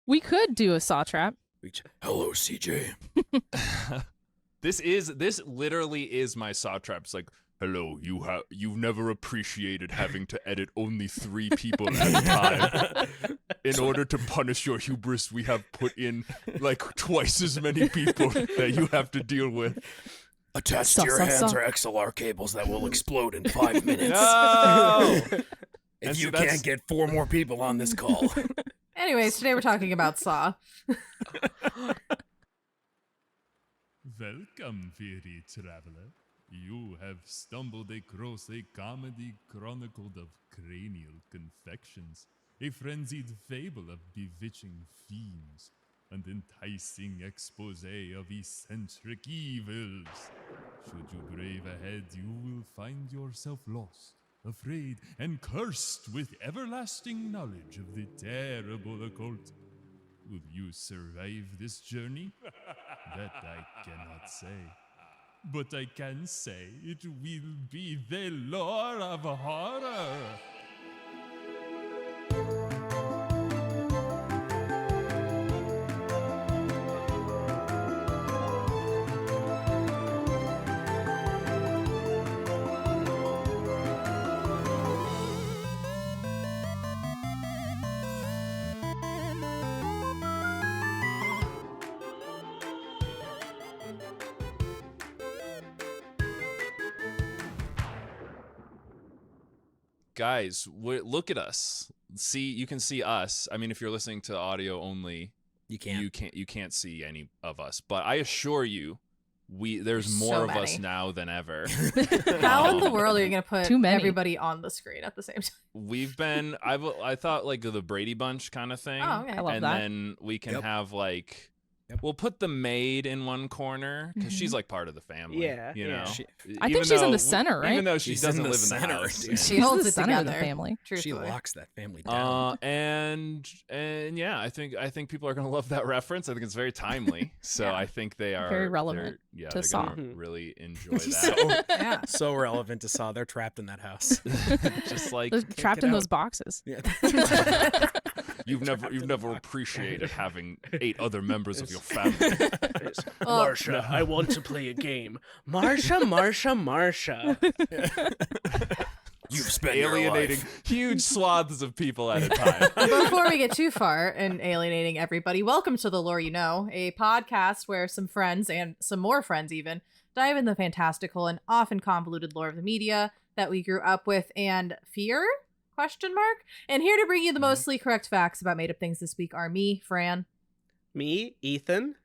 We could do a saw trap. Hello, CJ. This literally is my saw trap. It's like, hello, you've never appreciated having to edit only 3 people at a time. In order to punish your hubris, we have put in like twice as many people that you have to deal with. Attached to your hands are XLR cables that will explode in 5 minutes. No! If you can't get 4 more people on this call. Anyways, today we're talking about Saw. Welcome, weary traveler. You have stumbled across a comedy chronicled of cranial confections, a frenzied fable of bewitching fiends, an enticing expose of eccentric evils. Should you brave ahead, you will find yourself lost, afraid, and cursed with everlasting knowledge of the terrible occult. Will you survive this journey? That I cannot say. But I can say it will be the lore of horror. Guys, look at us. You can see us. I mean, if you're listening to audio only, you can't see any of us. But I assure you, there's more of us now than ever. How in the world are you going to put Too many. everybody on the screen at the same time? We've been. I thought like the Brady Bunch kind of thing. Oh, okay. I love and that. then we can have like. We'll put the maid in one corner because she's like part of the family. Yeah, you yeah. know. I think she's in the center, right? Even though she She's doesn't in the live in the center, house. dude. and- She holds the it center of the together. family. She Truthfully. locks that family down. And yeah, I think people are gonna love that reference. I think it's very timely. So Yeah. I think they are Very relevant they're to gonna Saw. really enjoy that. So, Yeah. so relevant to Saw. They're trapped in that house. Just like They're trapped get in out. those boxes. Yeah. you've never appreciated having 8 other members of your family. Marsha, I want to play a game. Marsha. You've spent Alienating your life. huge swaths of people at a time. Before we get too far and alienating everybody, welcome to The Lore You Know, a podcast where some friends and some more friends even dive in the fantastical and often convoluted lore of the media that we grew up with and fear? ? And here to bring you the mostly correct facts about made up things this week are me, Fran. Me, Ethan.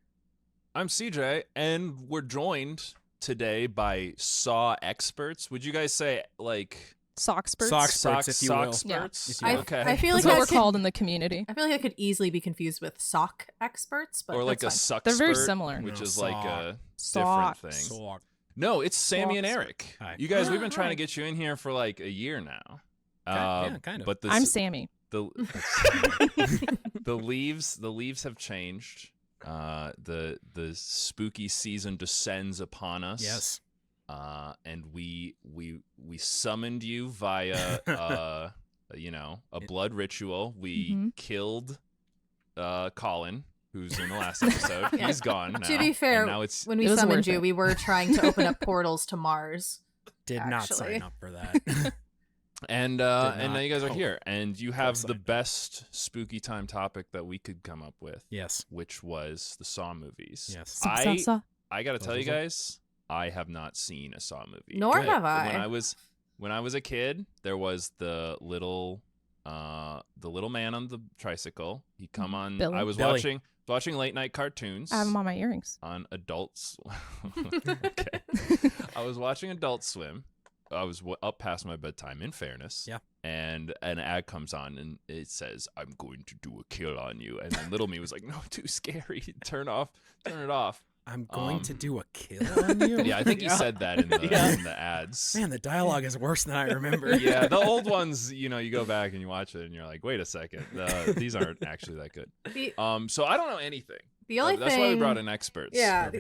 I'm CJ, and we're joined today by Saw experts. Would you guys say like Sockspurts. Socks. Experts, if you will. experts? Yeah. Okay. I feel That's like what we're could- called in the community. I feel like I could easily be confused with sock experts, but or like a that's fine. suck. They're very similar. which No, is like a Sock. different thing. Sock. No, it's Sammi and Socks. Erik. Hi. You guys, we've been trying to Hi. get you in here for like a year now. Yeah, kind of. But I'm Sammy. the the leaves have changed. The spooky season descends upon us. Yes. And we summoned you via a blood ritual. We killed Colin, who's in the last episode. Yeah. He's gone now. To be fair, and now it's when we It was summoned worth you, it. we were trying to open up portals to Mars. Did not Actually. sign up for that. and not now you guys are go here, and you have the outside. best spooky time topic that we could come up with, Yes. which was the Saw movies. Yes. I gotta tell you guys, I have not seen a Saw movie. Nor Good. have I. When I was a kid, there was the little man on the tricycle. He'd come on. Billy. I was Billy. watching late night cartoons I have them on my earrings. on Adults. Okay, I was watching Adult Swim. I was up past my bedtime, in fairness. Yeah. And an ad comes on and it says, "I'm going to do a kill on you." And then little me was like, "No, too scary. Turn it off." I'm going to Um, do a kill on you? Yeah, I think he said that in the Yeah. in the ads. Man, the dialogue is worse than I remember. Yeah, the old ones, you go back and you watch it and you're like, wait a second, these aren't actually that good. So I don't know anything. The only That's thing, why we brought in experts. Yeah,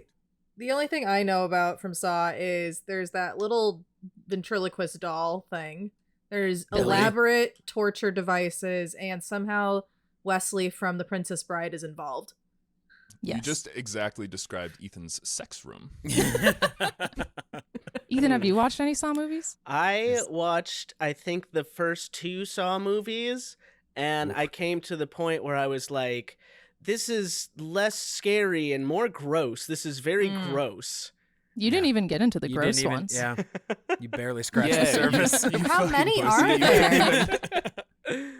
the only thing I know about from Saw is there's that little ventriloquist doll thing. There's Billy. elaborate torture devices, and somehow Wesley from The Princess Bride is involved. Yes. You just exactly described Ethan's sex room. Ethan, have you watched any Saw movies? I watched, I think, the first 2 Saw movies, and I came to the point where I was like, this is less scary and more gross. This is very gross. You didn't even get into the You gross didn't even, ones. Yeah, you barely scratched the surface. How many are pussy. there?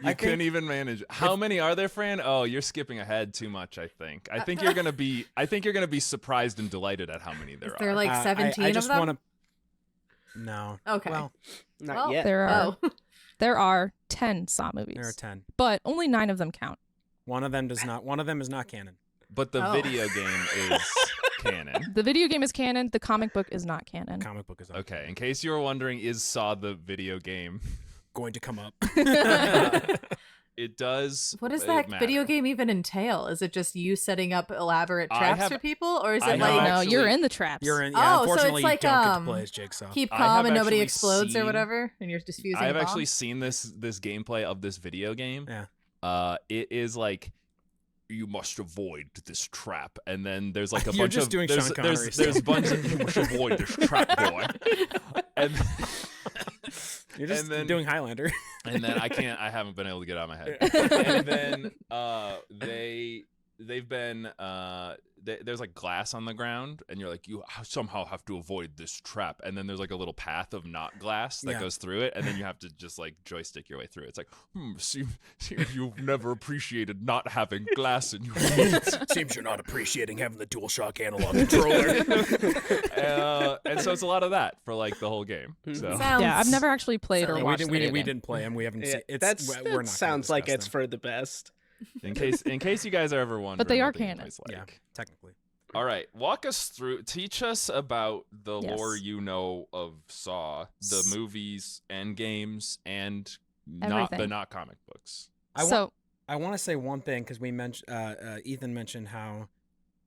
You couldn't even manage. How many are there, Fran? Oh, you're skipping ahead too much. I think you're gonna be. I think you're gonna be surprised and delighted at how many there Is are. there like 17 I of just them? want to. No. Okay. Well, Not Well, yet. There are 10 Saw movies. there are 10. But only 9 of them count. One of them does not. One of them is not canon. But the Oh. video game is canon. The video game is canon. The comic book is not canon. Comic book is on. Okay, in case you were wondering, is Saw the video game? Going to come up. It does. What does it that video matter. game even entail? Is it just you setting up elaborate I traps have- for people, or is I it have like No, actually- you're in the traps. You're in. Yeah, Oh, so it's unfortunately, like, you don't get to um, play as Jigsaw. keep I calm have and nobody actually explodes or seen- whatever, and you're just fusing? I have a bomb? actually seen this gameplay of this video game. Yeah. It is like you must avoid this trap, and then there's like a You're bunch just of doing there's Sean Connery there's stuff. bunch of you must avoid this trap, boy. And You're just and then- doing Highlander. and then I haven't been able to get out of my head. And then they've been there's like glass on the ground, and you're like, you somehow have to avoid this trap, and then there's like a little path of not glass that Yeah. goes through it, and then you have to just like joystick your way through it. It's like, seems you've never appreciated not having glass in your feet. Seems you're not appreciating having the DualShock analog controller. And so it's a lot of that for like the whole game. So Sounds- Yeah, I've never actually played or we watched didn't, the we, video we game. didn't play them. We haven't Yeah, seen. It's that's, we're that not. gonna sounds like discuss it's them. for the best. in case you guys are ever wondering, they are what the canon. gameplay's Yeah, like. technically. All right, walk us through. Teach us about the Yes. lore you know of Saw, the movies and games, and Everything. not comic books. So, I want to say one thing because we mentioned Ethan mentioned how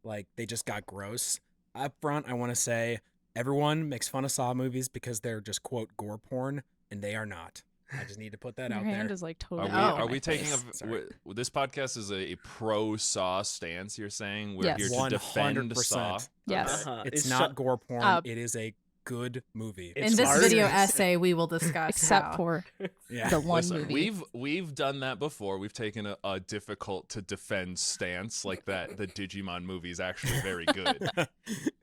like they just got gross. Up front, I want to say everyone makes fun of Saw movies because they're just quote gore porn, and they are not. I just need to put that your out hand there. is like Are totally. we, all are over we my taking face. Sorry. this podcast is a pro Saw stance? You're saying we're Yes. here to defend 100%. Saw. Yes. It's Is not Saw- gore porn. Uh, it is a good movie. It's In this art. video essay, we will discuss Except how. for Yeah. the one Listen, movie. we've done that before. We've taken a difficult to defend stance like that. The Digimon movie is actually very good.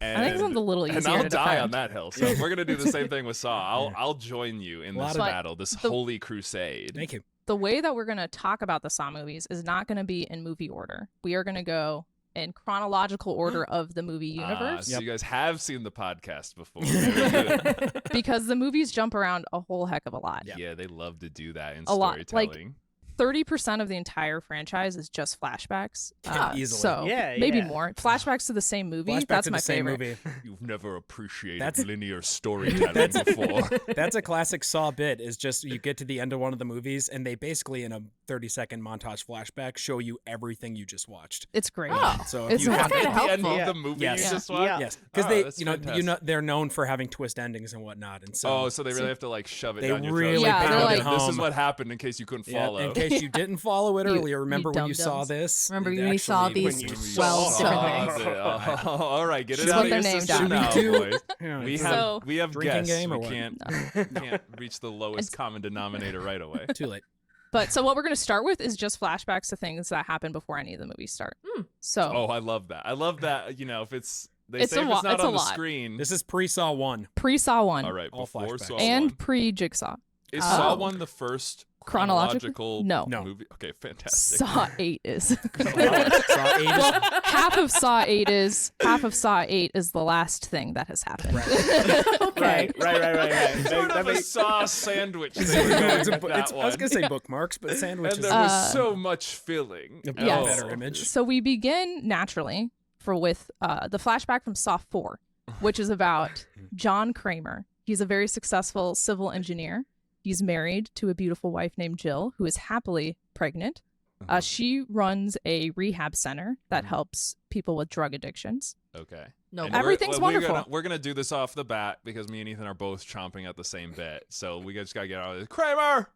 And, I think it's a little easier and I'll to die defend. on that hill. So if we're gonna do the same thing with Saw, I'll join you in A lot this of- battle, this the- holy crusade. Thank you. The way that we're going to talk about the Saw movies is not going to be in movie order. We are going to go in chronological order of the movie universe So you guys have seen the podcast before. Very good. because the movies jump around a whole heck of a lot. Yeah. Yeah, they love to do that in A lot, like, storytelling. 30% of the entire franchise is just flashbacks. Easily. So Yeah, maybe yeah. more. Flashbacks to the same movie. Flashback That's to my the same favorite. movie. You've never appreciated That's- linear storytelling before. That's a classic Saw bit. Is just you get to the end of one of the movies and they basically in a 30-second montage flashback show you everything you just watched. It's great. Oh, So It's if you not have kinda At the end helpful. of the movie Yes. you just Yeah. watched? yes, because Oh, they that's you know fantastic. they're known for having twist endings and whatnot, and so So they really have to like shove it they down your really throat. Yeah, pound they're it like- This is home. what happened in case you couldn't Yeah, follow. in case you didn't follow it You- earlier, remember you when you saw dum-dums. this? Remember It when you saw actually- these When you 12 saw different it. things? Oh, all right, get it Should out we- of your Put their name system down. now, Should we do- boys. Yeah, We it's have So- we have Drinking guests. game or we what? can't reach the lowest common denominator right away. too late. But so what we're going to start with is just flashbacks to things that happen before any of the movies start. So Oh, I love that. I love that. You know, if it's they It's say a if lot- it's not it's a on the lot. screen. This is pre-Saw 1. pre-Saw 1 All right, all before flashbacks. Saw and 1. pre-Jigsaw. Is Oh. Saw 1 the first Chronological? No. movie? Okay, fantastic. Saw 8 is. Saw 8 is half of Saw 8 is the last thing that has happened. Okay. Right. Sort That of a makes- Saw sandwich. They were going It's a with bu- that it's- I was one. gonna say bookmarks, but sandwiches. And there was so much filling. A Yes. better image. So we begin naturally with the flashback from Saw 4, which is about John Kramer. He's a very successful civil engineer. He's married to a beautiful wife named Jill, who is happily pregnant. She runs a rehab center that helps people with drug addictions. Okay. No. And we're- Everything's wonderful. We're gonna do this off the bat because me and Ethan are both chomping at the same bit. So we just gotta get out of this. Kramer!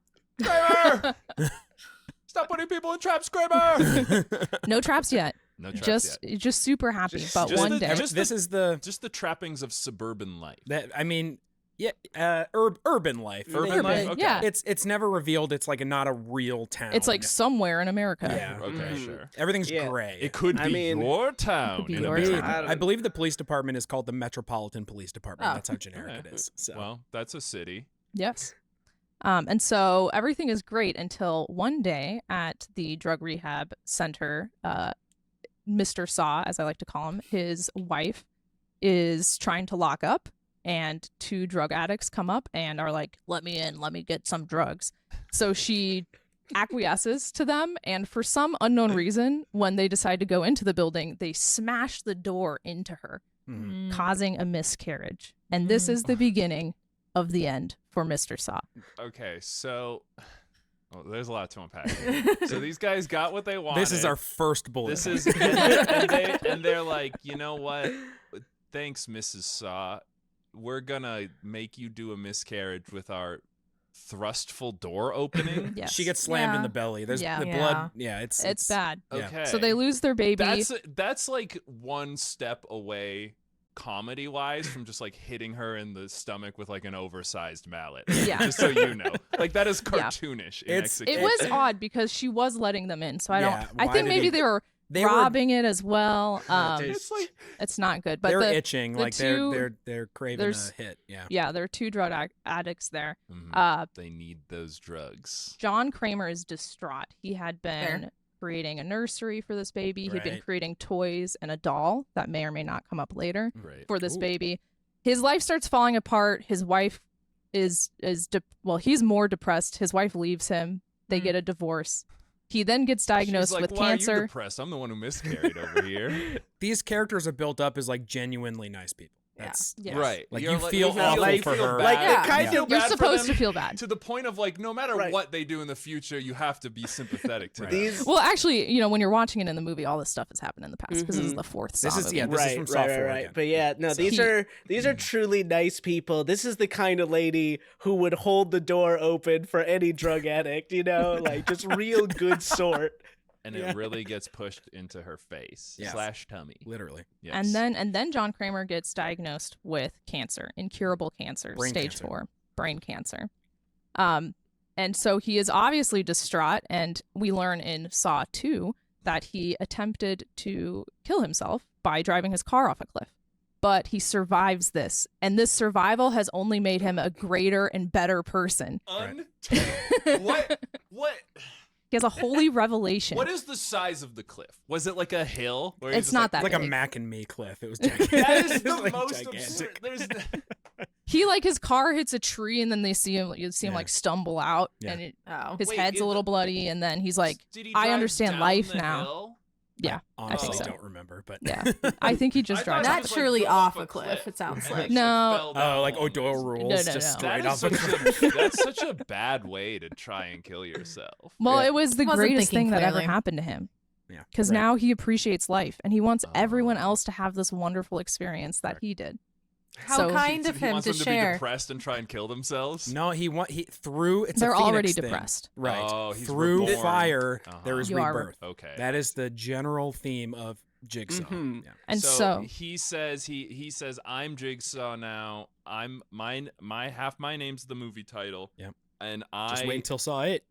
Stop Stop putting people in traps, Kramer! No traps yet. No traps yet. Just super happy. But just one the- day, just This is the Just the trappings of suburban life. urban life. Urban life? Okay. yeah. It's never revealed. It's like not a real town. It's like somewhere in America. Yeah. Okay, sure. Everything's Yeah. gray. It could be your town. be in your America. town. I believe the police department is called the Metropolitan Police Department. Oh. That's how generic Okay. it is. So. Well, that's a city. Yes. And so everything is great until one day at the drug rehab center, Mr. Saw, as I like to call him, his wife is trying to lock up, and two drug addicts come up and are like, let me in, let me get some drugs. So she acquiesces to them, and for some unknown reason, when they decide to go into the building, they smash the door into her, Mhm. causing a miscarriage. And this is the beginning of the end for Mr. Saw. Okay, so there's a lot to unpack here. So these guys got what they wanted. This is our first bullet. This point. is and they're like, you know what? Thanks, Mrs. Saw. We're gonna make you do a miscarriage with our thrustful door opening. Yes. She gets slammed in Yeah. the belly. There's Yeah. the Yeah. blood. Yeah, It's bad. Yeah. Okay. So they lose their baby. That's like one step away comedy wise from just like hitting her in the stomach with like an oversized mallet. Yeah. Just so you know. Like that is Yeah. cartoonish in It's- It execution. was odd because she was letting them in. So I Yeah, don't. I why think did maybe he- they were They were robbing it as well. It's like It's not good. But they're the, itching. the Like two- they're craving there's- a hit. Yeah. yeah, there are two drug addicts there. mhm, they need those drugs. John Kramer is distraught. He had been Fair. creating a nursery for this baby. He'd been Right. creating toys and a doll that may or may not come up later Right. for this Ooh. baby. His life starts falling apart. His wife is he's more depressed. His wife leaves him. They Mm. get a divorce. He then gets diagnosed She's like, with why Are you cancer. depressed? I'm the one who miscarried over here. These characters are built up as like genuinely nice people. That's Yes. Right. Like, You're you feel awful you for feel her. bad. Like, Yeah. the kind You feel of You're bad for supposed them to feel bad. to the point of like no matter Right. what they do in the future, you have to be sympathetic to Right. them. these. Well, actually, when you're watching it in the movie, all this stuff has happened in the past because this is Mhm. the fourth This Saw is- movie. yeah, this is from Saw 4 again. But yeah, no, So- these are truly nice people. This is the kind of lady who would hold the door open for any drug addict, like just real good sort. And Yeah. it really gets pushed into her face Yes. / tummy. literally Yes. And then John Kramer gets diagnosed with cancer, incurable cancer, Brain stage cancer. 4, brain cancer. And so he is obviously distraught, and we learn in Saw 2 that he attempted to kill himself by driving his car off a cliff. But he survives this, and this survival has only made him a greater and better person. What? He has a holy revelation. What is the size of the cliff? Was it like a hill? Or It's not that it's like a big. Mac and Me cliff. It was gigantic. That is It was, the like, most gigantic. absurd. There's He his car hits a tree, and then you see him Yeah. like stumble out, Yeah. and Oh. his Wait, head's is a little it- bloody, and then he's like, Did he I drive understand down life the now. hill? Yeah, Honestly, think so. don't remember, but yeah. I think he just I drives thought out. it was, Not surely fell off a cliff, it sounds and, like. No. fell down like almost. O'Doyle rules, No, just no. That straight is off. such that's such a bad way to try and kill yourself. Well, Yeah. it was the Wasn't greatest thinking thing that ever clearly. happened to him Yeah, because right. now he appreciates life, and he wants everyone Oh. else to have this wonderful experience that he did. How So- kind So of he him wants to them to share. be depressed and try and kill themselves. No, he through it's They're a Phoenix already thing. depressed. Right. Oh, he's through reborn. fire, Uh-huh. there is You are rebirth. Okay. That is the general theme of Jigsaw. Mhm. Yeah. And so he says he says I'm Jigsaw now. I'm my half my name's the movie title. Yep. And Just wait until Saw 8.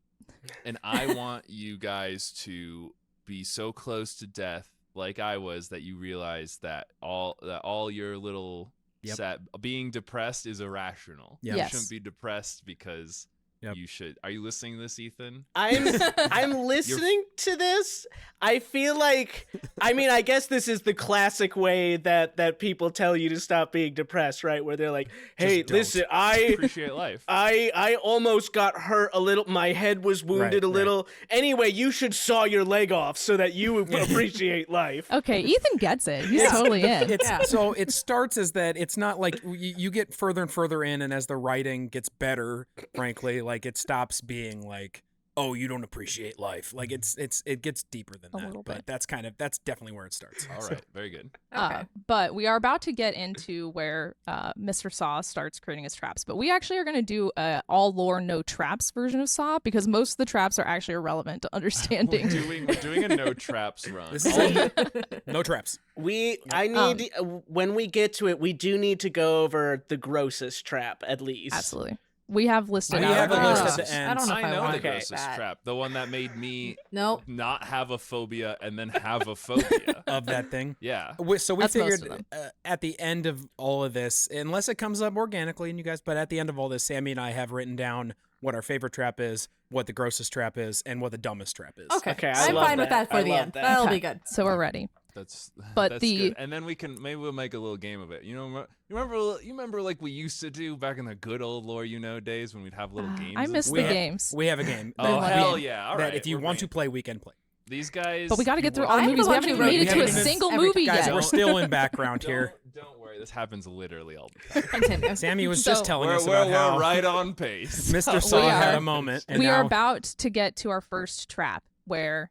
and I want you guys to be so close to death like I was that you realize that all your little Yep. being depressed is irrational. Yep. You Yes. shouldn't be depressed because Yep. you should. Are you listening to this, Ethan? I'm listening to this. I feel like I guess this is the classic way that people tell you to stop being depressed, right? Where they're like, "Hey, Just don't. listen, Appreciate life. I almost got hurt a little. My head was wounded a Right, little. Anyway, you should saw your leg off so that you would appreciate life." okay, Ethan gets it. He's totally in. It's Yeah. so it starts as that it's not like you get further and further in, and as the writing gets better, frankly, like it stops being like oh, you don't appreciate life. Like it gets deeper than A that. little But bit. that's definitely where it starts. All right, very good. Okay. But we are about to get into where Mr. Saw starts creating his traps. But we actually are going to do a all lore, no traps version of Saw because most of the traps are actually irrelevant to understanding. We're doing a no traps run. This is no traps. I need when we get to it, we do need to go over the grossest trap at least. Absolutely. We have listed We out have a our list traps. at the end. I don't know I if I know want the Okay. grossest that. trap, the one that made me Nope. not have a phobia and then have a phobia. Of that thing. Yeah. So we That's most figured of them. at the end of all of this, unless it comes up organically and you guys, but at the end of all this, Sammy and I have written down what our favorite trap is, what the grossest trap is, and what the dumbest trap is. Okay. Okay, I I'm love fine with that. that for I the love end. that. That'll Okay. be good. So we're ready. But That's the- good. And then maybe we'll make a little game of it. You know, you remember like we used to do back in the good old lore days when we'd have little games. I and miss stuff? the games. We have a game. Oh one hell game. yeah! All that right. if you we're want to bringing- play, we can play. these guys. But we got to you get through want- all the I'm the movies. We one haven't who even wrote made it the to a games. single Every- movie Guys, yet. we're still in background here. Don't worry, this happens literally all the time. Continue. Sammy was So- just telling us we're about how right on pace. Mr. Saw We had are- a moment. And We now, are about to get to our first trap where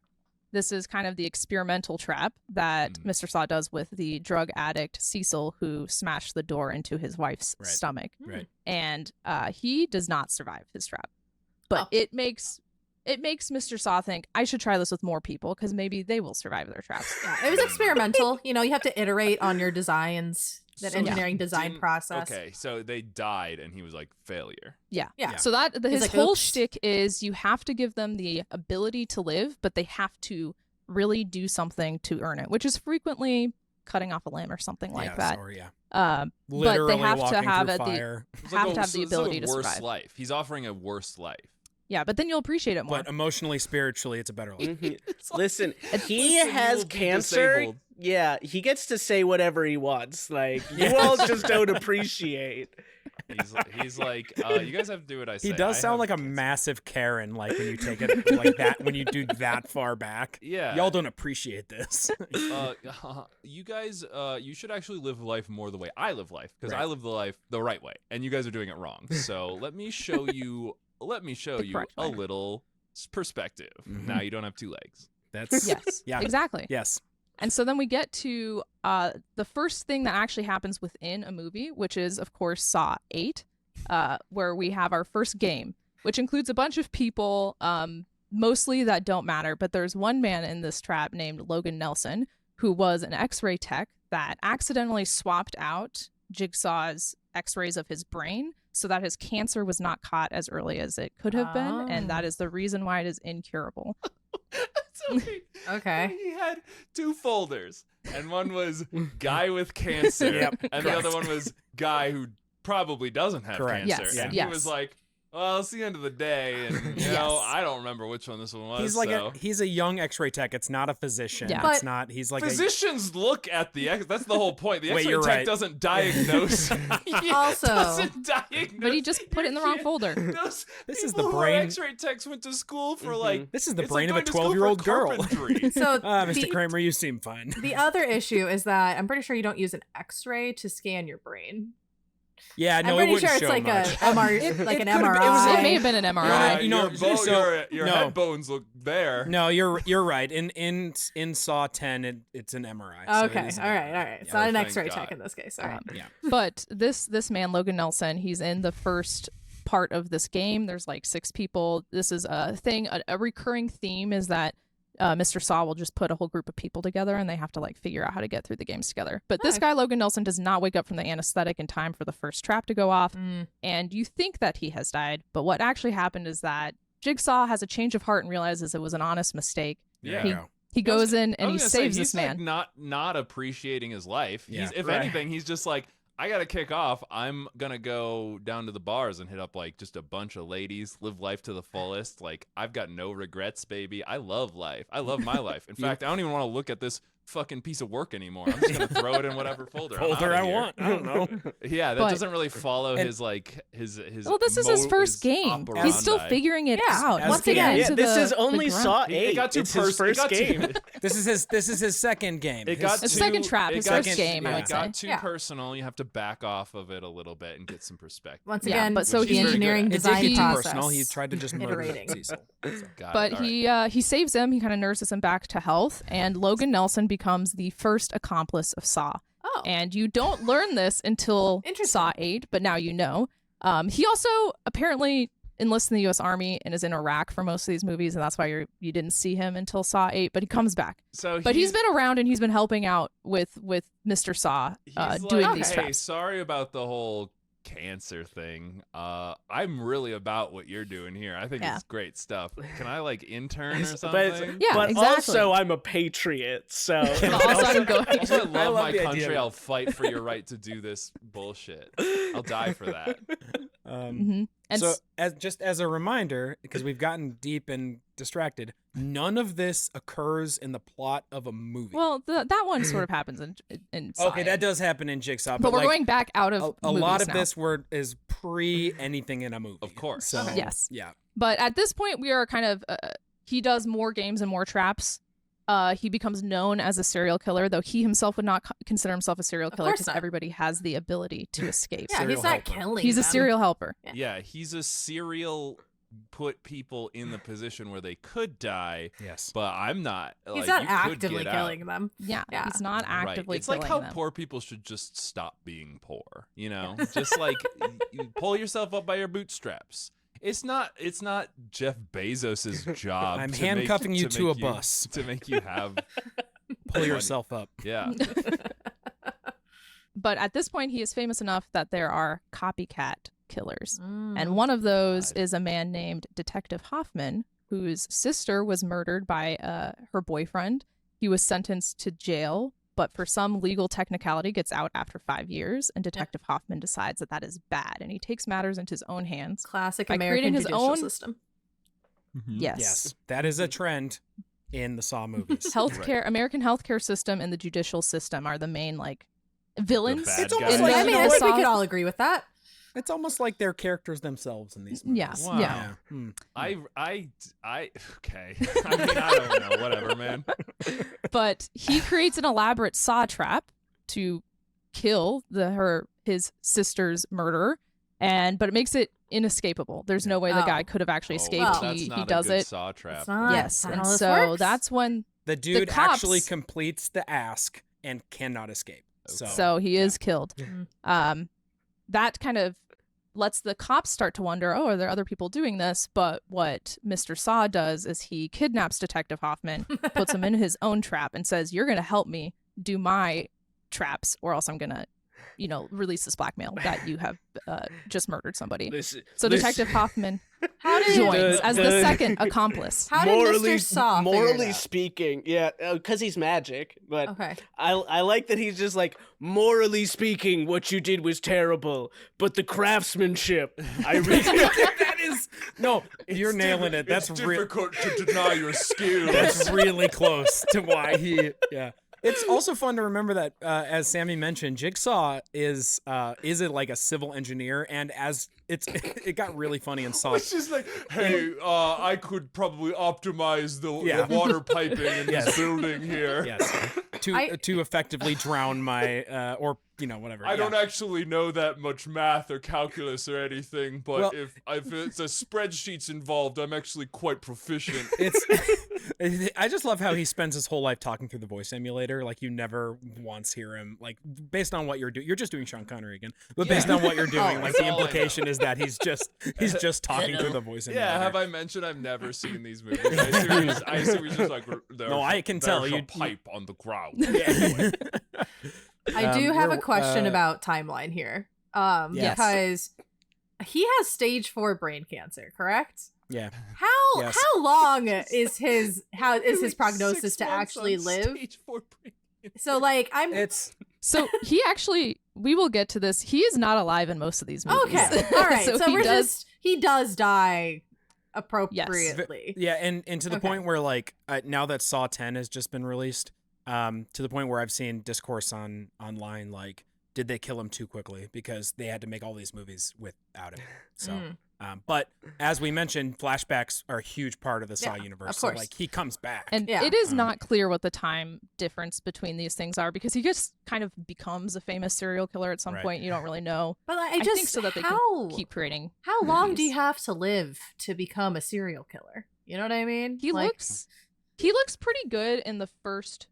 this is kind of the experimental trap that Mr. Saw does with the drug addict Cecil, who smashed the door into his wife's Right. stomach. Right. And he does not survive his trap. But Oh. it makes Mr. Saw think, I should try this with more people because maybe they will survive their traps. Yeah, it was experimental. You know, you have to iterate on your designs, that So engineering design didn't- process. Okay, so they died, and he was like failure. Yeah. Yeah. So his like, whole oops. shtick is you have to give them the ability to live, but they have to really do something to earn it, which is frequently cutting off a limb or something like yes, that. Or, yeah. But Literally they have walking to have through at the fire. It's have like to have the it's like ability a to worse survive. life. He's offering a worse life. Yeah, but then you'll appreciate it more. But emotionally, spiritually, it's a better life. Mhm. Listen, he Listen, you has will be cancer. disabled. Yeah, he gets to say whatever he wants. Like you all just don't appreciate. He's like, you guys have to do what I say. He does I sound have like a cancer." massive Karen, like when you take it like that, when you do that far back. Yeah. Y'all don't appreciate this. You guys, you should actually live life more the way I live life, because Right. I live the life the right way, and you guys are doing it wrong. So let me show you. The correct a way. little perspective. Mhm. Now you don't have two legs. That's Yes, Yeah. exactly. yes. And so then we get to the first thing that actually happens within a movie, which is, of course, Saw 8, where we have our first game, which includes a bunch of people, mostly that don't matter. But there's one man in this trap named Logan Nelson, who was an X-ray tech that accidentally swapped out Jigsaw's X-rays of his brain so that his cancer was not caught as early as it could have been. And that is the reason why it is incurable. So Okay. he had two folders, and one was guy with cancer, Yep, and the other one was guy who probably doesn't have Correct. cancer. Yes, And yes. he was like, well, it's the end of the day, and you know, Yes. I don't remember which one this one was. He's like so. he's a young X-ray tech. It's not a physician. Yeah. It's But- not. He's like Physicians look at the X. That's the whole point. The Wait, X-ray you're tech right. doesn't diagnose. He Also- doesn't diagnose. But he just put it in the wrong your folder. kid. Those This is people the who are brain- X-ray techs went to school for Mhm. like. This is the it's brain like of a going to school for 12-year-old girl. carpentry. So Mr. the, Kramer, you seem fine. the other issue is that I'm pretty sure you don't use an X-ray to scan your brain. Yeah, no, I'm it pretty wouldn't sure it's show like much. a MRI, like it an could've been- MRI. It may have been an MRI. Yeah, You know, your no. head bones look there. No, you're right. In Saw 10, it's an MRI. so it Okay, is an all right, MRI. all right. It's Yeah. not an thank X-ray God. tech in this case. All right. Yeah. But this man, Logan Nelson, he's in the first part of this game. There's like 6 people. This is a thing. A recurring theme is that Mr. Saw will just put a whole group of people together and they have to like figure out how to get through the games together. But this Okay. guy, Logan Nelson, does not wake up from the anesthetic in time for the first trap to go off. Mm. And you think that he has died. But what actually happened is that Jigsaw has a change of heart and realizes it was an honest mistake. Yeah. There you go. He goes in I and he was gonna say, saves he's this like man. not appreciating his life. Yeah. He's, if Right. anything, he's just like, I gotta kick off. I'm gonna go down to the bars and hit up like just a bunch of ladies, live life to the fullest. Like I've got no regrets, baby. I love life. I love my life. In fact, I don't even want to look at this fucking piece of work anymore. I'm just gonna throw it in whatever folder. I'm Folder outta I here. want. I don't know. Yeah, that But- doesn't really follow his like his. Well, this is his first game. He's still operandi. figuring it Yeah, out. once He's getting again. Yeah, into this the- is only the grind. Saw It 8. got too It's his first game. This is his second game. It His- got His too, second trap, it his got first too- game, I It would got say. too Yeah. personal. You have to back off of it a little bit and get some perspective. Once Yeah, again, but so the he's very engineering good at it. it did design get too process. personal. He tried to just murder Iterating. Cecil. Got But it. All right. he saves him. He kind of nurses him back to health, and Logan Nelson becomes the first accomplice of Saw. Oh, And you don't learn this until Interesting. Saw 8, but now you know. He also apparently enlists in the U.S. Army and is in Iraq for most of these movies, and that's why you didn't see him until Saw 8. But he comes back. So But he's been around and he's been helping out with Mr. Saw he's doing like, these hey, traps. sorry about the whole cancer thing. I'm really about what you're doing here. I think Yeah. it's great stuff. Can I like intern or But, something? Yeah, but exactly. also, I'm a patriot, so. Also, I'm going- Also, I I love love my the idea country. of I'll fight for your right to do this bullshit. I'll die for that. hmm And So, as a reminder, because we've gotten deep and distracted, none of this occurs in the plot of a movie. well, that one sort of happens in Saw okay, 8. that does happen in Jigsaw, But we're like, going back out of a lot movies of now. this word is pre anything in a movie. Of course. So Yes. yeah. But at this point, we are kind of he does more games and more traps. He becomes known as a serial killer, though he himself would not consider himself a serial killer course because not. everybody has the ability to escape. yeah, serial he's not helper. killing. He's a them. serial helper. Yeah, he's a serial put people in the position where they could die, Yes. but I'm not. He's like, not you could actively get killing out. them. Yeah, Yeah. he's not Right. actively It's killing like how them. poor people should just stop being poor. You know, just like you pull yourself up by your bootstraps. It's not Jeff Bezos's job. I'm to handcuffing make, you to a make bus. to make you have. Pull money. yourself up. Yeah. But at this point, he is famous enough that there are copycat killers. Mm. And one of those God. is a man named Detective Hoffman, whose sister was murdered by her boyfriend. He was sentenced to jail, but for some legal technicality gets out after 5 years. And Detective Hoffman decides that is bad. And he takes matters into his own hands. Classic by American creating his judicial own- system. Yes. Yes. That is a trend in the Saw movies. Healthcare, American healthcare system and the judicial system are the main villains. bad It's guys. almost in like, the- I mean, you know I what? think we could all agree with that. It's almost like they're characters themselves in these movies. Yes, Wow. yeah. Hmm. I okay. I mean, I don't know. Whatever, man. But he creates an elaborate saw trap to kill his sister's murderer, but it makes it inescapable. There's no way the Oh. guy could have actually escaped. well, that's he not does a good it. Saw trap. It's not. Yes, That's and not how this so works. that's when The dude cops- actually completes the ask and cannot escape. so he is killed. Mhm. That kind of lets the cops start to wonder, oh, are there other people doing this? But what Mr. Saw does is he kidnaps Detective Hoffman, puts him in his own trap, and says, "You're going to help me do my traps, or else I'm going to, release this blackmail that you have just murdered somebody." So Detective Hoffman How did joins as the the- second accomplice. How did Mr. Saw figure it morally out? speaking, yeah, because he's magic. But Okay. I like that he's just like, morally speaking, what you did was terrible, but the craftsmanship, I really. That is no, you're nailing it. That's difficult to deny your skills. That's really close to why he. Yeah. It's also fun to remember that, as Sammy mentioned, Jigsaw is like a civil engineer, and it got really funny in Saw. It's just like, hey, I could probably optimize the water piping in Yes. this building here. Yes, to effectively drown my or whatever. I don't actually know that much math or calculus or anything, but Well- if it's a spreadsheets involved, I'm actually quite proficient. It's. I just love how he spends his whole life talking through the voice emulator. Like you never once hear him. Like based on what you're doing, you're just doing Sean Connery again. But based on what you're doing, like that's the all I know. implication is that he's just talking through the voice emulator. Yeah, have I mentioned I've never seen these movies? I assume he's just like, No, I can tell there's you- a pipe on the ground. Yeah. I do have a we're, question about timeline here. Yes. Because he has stage 4 brain cancer, correct? Yeah. How long is his Like prognosis 6 to months actually on live? stage 4 brain cancer. So like It's So he actually, we will get to this. He is not alive in most of these movies. okay. All right. so he he does die appropriately. yeah, and to the Okay. point where like now that Saw 10 has just been released, to the point where I've seen discourse online like, did they kill him too quickly because they had to make all these movies without him? So, but as we mentioned, flashbacks are a huge part of the Saw universe. of course. So like he comes back. And Yeah. it is not clear what the time difference between these things are because he just kind of becomes a famous serial killer at some Right. point. You don't really know. But like, I think so that they can keep creating. How long do movies. you have to live to become a serial killer? You know what I mean? He Like, looks pretty good in the first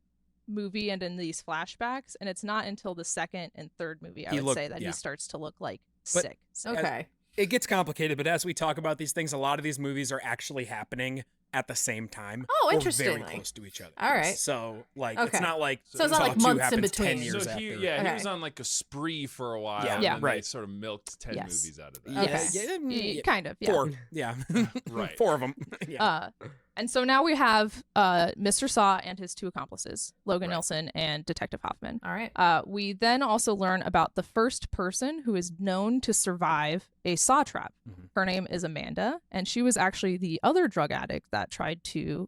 movie and in these flashbacks, and it's not until the second and third movie I would say that he starts to look like But- sick. okay. It gets complicated, but as we talk about these things, a lot of these movies are actually happening at the same time. Oh, or interestingly. very close to each other. All right. So like, Okay. it's not like So it's not Saw like 2 months in happens between. 10 years So after. he Okay. was on like a spree for a while. Yeah. and Yeah. then they Right. sort of milked 10 Yes. movies out of that. Yes. Yeah, Kind of, yeah. 4. Yeah. Right. 4 of them. Yeah. And so now we have Mr. Saw and his 2 accomplices, Logan Right. Nelson and Detective Hoffman. All right. We then also learn about the first person who is known to survive a saw trap. Mhm. Her name is Amanda, and she was actually the other drug addict that tried to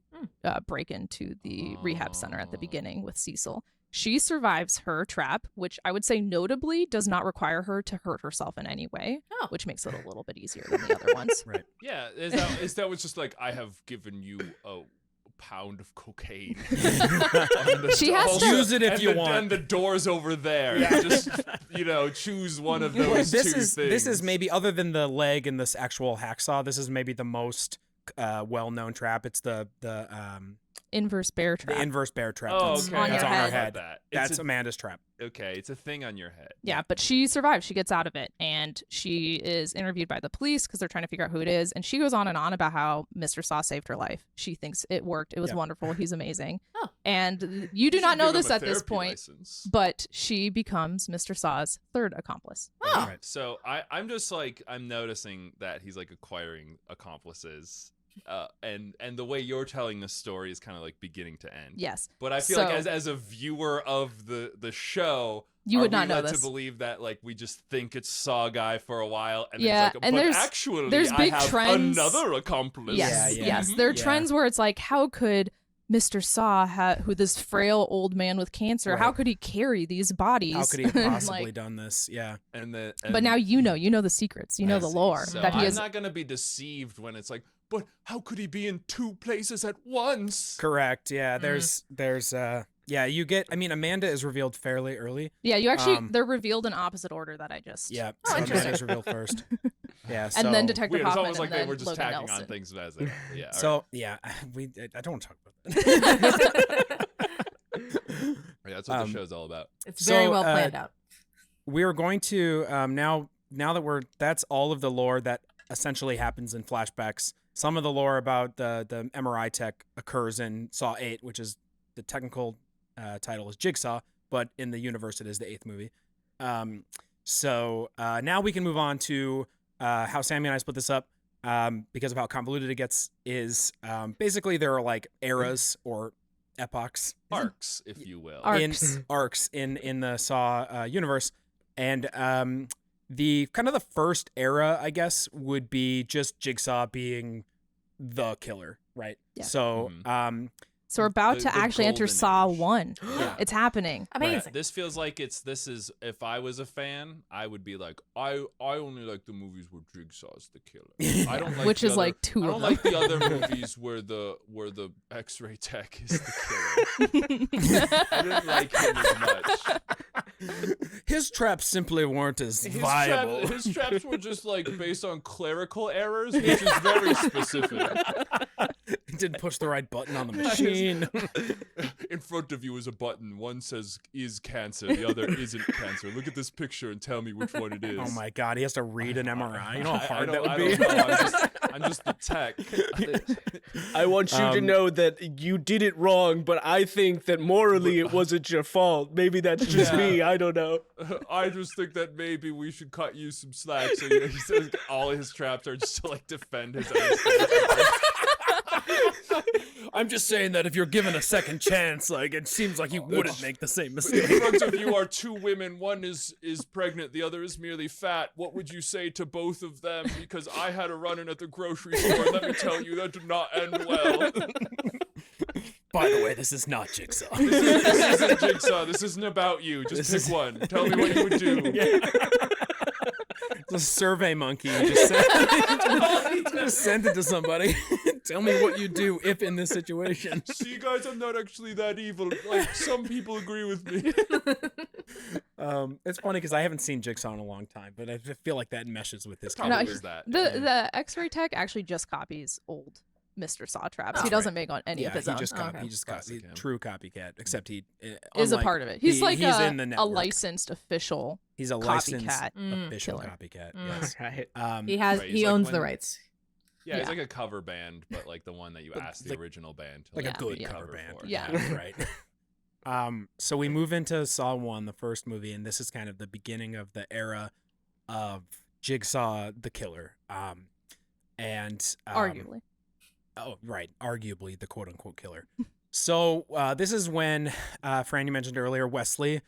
break into the rehab center at the beginning with Cecil. She survives her trap, which I would say notably does not require her to hurt herself in any way, Oh. which makes it a little bit easier than the other ones. Right. Yeah, is that was just like, I have given you a pound of cocaine. She has to- Use it if you want. And the door's over there. Just choose one of those this two is things. this is maybe, other than the leg and this actual hacksaw, this is maybe the most well-known trap. It's the Inverse bear trap. inverse bear trap. Oh, that's, okay. On that's your on her head. head. That. That's Amanda's trap. Okay, it's a thing on your head. Yeah, but she survives. She gets out of it, and she is interviewed by the police because they're trying to figure out who it is. And she goes on and on about how Mr. Saw saved her life. She thinks it worked. It was Yeah. wonderful. He's amazing. Oh. And you do You not should know give him this a at this therapy point, license. but she becomes Mr. Saw's third accomplice. Oh. Right. So I'm just like, I'm noticing that he's like acquiring accomplices. And the way you're telling this story is kind of like beginning to end. Yes. But I feel like So- as a viewer of the show, You would are not we know led this. to believe that like we just think it's Saw Guy for a while, and Yeah, it's like, and but there's- actually there's big I have trends. another accomplice. Yes. Yeah, Yes. Mhm. There are Yeah. trends where it's like, how could Mr. Saw, who this frail old man with cancer, Right. how could he carry these bodies? How could he have And, possibly like, done this? Yeah. but now you know the secrets. You know I the see. lore So that he I'm is. not gonna be deceived when it's like, but how could he be in 2 places at once? Correct. Yeah. There's yeah, you get, I mean, Amanda is revealed fairly early. Yeah, you actually Um, they're revealed in opposite order that I just. Yeah. Oh, so interesting. Amanda's revealed first. Yeah. And then so- Detective Weird. It's Hoffman almost like and they then were just Logan tacking Nelson. on things as they. Yeah. all So yeah, I don't want to talk about that. right. Yeah, that's what the show's all about. It's very So, well planned out. We're going to now that that's all of the lore that essentially happens in flashbacks. Some of the lore about the MRI tech occurs in Saw 8, which is the technical title is Jigsaw, but in the universe it is the 8th movie. So now we can move on to how Sammy and I split this up because of how convoluted it gets. Is basically there are like eras or epochs. Arcs, if you will. Arcs. in the Saw universe, and the kind of the first era, I guess, would be just Jigsaw being the killer, right? Yeah. So So we're about The- to the actually enter golden Saw age. 1. Yeah. It's happening. Amazing. This feels like this is if I was a fan, I would be like, I only like the movies where Jigsaw's the killer. I don't like Which the is other- like 2 I of don't them. like the other movies where the X-ray tech is the killer. I didn't like him as much. his traps simply weren't as His, viable. his traps were just like based on clerical errors, which is very specific. He didn't push the right button on the machine. In front of you is a button. One says is cancer, the other isn't cancer. Look at this picture and tell me which one it is. Oh my god, he has to read an MRI. You know how hard I that don't- would be. I don't know. I'm just the tech. I want you to know that you did it wrong, but I think that morally it wasn't your fault. Maybe that's just Yeah. me. I don't know. I just think that maybe we should cut you some slack. So you know, he says all his traps are just to like defend his own. I'm just saying that if you're given a second chance, like it seems like you wouldn't make the same In mistake. front of you are 2 women. One is pregnant. The other is merely fat. What would you say to both of them? Because I had a run-in at the grocery store. And let me tell you, that did not end well. By the way, this is not Jigsaw. This isn't Jigsaw. This isn't about you. Just pick one. Tell me what you would do. It's a survey monkey. Just send it to somebody. Tell me what you do if in this situation. See, guys, I'm not actually that evil. Like, some people agree with me. It's funny because I haven't seen Jigsaw in a long time, but I feel like that meshes with this Probably character. is that. The X-ray tech actually just copies old Mr. Sawtraps. He doesn't make on any of his own. He just Classic him. true copycat, except he Is a unlike- part of it. He's like he's in the a network. licensed official. He's a licensed copycat official killer. copycat. Mm. Yes. Right. He Right, he's he like owns the when- rights. Yeah, it's Yeah. like a cover band, but like the one that you asked the like- original band to Like Yeah. a good Yeah. cover band. for. Yeah. Right. So we move into Saw 1, the first movie, and this is kind of the beginning of the era of Jigsaw the Killer. Arguably. Oh, right. Arguably the quote unquote killer. So this is when, Fran, you mentioned earlier, Wesley.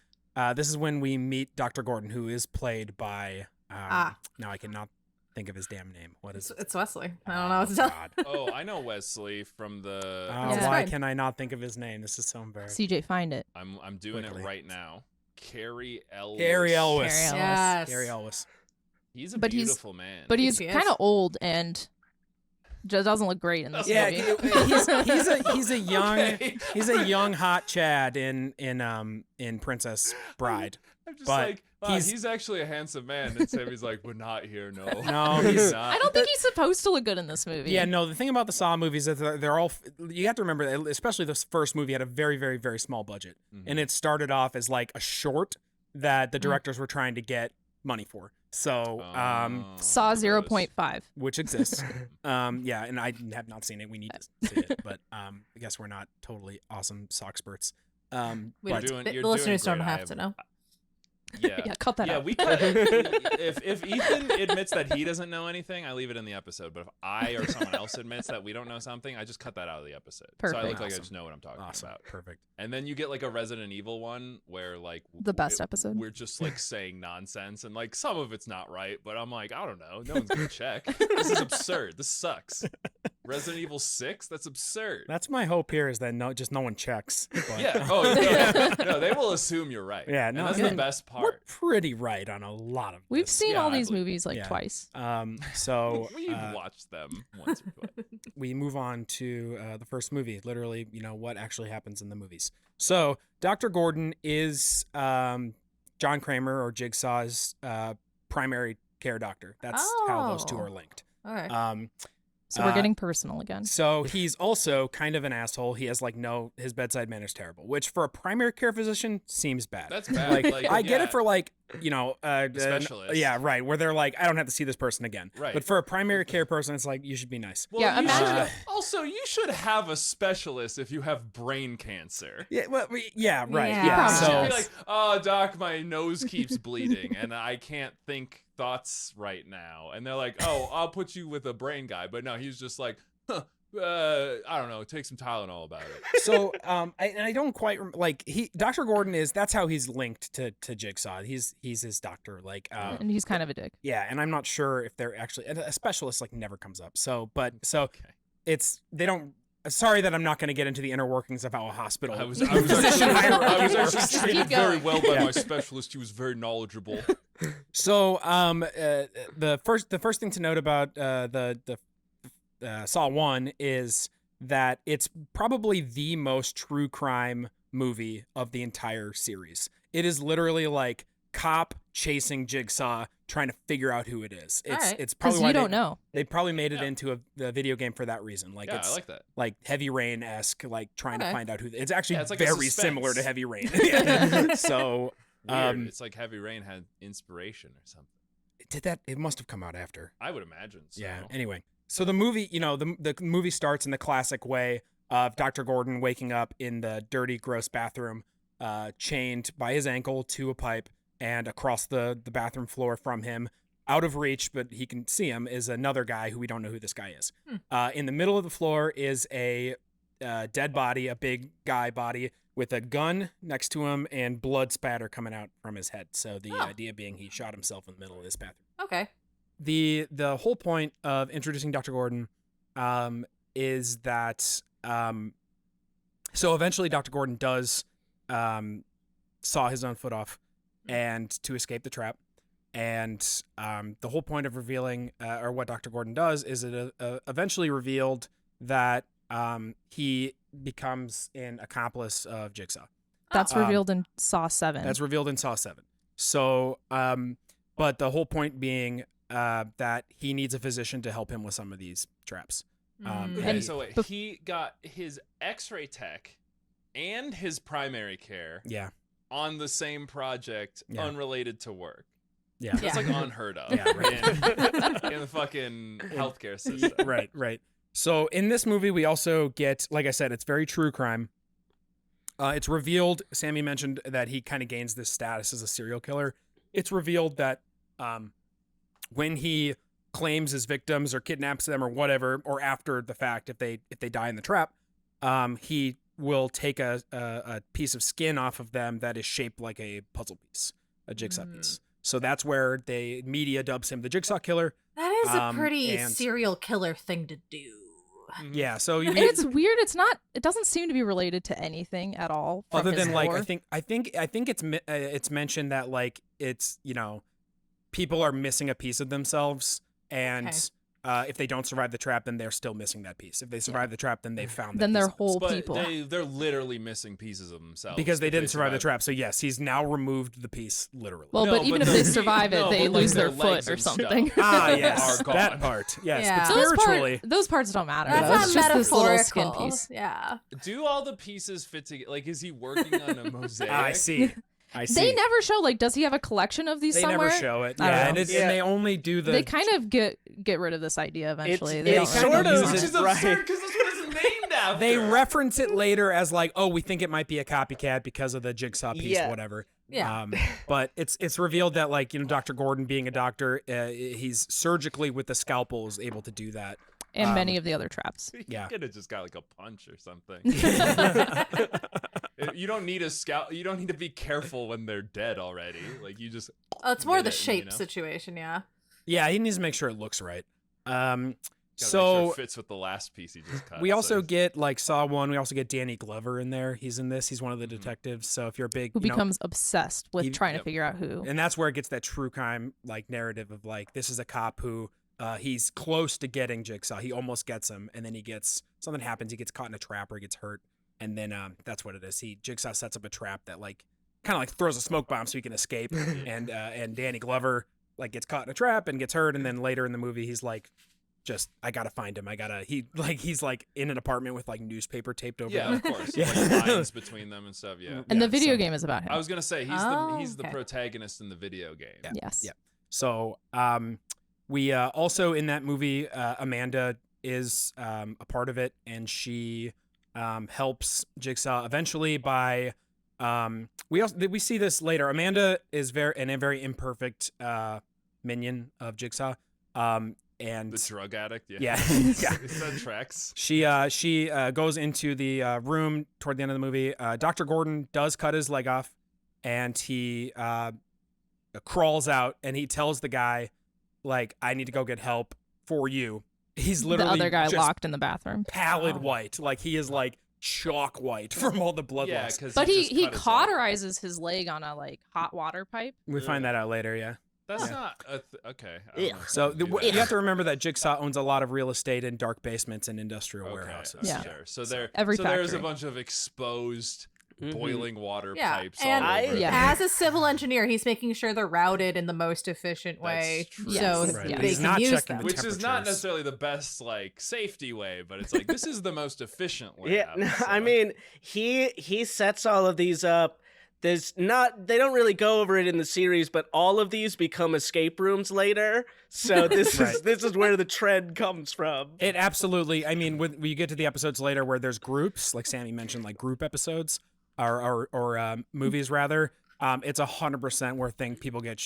This is when we meet Dr. Gordon, who is played by, now I cannot think of his damn name. What is it? It's Wesley. I don't know what to tell. God. Oh, I know Wesley from the. Yeah. Why fine. can I not think of his name? This is so embarrassing. CJ, find it. I'm doing Quickly. it right now. Carrie Elwes. Gary Elwes. Gary Elwes. Yes. Gary Elwes. He's a But he's- beautiful man. But he's Yes. kind of old and just doesn't look great in this Yeah, movie. he's a young Okay. he's a young hot Chad in Princess Bride. I'm just but like, wow, he's- he's actually a handsome man. And Sammy's like, but not here, no. No, he's- not. I don't think he's supposed to look good in this movie. Yeah, no. The thing about the Saw movies is that they're all. You have to remember, that especially this first movie had a very, very, very small budget, and it started off as like a short that the directors were trying to get money for. So, Saw 0.5. which exists. Yeah, and I have not seen it. We need to see it, but I guess we're not totally awesome Saw experts. We But don't- doing- the you're listeners doing don't great. have to know. Yeah. Yeah, cut that Yeah, out. we could. If Ethan admits that he doesn't know anything, I leave it in the episode. But if I or someone else admits that we don't know something, I just cut that out of the episode. So I look Perfect. like I Awesome. just know what I'm talking awesome, about. perfect. And then you get like a Resident Evil one where like The best episode. We're just like saying nonsense and like some of it's not right, but I'm like, I don't know. No one's gonna check. This is absurd. This sucks. Resident Evil 6? That's absurd. That's my hope here is that no one checks. But, Yeah. Oh, no. No, they will assume you're right. Yeah, And no, that's yeah. the best we're part. pretty right on a lot of. We've this. seen Yeah, all I these believe- movies like yeah. twice. So We've watched them once or twice. we move on to the first movie. Literally, what actually happens in the movies. So Dr. Gordon is John Kramer or Jigsaw's primary care doctor. That's how those two Oh. are linked. All right. So we're getting personal again. So he's also kind of an asshole. He has his bedside manner's terrible, which for a primary care physician seems bad. That's bad. Like, I get yeah. it for specialist. Yeah, right. Where they're like, I don't have to see this person again. Right. But for a primary care person, it's like you should be nice. Well, Yeah, you imagine- should- also, you should have a specialist if you have brain cancer. Yeah. Well, yeah. Right. Yeah. Yeah. You You should So be like, oh, doc, my nose keeps bleeding and I can't think thoughts right now. And they're like, oh, I'll put you with a brain guy. But no, he's just like, I don't know, take some Tylenol about it. So I don't quite Dr. Gordon that's how he's linked to Jigsaw. He's his doctor. And he's kind of a dick. Yeah, and I'm not sure if they're actually a specialist never comes up. Okay. It's they don't. Sorry that I'm not going to get into the inner workings of how a hospital. I was physician hierarchy actually works. treated Keep very going. well by Yeah. my specialist. He was very knowledgeable. So the first thing to note about the Saw 1 is that it's probably the most true crime movie of the entire series. It is literally like cop chasing Jigsaw trying to figure out who it is. Alright. It's probably Because why you don't know. they probably made it Yeah. into the video game for that reason. Like Yeah, it's I like that. like Heavy Rain-esque, like trying to Okay. find out who it's actually Yeah, it's like a very suspense. similar to Heavy Rain. Yeah. So Weird. It's like Heavy Rain had inspiration or something. it must have come out after. I would imagine so. Yeah. Anyway, so the movie, the movie starts in the classic way of Dr. Gordon waking up in the dirty, gross bathroom, chained by his ankle to a pipe, and across the bathroom floor from him, out of reach, but he can see him, is another guy who we don't know who this guy is. In the middle of the floor is a dead body, a big guy body with a gun next to him and blood spatter coming out from his head. So the idea being he shot himself in the middle of this bathroom. Okay. The whole point of introducing Dr. Gordon is that So eventually, Dr. Gordon does saw his own foot off, and to escape the trap. And the whole point of revealing, or what Dr. Gordon does, is it eventually revealed that he becomes an accomplice of Jigsaw. That's revealed in Saw 7. That's revealed in Saw 7. So, but the whole point being that he needs a physician to help him with some of these traps. Okay, so wait, he got his X-ray tech and his primary care on the same project, unrelated to work. Yeah. That's like unheard of Yeah, right. in the fucking healthcare system. Right. So in this movie, we also get, like I said, it's very true crime. It's revealed, Sammy mentioned that he kind of gains this status as a serial killer. It's revealed that when he claims his victims or kidnaps them or whatever, or after the fact, if they die in the trap, he will take a piece of skin off of them that is shaped like a puzzle piece, a jigsaw piece. So that's where the media dubs him the Jigsaw Killer. That is a pretty serial killer thing to do. Yeah, so and it's weird. It doesn't seem to be related to anything at all. Other than like, lore. I think it's mentioned that like it's, you know, people are missing a piece of themselves, and if they don't survive the trap, then they're still missing that piece. If they survive the trap, then they found that then they're piece. whole But people. they're literally missing pieces of themselves Because they didn't survive the trap. So yes, he's now removed the piece literally. Well, No, but even but if they the- survive it, no, they but, like, lose their their legs foot or and stuff. something. Yes, Are gone. that part. Yes, Yeah. but spiritually, Those parts don't matter. That's though. not It's just this little skin metaphorical. piece. Yeah. Do all the pieces fit together? Like, is he working on a mosaic? I see. They never show, like, does he have a collection of these They somewhere? never show it. I don't Yeah, know. and, and they only do the. They kind of get rid of this idea eventually. They it's don't sort really of- use Which it. is Right. absurd because that's what it's named after. They reference it later as like, oh, we think it might be a copycat because of the jigsaw piece, Yeah. whatever. Yeah. But it's revealed that, like, you know, Dr. Gordon being a doctor, he's surgically with the scalpel is able to do that. And many of the other traps. Yeah. Could have just got like a punch or something. You don't need a scout. You don't need to be careful when they're dead already. Like, you just. Oh, it's more get the it, shape you know? situation, yeah. Yeah, he needs to make sure it looks right. Gotta make sure So it fits with the last piece he just cut. we also so- get, like, Saw 1, we also get Danny Glover in there. He's in this. He's one of the detectives. So if you're a big, Who you know, becomes obsessed with He- trying to figure out who. and that's where it gets that true crime, like, narrative of, like, this is a cop who he's close to getting Jigsaw. He almost gets him, and then something happens. He gets caught in a trap or he gets hurt, and then that's what it is. Jigsaw sets up a trap that, like, kind of like throws a smoke bomb so he can escape, and Danny Glover, like, gets caught in a trap and gets hurt, and then later in the movie he's like, just, I gotta find him. He's like in an apartment with, like, newspaper taped over. Yeah, him. of course. Yeah. Like lines between them and stuff. Yeah. And Yeah, the video so- game is about him. I was gonna say he's Oh, he's the okay. protagonist in the video game. Yeah. Yes. Yeah. So we also in that movie, Amanda is a part of it, and she helps Jigsaw eventually by we see this later. Amanda is a very imperfect minion of Jigsaw, and The drug addict. Yeah. yeah, yeah. That tracks. She goes into the room toward the end of the movie. Dr. Gordon does cut his leg off, and he crawls out, and he tells the guy, like, I need to go get help for you. He's literally the other guy just locked in the bathroom. pallid white, like he is like chalk white from all the blood Yeah, loss. because But he just cut his leg. cauterizes his leg on a, like, hot water pipe. We find that out later, yeah. That's Yeah. not okay. I don't know if So I can do that. you have to remember that Jigsaw owns a lot of real estate in dark basements and industrial warehouses. Yeah. Sure. So there's Every a factory. bunch of exposed boiling water Yeah, pipes and all over. Yeah. as a civil engineer, he's making sure they're routed in the most efficient way, That's true. so Yes. Right. Yeah. they He's can not use checking them. the Which is not temperatures. necessarily the best, like, safety way, but it's like this is the most efficient way. Yeah, out, so. I mean, he sets all of these up. They don't really go over it in the series, but all of these become escape rooms later. So this Right. is where the trend comes from. It absolutely. I mean, when you get to the episodes later where there's groups, like Sammy mentioned, like group episodes or movies rather, it's 100% where people get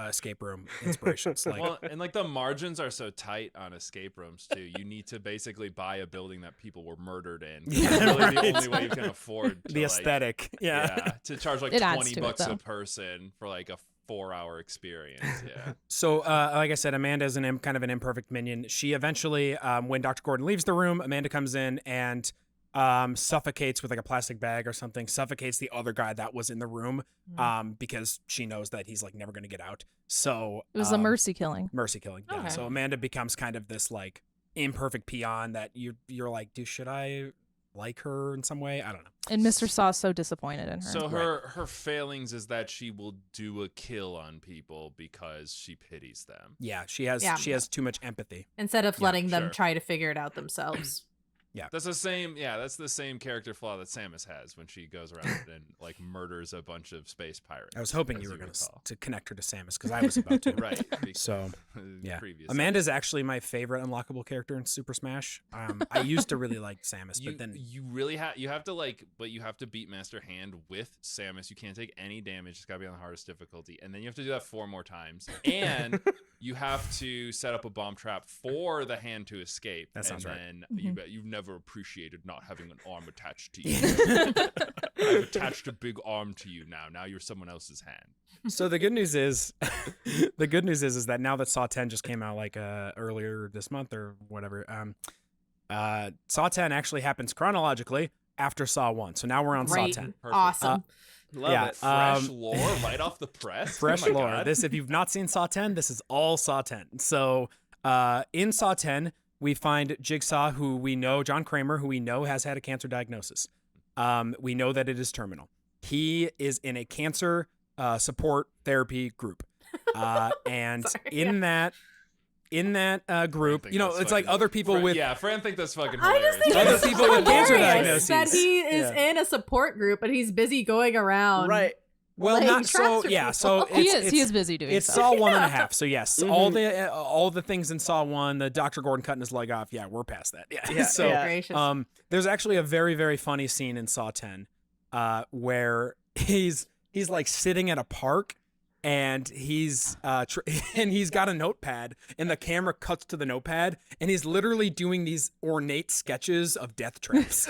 escape room inspirations. Like, Well, and like the margins are so tight on escape rooms too. You need to basically buy a building that people were murdered in. Yeah, It's really the right. only way you can afford to, the like, aesthetic. Yeah. to charge like It adds $20 to it, though. a person for like a 4-hour experience. Yeah. So, like I said, Amanda is kind of an imperfect minion. She eventually, when Dr. Gordon leaves the room, Amanda comes in and suffocates with like a plastic bag or something, suffocates the other guy that was in the room, because she knows that he's like never going to get out. So It was a mercy killing. Mercy killing. Yeah. Okay. So Amanda becomes kind of this like imperfect peon that you're like, should I like her in some way? I don't know. And Mr. Saw is so disappointed in her. So her failings is that she will do a kill on people because she pities them. Yeah, she has too much empathy. Instead of letting them sure. try to figure it out themselves. That's the same character flaw that Samus has when she goes around and like murders a bunch of space pirates. I was hoping you were going to connect her to Samus because I was about to. Right. So, yeah. Previous Amanda's actually my favorite unlockable character in Super Smash. I used to really like Samus, but then you have to beat Master Hand with Samus. You can't take any damage. It's got to be on the hardest difficulty, and then you have to do that 4 more times, and you have to set up a bomb trap for the hand to escape. That sounds right. And you've never appreciated not having an arm attached to you. I've attached a big arm to you now. Now you're someone else's hand. So the good news is that now that Saw 10 just came out like earlier this month or whatever, Saw 10 actually happens chronologically after Saw 1. So now we're on Great. Saw 10. Perfect. Awesome. Love it. Fresh lore right off the press. Fresh Oh my lore. God. This, if you've not seen Saw 10, this is all Saw 10. So in Saw 10, we find Jigsaw, who we know, John Kramer, who we know has had a cancer diagnosis. We know that it is terminal. He is in a cancer support therapy group. And in that group, it's like other people with... Yeah, Fran think that's fucking I hilarious. just think Other it's people with cancer hilarious diagnoses. that he is in a support group and he's busy going around. Right. Well, Like, not so. trust Yeah, so people. He is busy doing It's stuff. Saw 1.5. So yes, all the things in Saw 1, the Dr. Gordon cutting his leg off. Yeah, we're past that. Yeah. So yeah. Gracious. there's actually a very, very funny scene in Saw 10, where he's like sitting at a park. And he's got a notepad, and the camera cuts to the notepad, and he's literally doing these ornate sketches of death traps.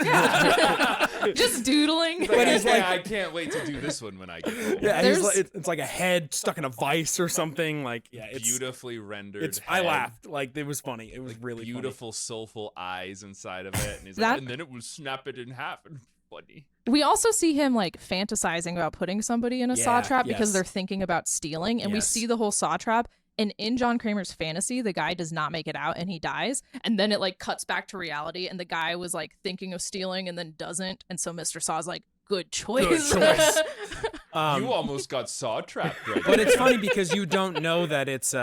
Just doodling. But he's like, I can't wait to do this one when I get home. Yeah, he's like, it's like a head stuck in a vice or something. Like, yeah, it's beautifully rendered. I head, laughed. Like, it was funny. It was really beautiful, soulful eyes inside of it, and he's That- like, and then it will snap it in half. And funny. We also see him like fantasizing about putting somebody in a saw Yeah, trap because yes. they're thinking about stealing, and we Yes. see the whole saw trap. And in John Kramer's fantasy, the guy does not make it out and he dies. And then it like cuts back to reality, and the guy was like thinking of stealing and then doesn't. And so Mr. Saw's like, good choice. Good choice. You almost got saw trapped, right? But it's funny because you don't know that it's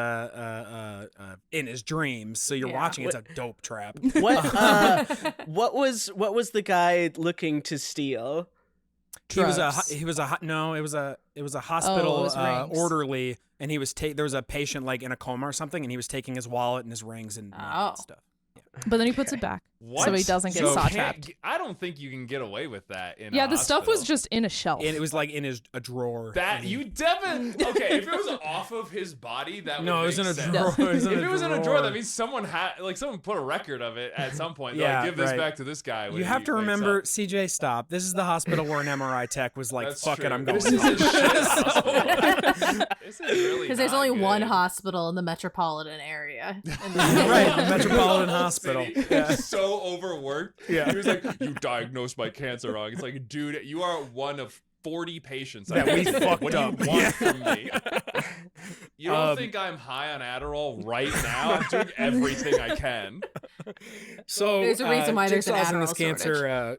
in his dreams, so you're watching it's a dope trap. What was the guy looking to steal? It was a hospital Oh, it was rings. orderly, and he was there was a patient like in a coma or something, and he was taking his wallet and his rings and stuff. But then he puts it back. What? So he doesn't get saw trapped. I don't think you can get away with that. Yeah, the stuff was just in a shelf. And it was like in a drawer. that you okay. If it was off of his body, that No, would it was make in a sense. drawer. If it was in a drawer, that means someone put a record of it at some point. They're Yeah, like, give this right. back to this guy. when You have he to wakes remember, up. CJ, stop. This is the hospital where an MRI tech was like, That's fuck true. it, I'm going. This is a shit hospital. This is really Because there's not only good. one hospital in the metropolitan area. Right, the Metropolitan Whole Hospital. city Yeah. is so overworked. Yeah. He was like, you diagnosed my cancer wrong. It's like, dude, you are one of 40 patients That we fucked what do up. you want Yeah. from me? You don't think I'm high on Adderall right now? I'm doing everything I can. So There's a reason why there's an Jigsaw's in this Adderall cancer.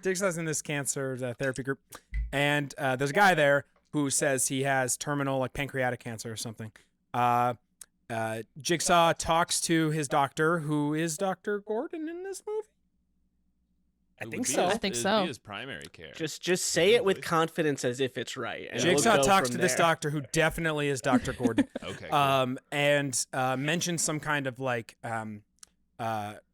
Jigsaw's in this cancer therapy group, and there's a guy there who says he has terminal like pancreatic cancer or something. Jigsaw talks to his doctor, who is Dr. Gordon in this movie. I think so. I think so. His primary care. Just say it with confidence as if it's right. And Jigsaw we'll go talks from to this there. doctor, who definitely is Dr. Gordon. Okay. Cool. And mentions some kind of like,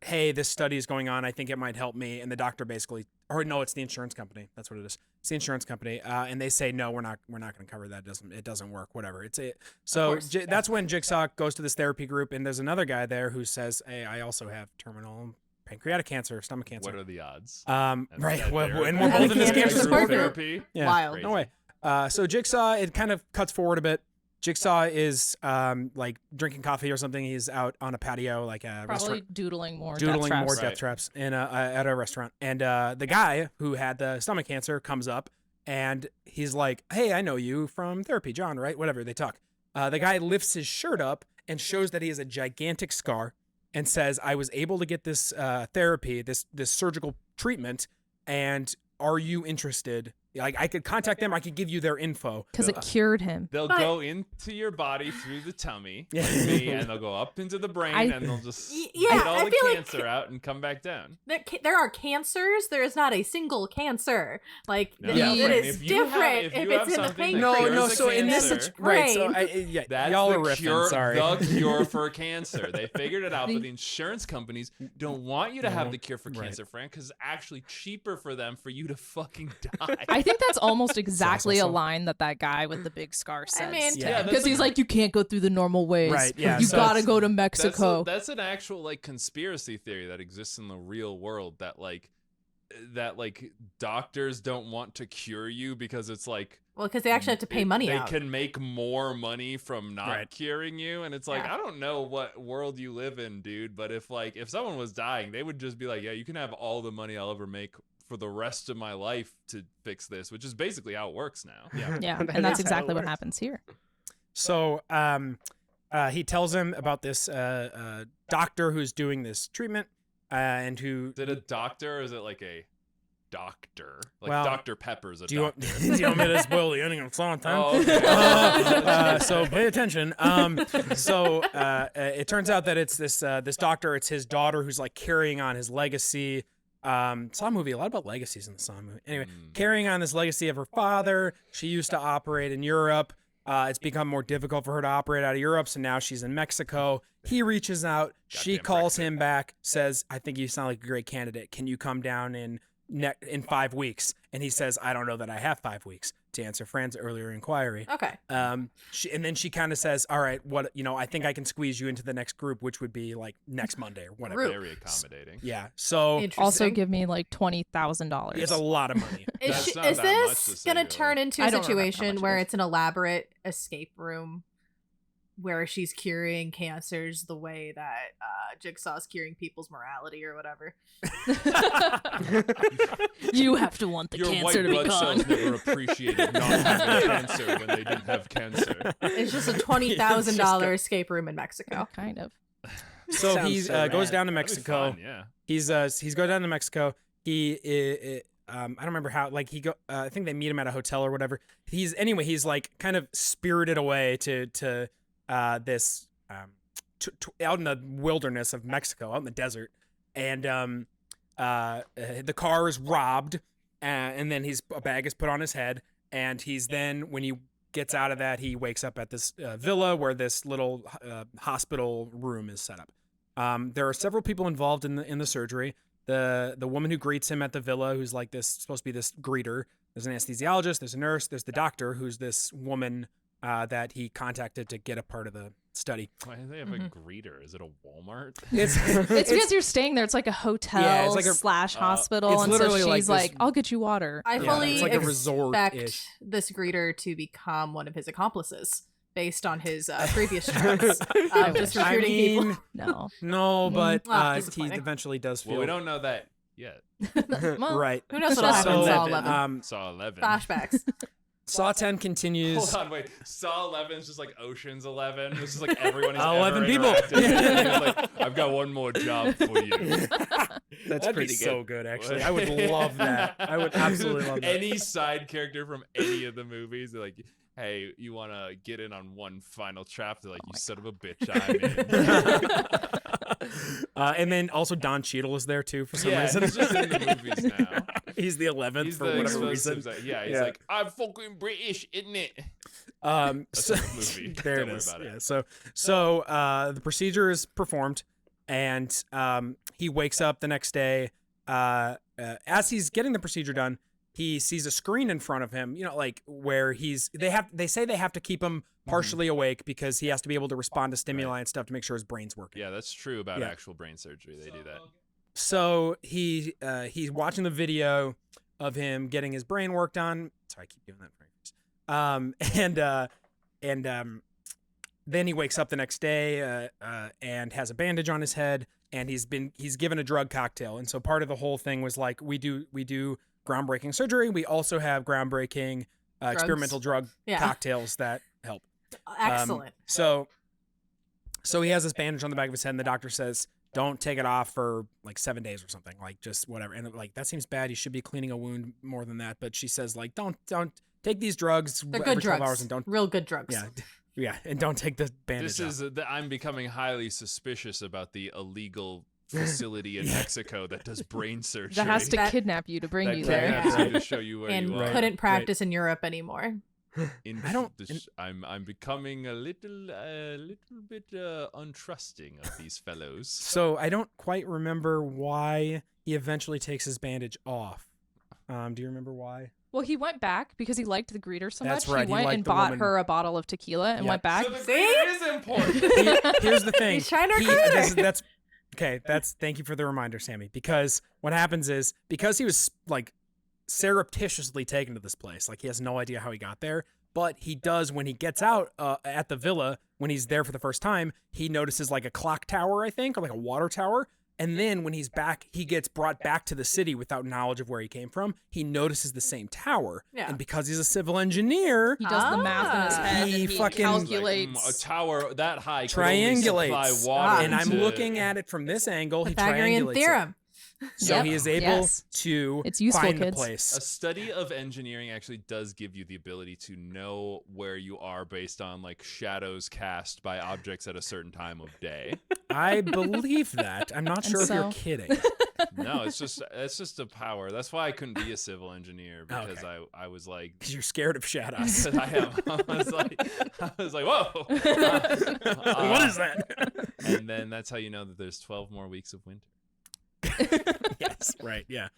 hey, this study is going on. I think it might help me. And the doctor basically, or no, it's the insurance company. That's what it is. It's the insurance company. And they say, no, we're not going to cover that. It doesn't work. Whatever. So that's when Jigsaw goes to this therapy group, and there's another guy there who says, hey, I also have terminal pancreatic cancer, stomach cancer. What are the odds? Right. Well, and we're both in this cancer Group support group. therapy. Yeah. Wild. Crazy. No way. So Jigsaw, it kind of cuts forward a bit. Jigsaw is like drinking coffee or something. He's out on a patio, like a Probably restaurant, doodling more death death traps. traps in at a restaurant. And the guy who had the stomach cancer comes up and he's like, "Hey, I know you from therapy, John, right?" Whatever, they talk. The guy lifts his shirt up and shows that he has a gigantic scar and says, "I was able to get this therapy, this surgical treatment, and are you interested? Like, I could contact them. I could give you their info." Because it cured him. They'll go into your body through the tummy, like me, and they'll go up into the brain, and they'll just get all the cancer out and come back down. There are cancers. There is not a single cancer. Like No, it is if you different if if you it's have in the something pancreas. that cures No. a So in this, cancer, right? So Brain. that's y'all the are riffing. cure, Sorry. the cure for cancer. They figured it out, but the insurance companies don't want you to have the cure for cancer, Frank, because it's actually cheaper for them for you to fucking die. I think that's almost exactly a also- line that guy with the big scar says. mean, Yeah, Because he's like, you can't go through the normal ways. Right, yeah, You so gotta go to Mexico. That's an actual like conspiracy theory that exists in the real world that doctors don't want to cure you because it's like, Well, because they actually have to pay money they out. can make more money from not Right. curing you, and it's like, Yeah. I don't know what world you live in, dude, but if someone was dying, they would just be like, yeah, you can have all the money I'll ever make for the rest of my life to fix this, which is basically how it works now. Yeah. Yeah, That and that's is how it exactly what works. happens here. So he tells him about this doctor who's doing this treatment and who. Is it a doctor or is it like a doctor? Like Well, Dr. Pepper's a Do you, want, doctor. do you want me to spoil the ending of Sondheim? Oh, okay. So pay attention. It turns out that it's this doctor. It's his daughter who's like carrying on his legacy. Saw movie, a lot about legacies in the Saw movie. Anyway, carrying on this legacy of her father. She used to operate in Europe. It's become more difficult for her to operate out of Europe, so now she's in Mexico. He reaches out. She Goddamn calls Brexit. him back, says, "I think you sound like a great candidate. Can you come down in 5 weeks?" And he says, "I don't know that I have 5 weeks," to answer Fran's earlier inquiry. Okay. And then she kind of says, "All right, I think I can squeeze you into the next group, which would be like next Monday or whatever." Group. Very accommodating. Yeah. So Interesting. Also, give me like $20,000. it's a lot of money. That's Is not that much to this say, gonna really. turn into I a don't remember how situation much it where is. it's an elaborate escape room where she's curing cancers the way that Jigsaw's curing people's morality or whatever? You have to want the Your cancer white to be blood gone. cells never appreciated not having cancer when they didn't have cancer. It's just a $20,000 escape room in Mexico. Kind of. So Sounds he so goes rad. down to That'd be Mexico. fun, yeah. He's going down to Mexico. I don't remember how. Like I think they meet him at a hotel or whatever. He's like kind of spirited away to this out in the wilderness of Mexico, out in the desert, and the car is robbed, and then a bag is put on his head, and he's then when he gets out of that, he wakes up at this villa where this little hospital room is set up. There are several people involved in the surgery. The woman who greets him at the villa, who's like this, supposed to be this greeter. There's an anesthesiologist. There's a nurse. There's the doctor, who's this woman that he contacted to get a part of the study. Why do they have a greeter? Is it a Walmart? It's It's because you're staying there. It's like a hotel Yeah, it's like a- slash hospital. it's And so literally like she's this- like, I'll get you water. I Yeah, fully it's like a expect resort-ish. this greeter to become one of his accomplices based on his previous tracks of just I recruiting mean, people. No. no, but Ah, he disappointing. eventually does feel Well, we don't know that yet. Well, right. Who knows what'll happen in So, Saw 11? Saw 11. Flashbacks. Saw 10 continues. Hold on, wait. Saw 11 is just like Ocean's 11. It's just like everyone is 11 people. interacted with. And it's like, I've got one more job for you. That's That'd pretty be good. so good, actually. I would love that. I would absolutely love that. Any side character from any of the movies, they're like, hey, you want to get in on one final trap? They're like, you son of a bitch, I'm in. And then also Don Cheadle is there too for some Yeah, reason. he's just in the movies now. He's the 11th He's for the whatever explosives. reason. Yeah, he's Yeah. like, I'm fucking British, isn't it? That's So, a movie. there Don't it worry is. about it. Yeah. So the procedure is performed, and he wakes up the next day. As he's getting the procedure done, he sees a screen in front of him. You know, like where they say they have to keep him partially awake because he has to be able to respond to stimuli and stuff to make sure his brain's working. Yeah, that's true about Yeah. actual brain surgery. They do that. So he's watching the video of him getting his brain worked on. Sorry, I keep doing that. then he wakes up the next day and has a bandage on his head, and he's given a drug cocktail. And so part of the whole thing was like, we do groundbreaking surgery. We also have groundbreaking experimental drug cocktails that help. Excellent. So he has this bandage on the back of his head, and the doctor says, don't take it off for like 7 days or something, like just whatever. And like, that seems bad. You should be cleaning a wound more than that. But she says like, don't take these drugs. They're every good 12 drugs. hours and don't. Real good drugs. Yeah. Yeah. And don't take the bandage This off. is I'm becoming highly suspicious about the illegal facility in Mexico that does brain surgery. That has to kidnap you to bring That you there. kidnaps you to show you where And you are. couldn't practice in Europe anymore. I'm becoming a little bit untrusting of these fellows. So I don't quite remember why he eventually takes his bandage off. Do you remember why? Well, he went back because he liked the greeter so That's much. right, He he went liked and the bought woman. her a bottle of tequila and Yeah. went back. So the See? greeter is important. Here's the thing. He's trying to recruit her. Thank you for the reminder, Sammy. Because what happens is, because he was like surreptitiously taken to this place, like he has no idea how he got there, but he does when he gets out at the villa, when he's there for the first time, he notices like a clock tower, I think, or like a water tower. And then when he's back, he gets brought back to the city without knowledge of where he came from. He notices the same tower. Yeah. And because he's a civil engineer, He does the math in his head He and he fucking- calculates. A tower that high could only supply triangulates. water And I'm to- looking at it from this angle. He Pythagorean triangulates it. theorem. So Yep. he is able Yes. to It's useful, find the kids. place. A study of engineering actually does give you the ability to know where you are based on like shadows cast by objects at a certain time of day. I believe that. I'm not And sure if so- you're kidding. No, it's just a power. That's why I couldn't be a civil engineer because Okay. I was like Because you're scared of shadows. I was like, whoa. What is that? And then that's how you know that there's 12 more weeks of winter. Yes, right, yeah.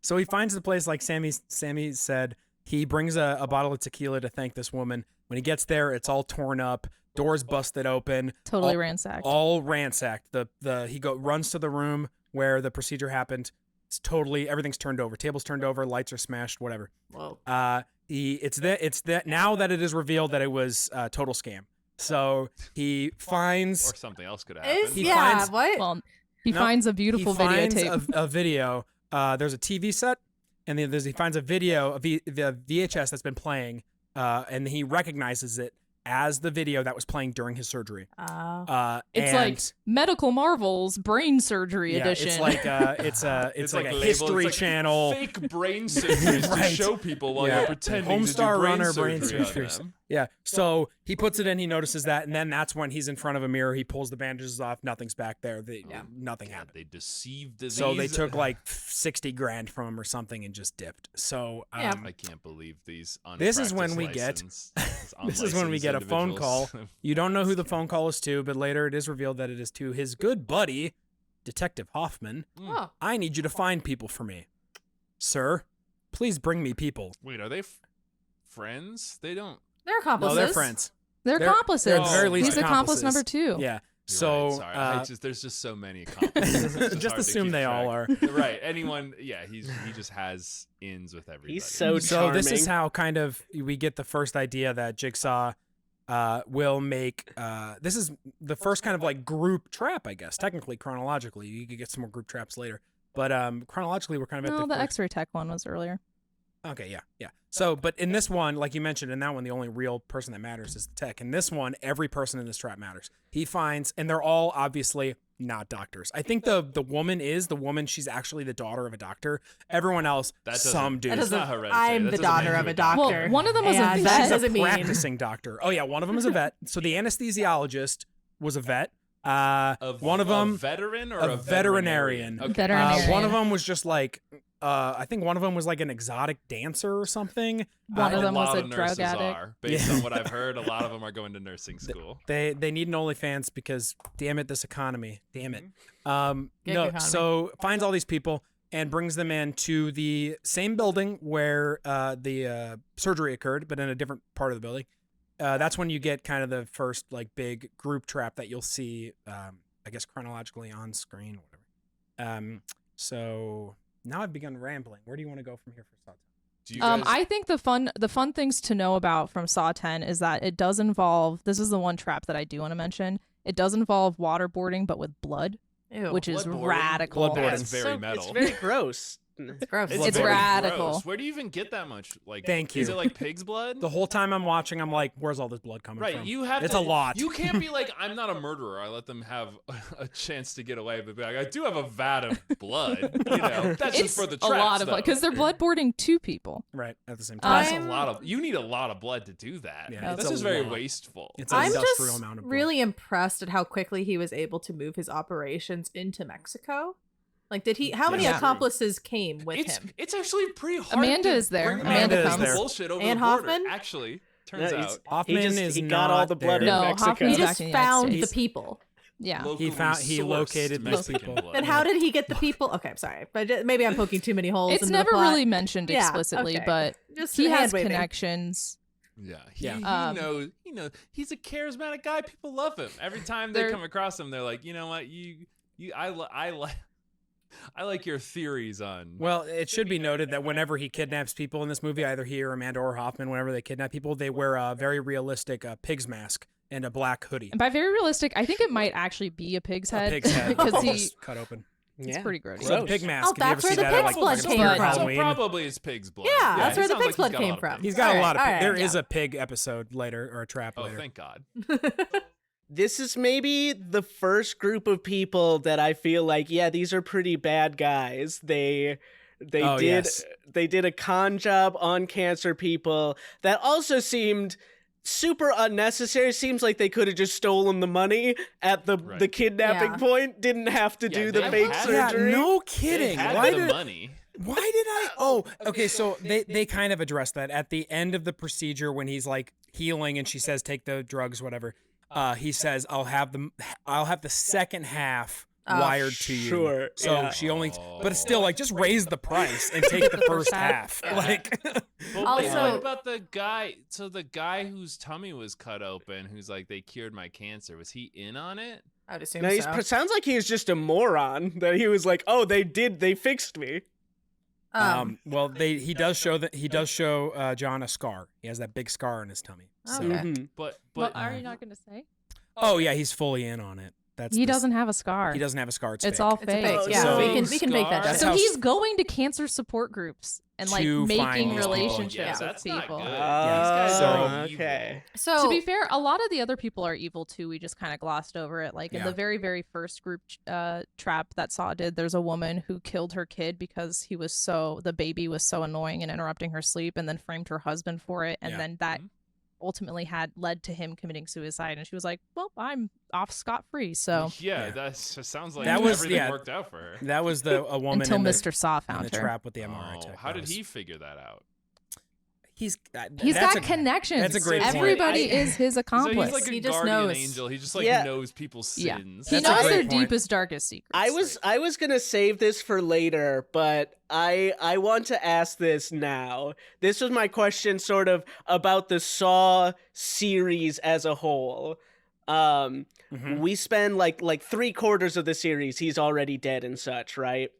So he finds the place, like Sammy said. He brings a bottle of tequila to thank this woman. When he gets there, it's all torn up, doors busted open, Totally all, ransacked. all ransacked. He runs to the room where the procedure happened. It's totally everything's turned over, tables turned over, lights are smashed, whatever. Whoa. It's that now that it is revealed that it was a total scam. So he finds Or something else could have happened. He Yeah, finds- what? Well, he No, finds a beautiful he finds videotape. a video. There's a TV set, and then he finds a video of the VHS that's been playing, and he recognizes it as the video that was playing during his surgery. It's and like Medical Marvels Brain Surgery yeah, Edition. it's like it's a labeled- History it's like Channel. fake brain surgeries Right. to show people while Yeah. you're pretending to do Homestar brain Runner brain surgery on surgeries. them. Yeah. So he puts it in, he notices that, and then that's when he's in front of a mirror. He pulls the bandages off. Nothing's back there. Nothing God, happened. they deceived these. So they took like 60 grand from him or something and just dipped. So Yeah. I can't believe these. This is when we get- this is when we get a phone call. You don't know who the phone call is to, but later it is revealed that it is to his good buddy, Detective Hoffman. Oh. I need you to find people for me. Sir, please bring me people. Wait, are they friends? They don't. They're accomplices. No, they're friends. they're they're- accomplices. they're at the very least He's accomplice accomplices. number 2. Yeah. You're So right, sorry. There's just so many accomplices. It's just hard to assume keep they all track. are. Right. Anyone? Yeah. He just has ins with everybody. He's so So charming. this is how kind of we get the first idea that Jigsaw will make. This is the first kind of like group trap, I guess. Technically, chronologically, you could get some more group traps later. But chronologically, we're kind of at No, the the first- X-ray tech one was earlier. Okay, yeah. So, but in this one, like you mentioned, in that one, the only real person that matters is the tech. In this one, every person in this trap matters. He finds, and they're all obviously not doctors. I think the woman, she's actually the daughter of a doctor. Everyone else, That some doesn't- dude. That It's doesn't, not hereditary. I'm That the doesn't make daughter you of a a doctor. doctor. Well, one of them was a and vet. That She's a doesn't mean practicing doctor. Oh yeah, one of them is a vet. So the anesthesiologist was a vet. One of them a veteran or a a veterinarian. Okay. Veterinarian. one of them was just like I think one of them was like an exotic dancer or something. One of them was lot a of drug nurses addict. Are, based Yeah. on what I've heard, a lot of them are going to nursing school. They need an OnlyFans because damn it, this economy, damn it. Gig No, economy. so finds all these people and brings them in to the same building where the surgery occurred, but in a different part of the building. That's when you get kind of the first like big group trap that you'll see, I guess chronologically on screen or whatever. So now I've begun rambling. Where do you want to go from here for thoughts? Do you guys... I think the fun things to know about from Saw 10 is that it does involve. This is the one trap that I do want to mention. It does involve waterboarding, but with blood, Ew. which is Bloodboarding? radical. Bloodboarding. That's very metal. It's very gross. It's gross. It's very radical. gross. Where do you even get that much? Like, Thank you. Is it like pig's blood? The whole time I'm watching, I'm like, where's all this blood coming Right, from? you have It's to, a lot. You can't be like, I'm not a murderer. I let them have a chance to get away, but be like, I do have a vat of blood. You know, that's It's just for the a traps, lot of blood though. because they're bloodboarding 2 people. Right, at the same time. That's I'm- a lot of. You need a lot of blood to do that. Yeah, this it's a is very lot. wasteful. It's an I'm industrial just amount of blood. really impressed at how quickly he was able to move his operations into Mexico. Like, did he? How many Yeah. accomplices came with him? It's actually pretty hard. Amanda to is there. bring Amanda all this comes. bullshit over And the border. Hoffman? Actually, turns No, out Hoffman he got all not the blood there. in No, Mexico. Hoffman's He back just in the United found the States. people. Yeah. locally he sourced located these Mexican people. blood. Then how did he get the people? Okay, I'm sorry, but maybe I'm poking too many holes. It's into the never plot. really mentioned Yeah, explicitly, okay. but Just he has hand-waving. connections. Yeah, Yeah. He knows. He knows. He's a charismatic guy. People love him. Every time they They're- come across him, they're like, you know what, I like your theories on. Well, it should be noted that whenever he kidnaps people in this movie, either he or Amanda or Hoffman, whenever they kidnap people, they wear a very realistic pig's mask and a black hoodie. And by very realistic, I think it might actually be a pig's head. A pig's head because just cut open. it's Yeah. pretty grody. So the Gross. pig mask. Oh, if you ever that's where see the that at, pig's like, blood Thanksgiving came or from. So Halloween. probably it's pig's blood. Yeah, that's he where the sounds pig's like blood he's got a came lot of from. pig He's got a lot of. All right, There yeah. is a pig episode later, or a trap Oh, later. thank God. This is maybe the first group of people that I feel like, yeah, these are pretty bad guys. They Oh, did yes. they did a con job on cancer people that also seemed super unnecessary. Seems like they could have just stolen the money at the Right. kidnapping Yeah. point. Didn't have to Yeah, do the they fake had- surgery. Yeah, no They kidding. had Why the did? money. Why did I? Oh, okay. So they kind of addressed that at the end of the procedure when he's like healing and she says, "Take the drugs, whatever." He says, "I'll have the second half wired to you." Sure, So yeah. she only, but it's still like just raise the price and take the first half. Like, But wait, Also- what about the guy? So the guy whose tummy was cut open, who's like, they cured my cancer. Was he in on it? I would assume No, he so. sounds like he was just a moron. That he was like, "Oh, they fixed me." well, he does show John a scar. He has that big scar on his tummy. So. Okay. Mhm. But Well, are you not going to say? Oh yeah, he's fully in on it. That's He the- doesn't have a scar. He doesn't have a scar. It's It's fake. all It's a fake. fake. Oh, Yeah, so- we can make that. That's So how- he's going to cancer support groups and like To find making these people. relationships yeah, with that's not people. good. Yeah. These guys So- are evil. okay. So To be fair, a lot of the other people are evil too. We just kind of glossed over it. Like in Yeah. the very, very first group trap that Saw did, there's a woman who killed her kid because the baby was so annoying and interrupting her sleep, and then framed her husband for it, and Yeah. then that Mhm. ultimately had led to him committing suicide. And she was like, "Well, I'm off scot free." So Yeah, Yeah. that sounds like That was- everything yeah. worked out for her. That was a woman until in the, Mr. Saw in found the her. trap with the MRI Oh, tech. how did That was- he figure that out? He's He's that's got a- connections. that's a great point. Everybody I- is his accomplice. So he's like a He just guardian knows. angel. He just like Yeah. knows people's Yeah. sins. He That's a knows great their point. deepest, darkest secrets. I was gonna save this for later, but I want to ask this now. This was my question, sort of about the Saw series as a whole. Mhm. We spend like 3/4 of the series. He's already dead and such, right?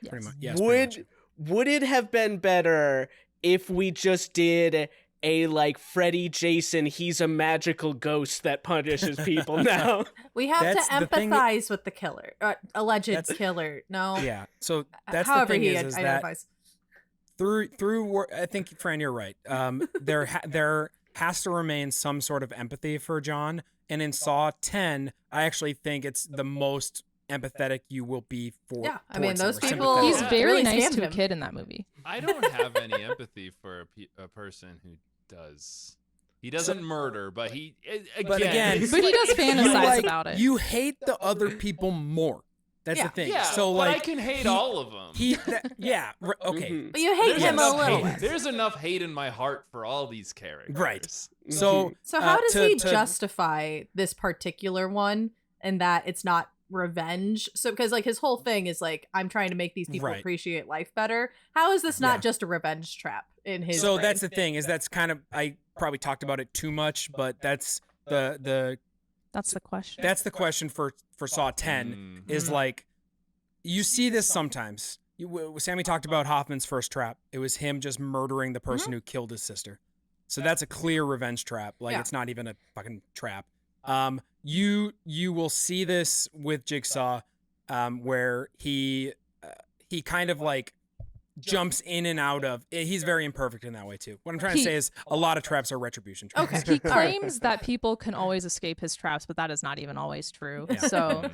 Yes. Pretty much. Yes. pretty much. Would it have been better if we just did a like Freddy Jason? He's a magical ghost that punishes people now. we have That's to the thing- empathize with the killer, alleged That's- killer. No, Yeah. So that's however the thing he is that identifies. through I think Fran, you're right. There has to remain some sort of empathy for John, and in Saw 10, I actually think it's the most empathetic you will be for. Yeah, I mean, towards those him, or people- sympathetic. He's Yeah. very Really nice scammed to a him. kid in that movie. I don't have any empathy for a person who does. He doesn't murder, but he again. But again, But he does you fantasize like- about it. You hate the other people more. That's Yeah. the thing. Yeah, so but like I can hate he- all of them. Okay. Mhm. But you hate There's him a enough little hate. bit. There's enough hate in my heart for all these characters. Right. Mm-hmm. So So how does he to- justify this particular one and that it's not revenge? So because like his whole thing is like, I'm trying to make these people Right. appreciate life better. How is this not Yeah. just a revenge trap in his So brain? that's the thing, is that's kind of, I probably talked about it too much, but that's the That's the question. question for Saw 10 Mm. is Mhm. like, you see this sometimes Sammy talked about Hoffman's first trap. It was him just murdering the person who killed his sister. So that's a clear revenge trap. Like it's not even a fucking trap. You will see this with Jigsaw, where he kind of like jumps in and out of. He's very imperfect in that way too. What I'm trying to say is a lot of traps are retribution traps. Okay. He claims that people can always escape his traps, but that is not even always true. Yeah. So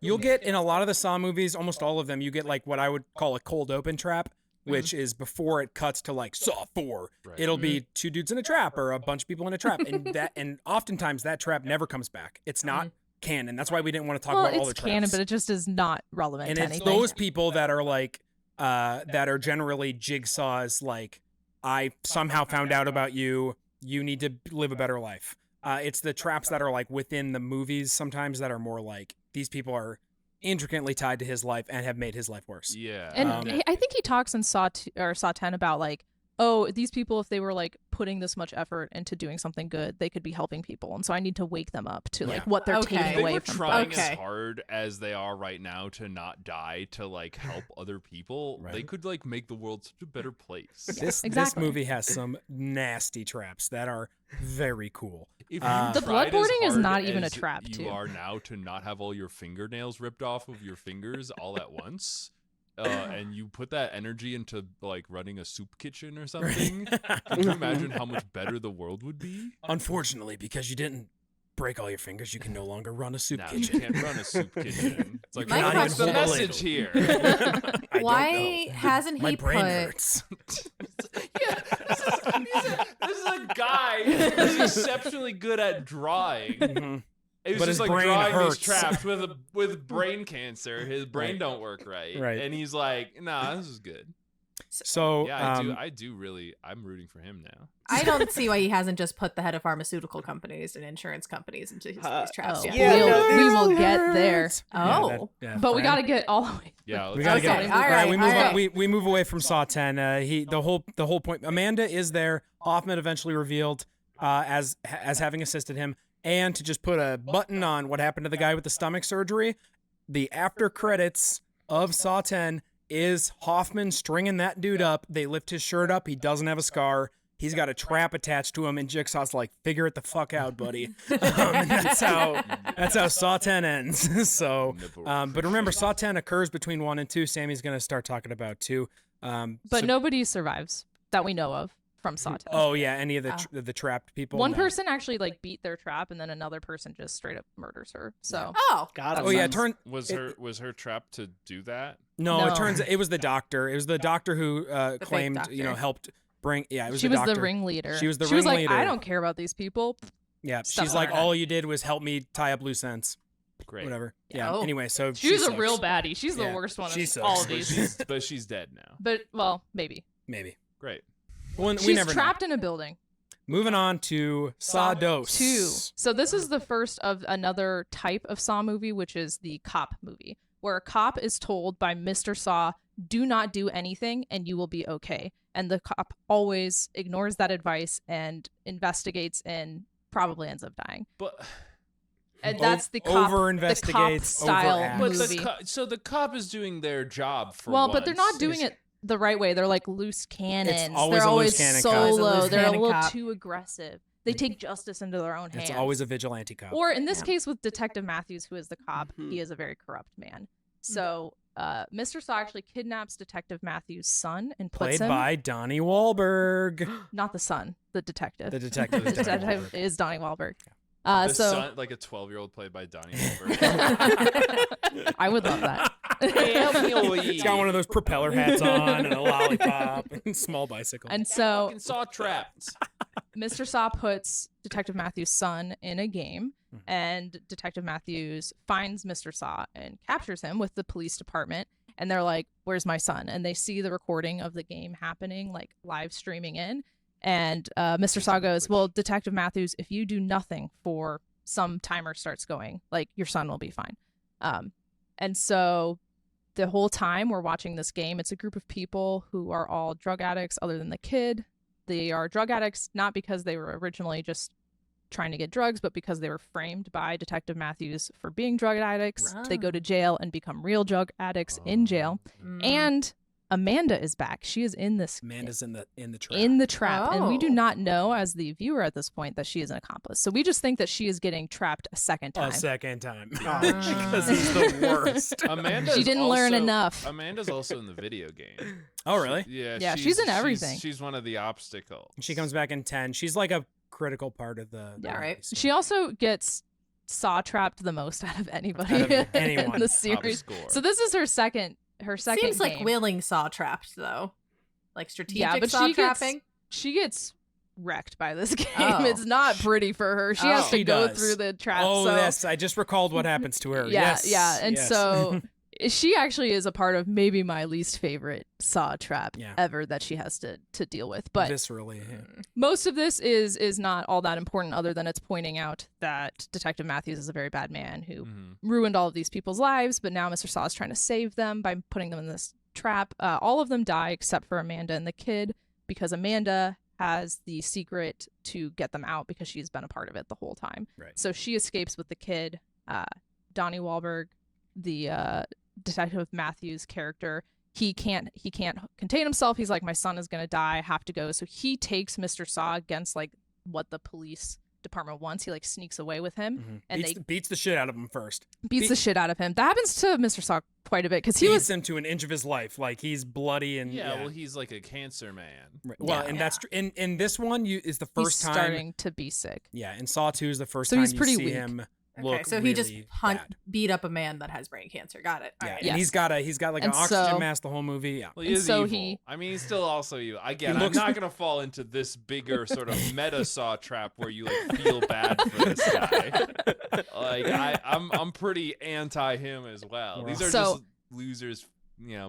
You'll get in a lot of the Saw movies, almost all of them, you get like what I would call a cold open trap, which is before it cuts to like Saw 4. Right. It'll be 2 dudes in a trap or a bunch of people in a trap, and oftentimes that trap never comes back. It's not canon. That's why we didn't want to talk about all the it's traps. canon, but it just is not relevant And to it's anything. those people that are like that are generally Jigsaw's like, I somehow found out about you. You need to live a better life. It's the traps that are like within the movies sometimes that are more like these people are intricately tied to his life and have made his life worse. Yeah. And Um, I think he talks in Saw 10 about like, oh, these people, if they were like putting this much effort into doing something good, they could be helping people, and so I need to wake them up to like what they're Okay. taking If they away were from trying folks. as hard as they are right now to not die, to like help other people, they Right. could like make the world such a better place. This exactly. movie has some nasty traps that are very cool. If The you tried as bloodboarding is hard not even a as trap, you too. are now to not have all your fingernails ripped off of your fingers all at once, and you put that energy into like running a soup kitchen or something, can you imagine how much better the world would be? Unfortunately, because you didn't break all your fingers, you can no longer run a soup Now kitchen. you can't run a soup kitchen. It's like, My what's the question- message here? I don't Why know. hasn't My he brain put? hurts. Yeah, this is a guy who's exceptionally good at drawing. Mhm. He was But just his like brain drawing hurts. these traps with brain cancer. His brain Right. don't work right. Right. And he's like, nah, this is good. So Yeah, I do really. I'm rooting for him now. I don't see why he hasn't just put the head of pharmaceutical companies and insurance companies into these traps. Oh, yet. Yeah, we no, will get there. Oh. But we got to get all the way. Yeah, We gotta Okay, get. all right, we all move. right. We move away from Saw 10. The whole point. Amanda is there. Hoffman eventually revealed as having assisted him, and to just put a button on what happened to the guy with the stomach surgery. The after credits of Saw 10 is Hoffman stringing that dude up. They lift his shirt up. He doesn't have a scar. He's got a trap attached to him, and Jigsaw's like, "Figure it the fuck out, buddy." And that's how Saw 10 ends. So, but remember, Saw 10 occurs between 1 and 2. Sammy's gonna start talking about 2. But So- nobody survives that we know of from Saw 10. Oh yeah, any of the trapped people. One No. person actually like beat their trap, and then another person just straight up murders her. So Oh. Got Oh yeah, Sounds- was her trap to do that? No, No. it turns it was the doctor. It was the doctor who fake claimed doctor. helped bring. Yeah, it was she the was doctor. the ringleader. She was the She was like, ringleader. I don't care about these people. Yeah, Stuff she's like like, that. all you did was help me tie up loose ends. Great. Whatever. Yeah. Yeah. Oh. Anyway, so She was a sucks. real baddie. She's the Yeah, worst one she of sucks. all of But these. she's dead now. But well, maybe. Maybe. Great. Well, we She's never know. trapped in a building. Moving on to Saw Dose 2. So this is the first of another type of Saw movie, which is the cop movie, where a cop is told by Mr. Saw, do not do anything and you will be okay. And the cop always ignores that advice and investigates and probably ends up dying. But And that's the cop, over-investigates, the cop style overacts. but movie. so the cop is doing their job for Well, but they're not once. doing it the right way. They're like loose cannons. always They're a always loose cannon cop. solo. Always a loose They're a cannon little cop. too aggressive. They take justice into their own hands. It's always a vigilante cop. Or in this case with Detective Matthews, who is the cop, he is a very corrupt man. So Mr. Saw actually kidnaps Detective Matthews' son and puts Played him by Donnie Wahlberg. not the son, the detective. The detective. The is Donnie detective Wahlberg. is Donnie Wahlberg. The So son, like a 12-year-old played by Donnie Wahlberg. I would love that. He's got one of those propeller hats on and a lollipop and small bicycle. And so Fucking saw traps. Mr. Saw puts Detective Matthews' son in a game, Mm-hmm. and Detective Matthews finds Mr. Saw and captures him with the police department. And they're like, "Where's my son?" And they see the recording of the game happening, like live streaming in. And Mr. Saw goes, "Well, Detective Matthews, if you do nothing for some timer starts going, like your son will be fine." And so the whole time we're watching this game, it's a group of people who are all drug addicts, other than the kid. They are drug addicts not because they were originally just trying to get drugs, but because they were framed by Detective Matthews for being drug addicts, they go to jail and become real drug addicts in jail. And Amanda is back. She is in this. Amanda's in the trap. In the trap. And we do Oh. not know, as the viewer at this point, that she is an accomplice. So we just think that she is getting trapped a second time. A second time. Ah. Because he's the worst. Amanda. She didn't learn enough. Amanda's also in the video game. Oh, really? Yeah, she's in everything. She's one of the obstacles. She comes back in 10. She's like a critical part of the Yeah. All right. movie, so- She also gets saw trapped the most out of anybody Out of anyone. in the Top series. score. So this is her second Seems like game. willing saw trapped though, like strategic Yeah, but saw she gets trapping. she gets wrecked by this game. Oh. It's not pretty for her. She has Oh. to She go does. through the trap. Oh, so, yes. I just recalled what happens to her. yeah, Yes. yeah. And yes. so she actually is a part of maybe my least favorite saw trap Yeah. ever that she has to deal with. But viscerally. Yeah. most of this is not all that important, other than it's pointing out that Detective Matthews is a very bad man who ruined all of these people's lives, but now Mr. Saw is trying to save them by putting them in this trap. All of them die except for Amanda and the kid, because Amanda has the secret to get them out because she's been a part of it the whole time. Right. So she escapes with the kid. Donnie Wahlberg, the Detective Matthews character, he can't contain himself. He's like, my son is gonna die, I have to go. So he takes Mr. Saw against like what the police department wants. He like sneaks away with him and Beats the shit out of him first. beats the shit out of him. That happens to Mr. Saw quite a bit because he Beats was him to an inch of his life. Like, he's bloody and Yeah, well, he's like a cancer man. Right. Well, Yeah. and that's in this one is the first he's time. starting to be sick. Yeah, in Saw 2 is the first So time he's pretty you see weak. him Okay, look so he just really hunt bad. beat up a man that has brain cancer. Got it. All Yeah, right. and Yes. he's got like And an oxygen so- mask the whole movie. Yeah. Well, he And is so evil. I mean, he's still also evil. Again, He looks- I'm not gonna fall into this bigger sort of meta Saw trap where you like feel bad for this guy. Like I'm pretty anti him as well. These are So- just losers,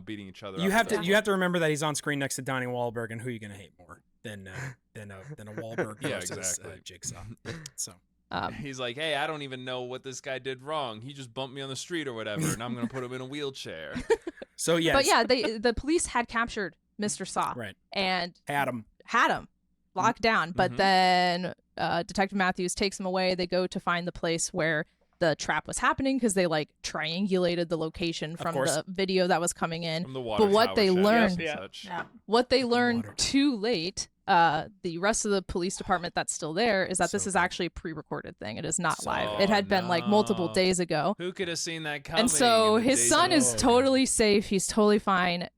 beating each other. You up have for to you have to remember that he's on screen next to Donnie Wahlberg, and who are you gonna hate more than a Wahlberg Yeah, versus exactly. Jigsaw? So He's like, hey, I don't even know what this guy did wrong. He just bumped me on the street or whatever, and I'm gonna put him in a wheelchair. so yes, But yeah, the police had captured Mr. Saw right. and Had him. had him locked down. But Mhm. then Detective Matthews takes him away. They go to find the place where the trap was happening because they like triangulated the location from course. the video that was coming in. From the water But what tower they shaft learned- and Yeah. such. Yeah. What they learned Water. too late, the rest of the police department that's still there, is that this So is good. actually a pre-recorded thing. It is not So- live. It had been like multiple no. days ago. Who could have seen that coming? And so in the his days son of is old? totally safe. He's totally fine.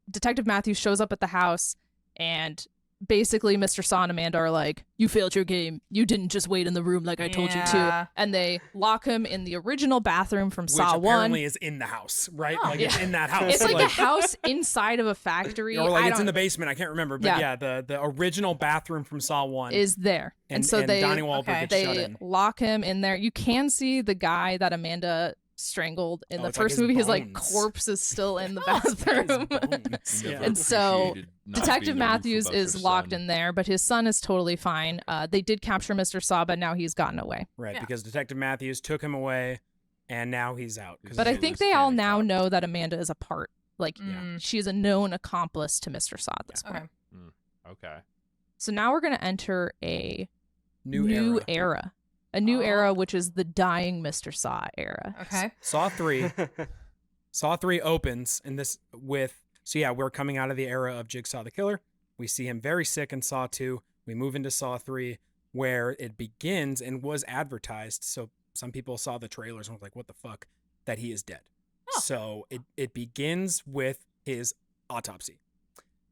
Detective Matthews shows up at the house, and basically Mr. Saw and Amanda are like, you failed your game. You didn't just wait in the room like I told you Yeah. to. And they lock him in the original bathroom from Which Saw 1. apparently is in the house, right? Oh. Like it's in that house. It's like a house inside of a factory. or like I it's in don't- the basement. I can't remember, but yeah, the original bathroom from Saw 1 is there. And so they Donnie Wahlberg okay. gets shut they in. lock him in there. You can see the guy that Amanda strangled in Oh, the it's like first his movie. His like bones. corpse is still in the His bathroom. bones. Never Yeah. And so, appreciated not Detective being a roof Matthews above is your locked son. in there, but his son is totally fine. They did capture Mr. Saw, but now he's gotten away. Right, Yeah. because Detective Matthews took him away, and now he's out. 'cause But I he think was they all standing now top. know that Amanda is a part. Like, Mm. she's a known accomplice to Mr. Saw at this point. Okay. Okay. So now we're going to enter a New era. era. A new Oh. era, which is the dying Mr. Saw era. Okay. Saw 3. Saw 3 opens in this with so yeah, we're coming out of the era of Jigsaw the Killer. We see him very sick in Saw 2. We move into Saw 3 where it begins and was advertised. So some people saw the trailers and was like, what the fuck? That he is dead. Oh. So it begins with his autopsy.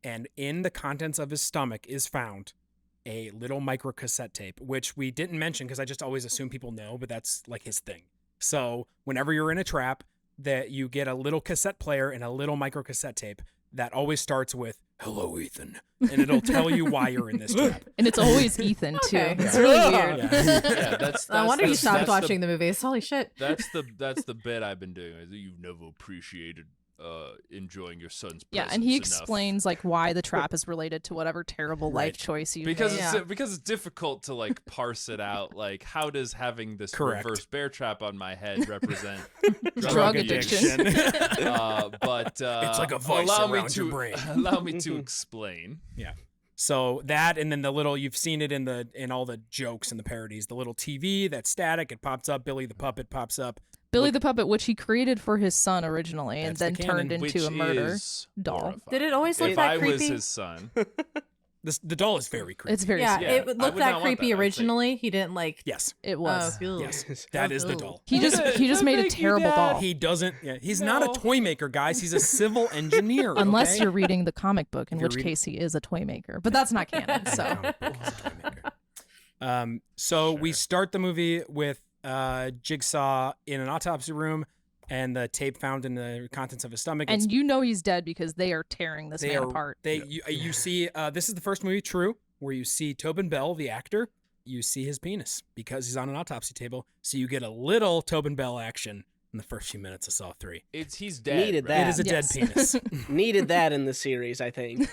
And in the contents of his stomach is found a little micro cassette tape, which we didn't mention because I just always assume people know, but that's like his thing. So whenever you're in a trap, that you get a little cassette player and a little micro cassette tape that always starts with "Hello, Ethan," and it'll tell you why you're in this trap. And it's always Ethan, too. Okay. It's really weird. Yeah, that's No wonder you stopped that's watching the movies. Holy shit. That's the bit I've been doing. Is that you've never appreciated enjoying your son's Yeah, presence and he enough. explains like why the trap is related to whatever terrible Right. life choice you because made. Yeah. it's difficult to like parse it out. Like, how does having this Correct. reverse bear trap on my head represent Drug addiction. But It's like a vice allow me around to your brain. allow me to explain. Yeah. So that, and then the little, you've seen it in all the jokes and the parodies, the little TV that's static, it pops up, Billy the Puppet pops up. Billy the Puppet, which he created for his son originally, and That's the then turned canon. into a murder doll. Horrifying. Did it always look if that I creepy? was his son. The doll is very creepy. It's very Yeah, scary. it I looked would that not want creepy that, I would originally. He didn't like. Yes. It was. Oh, Yes. That is the doll. He just made a terrible doll. He doesn't. Yeah, he's not a toy maker, guys. He's a civil engineer. Unless okay? you're reading the comic book, in You're which reading- case he is a toy maker. But that's not canon. So Comic book is a toy maker. So we start the movie with Jigsaw in an autopsy room, and the tape found in the contents of his stomach. It's- and you know he's dead because they are tearing this man apart. You see, this is the first movie, True, where you see Tobin Bell, the actor. You see his penis because he's on an autopsy table. So you get a little Tobin Bell action in the first few minutes of Saw 3. He's dead. Needed right? that. It is a Yes. dead penis. Needed that in the series, I think.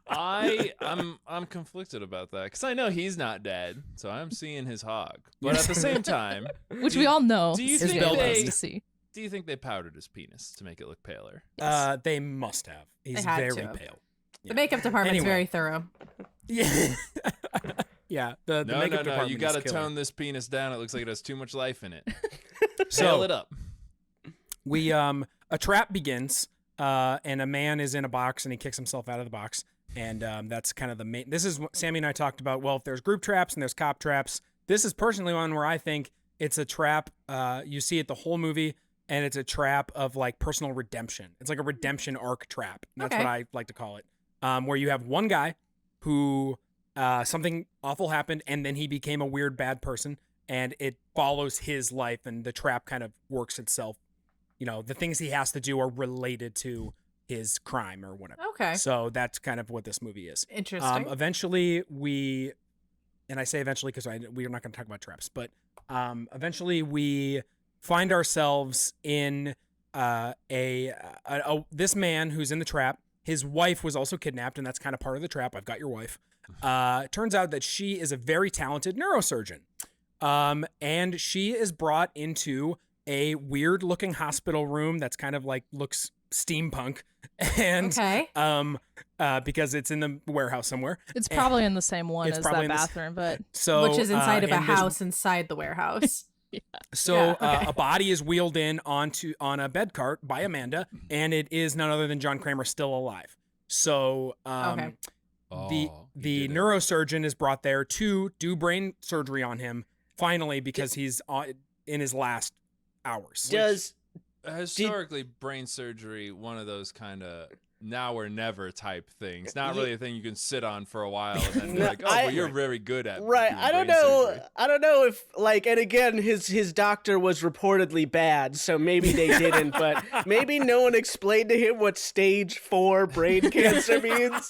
I'm conflicted about that because I know he's not dead, so I'm seeing his hog. But at the same time, Which we all know. do you is His think bell good they to see. do you think they powdered his penis to make it look paler? They must have. He's had very to. pale. The makeup department's Anyway. very thorough. Yeah. Yeah. The No, makeup no. department You is got to killer. tone this penis down. It looks like it has too much life in it. So- Tail it up. We a trap begins, and a man is in a box and he kicks himself out of the box, and that's kind of the main. This is what Sammy and I talked about. Well, if there's group traps and there's cop traps, this is personally one where I think it's a trap. You see it the whole movie, and it's a trap of like personal redemption. It's like a redemption arc trap. That's Okay. what I like to call it. Where you have one guy who something awful happened, and then he became a weird bad person, and it follows his life, and the trap kind of works itself. You know, the things he has to do are related to his crime or whatever. Okay. So that's kind of what this movie is. Interesting. Eventually, and I say eventually because we are not going to talk about traps, but eventually we find ourselves in this man who's in the trap. His wife was also kidnapped, and that's kind of part of the trap. I've got your wife. Turns out that she is a very talented neurosurgeon, and she is brought into a weird looking hospital room that's kind of like looks steampunk, and Okay. because it's in the warehouse somewhere. It's probably in the same one It's as probably that in the s- bathroom, but So Which is inside of a and this- house inside the warehouse. So Yeah, okay. a body is wheeled in on a bed cart by Amanda, and it is none other than John Kramer still alive. So Okay. the neurosurgeon is brought there to do brain surgery on him finally because he's in his last hours. Does Historically, brain surgery, one of those kind of now or never type things. Not really a thing you can sit on for a while and then be No, like, oh, well, you're very good at right? doing I don't brain know. surgery. I don't know if like, and again, his doctor was reportedly bad, so maybe they didn't. But maybe no one explained to him what stage 4 brain cancer means.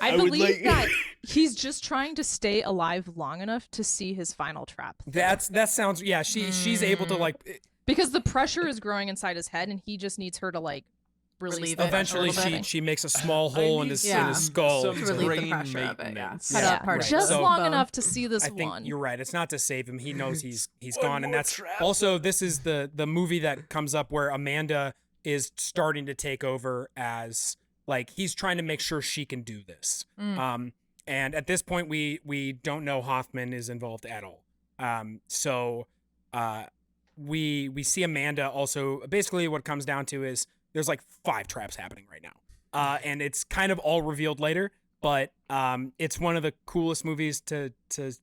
I would believe like- that he's just trying to stay alive long enough to see his final trap. That sounds she's able to like Because the pressure is growing inside his head, and he just needs her to like release Relieve it it. eventually a little bit. she makes a small hole in need his Yeah. skull. some To relieve the brain pressure of it, yeah. maintenance. Cut Yeah, out part right. of just the So- long bone. enough to see this I think one. you're right. It's not to save him. He knows he's One gone, and more that's trap. also this is the movie that comes up where Amanda is starting to take over as like he's trying to make sure she can do this. And at this point we don't know Hoffman is involved at all. So we see Amanda also basically what it comes down to is there's like 5 traps happening right now. And it's kind of all revealed later, but it's one of the coolest movies to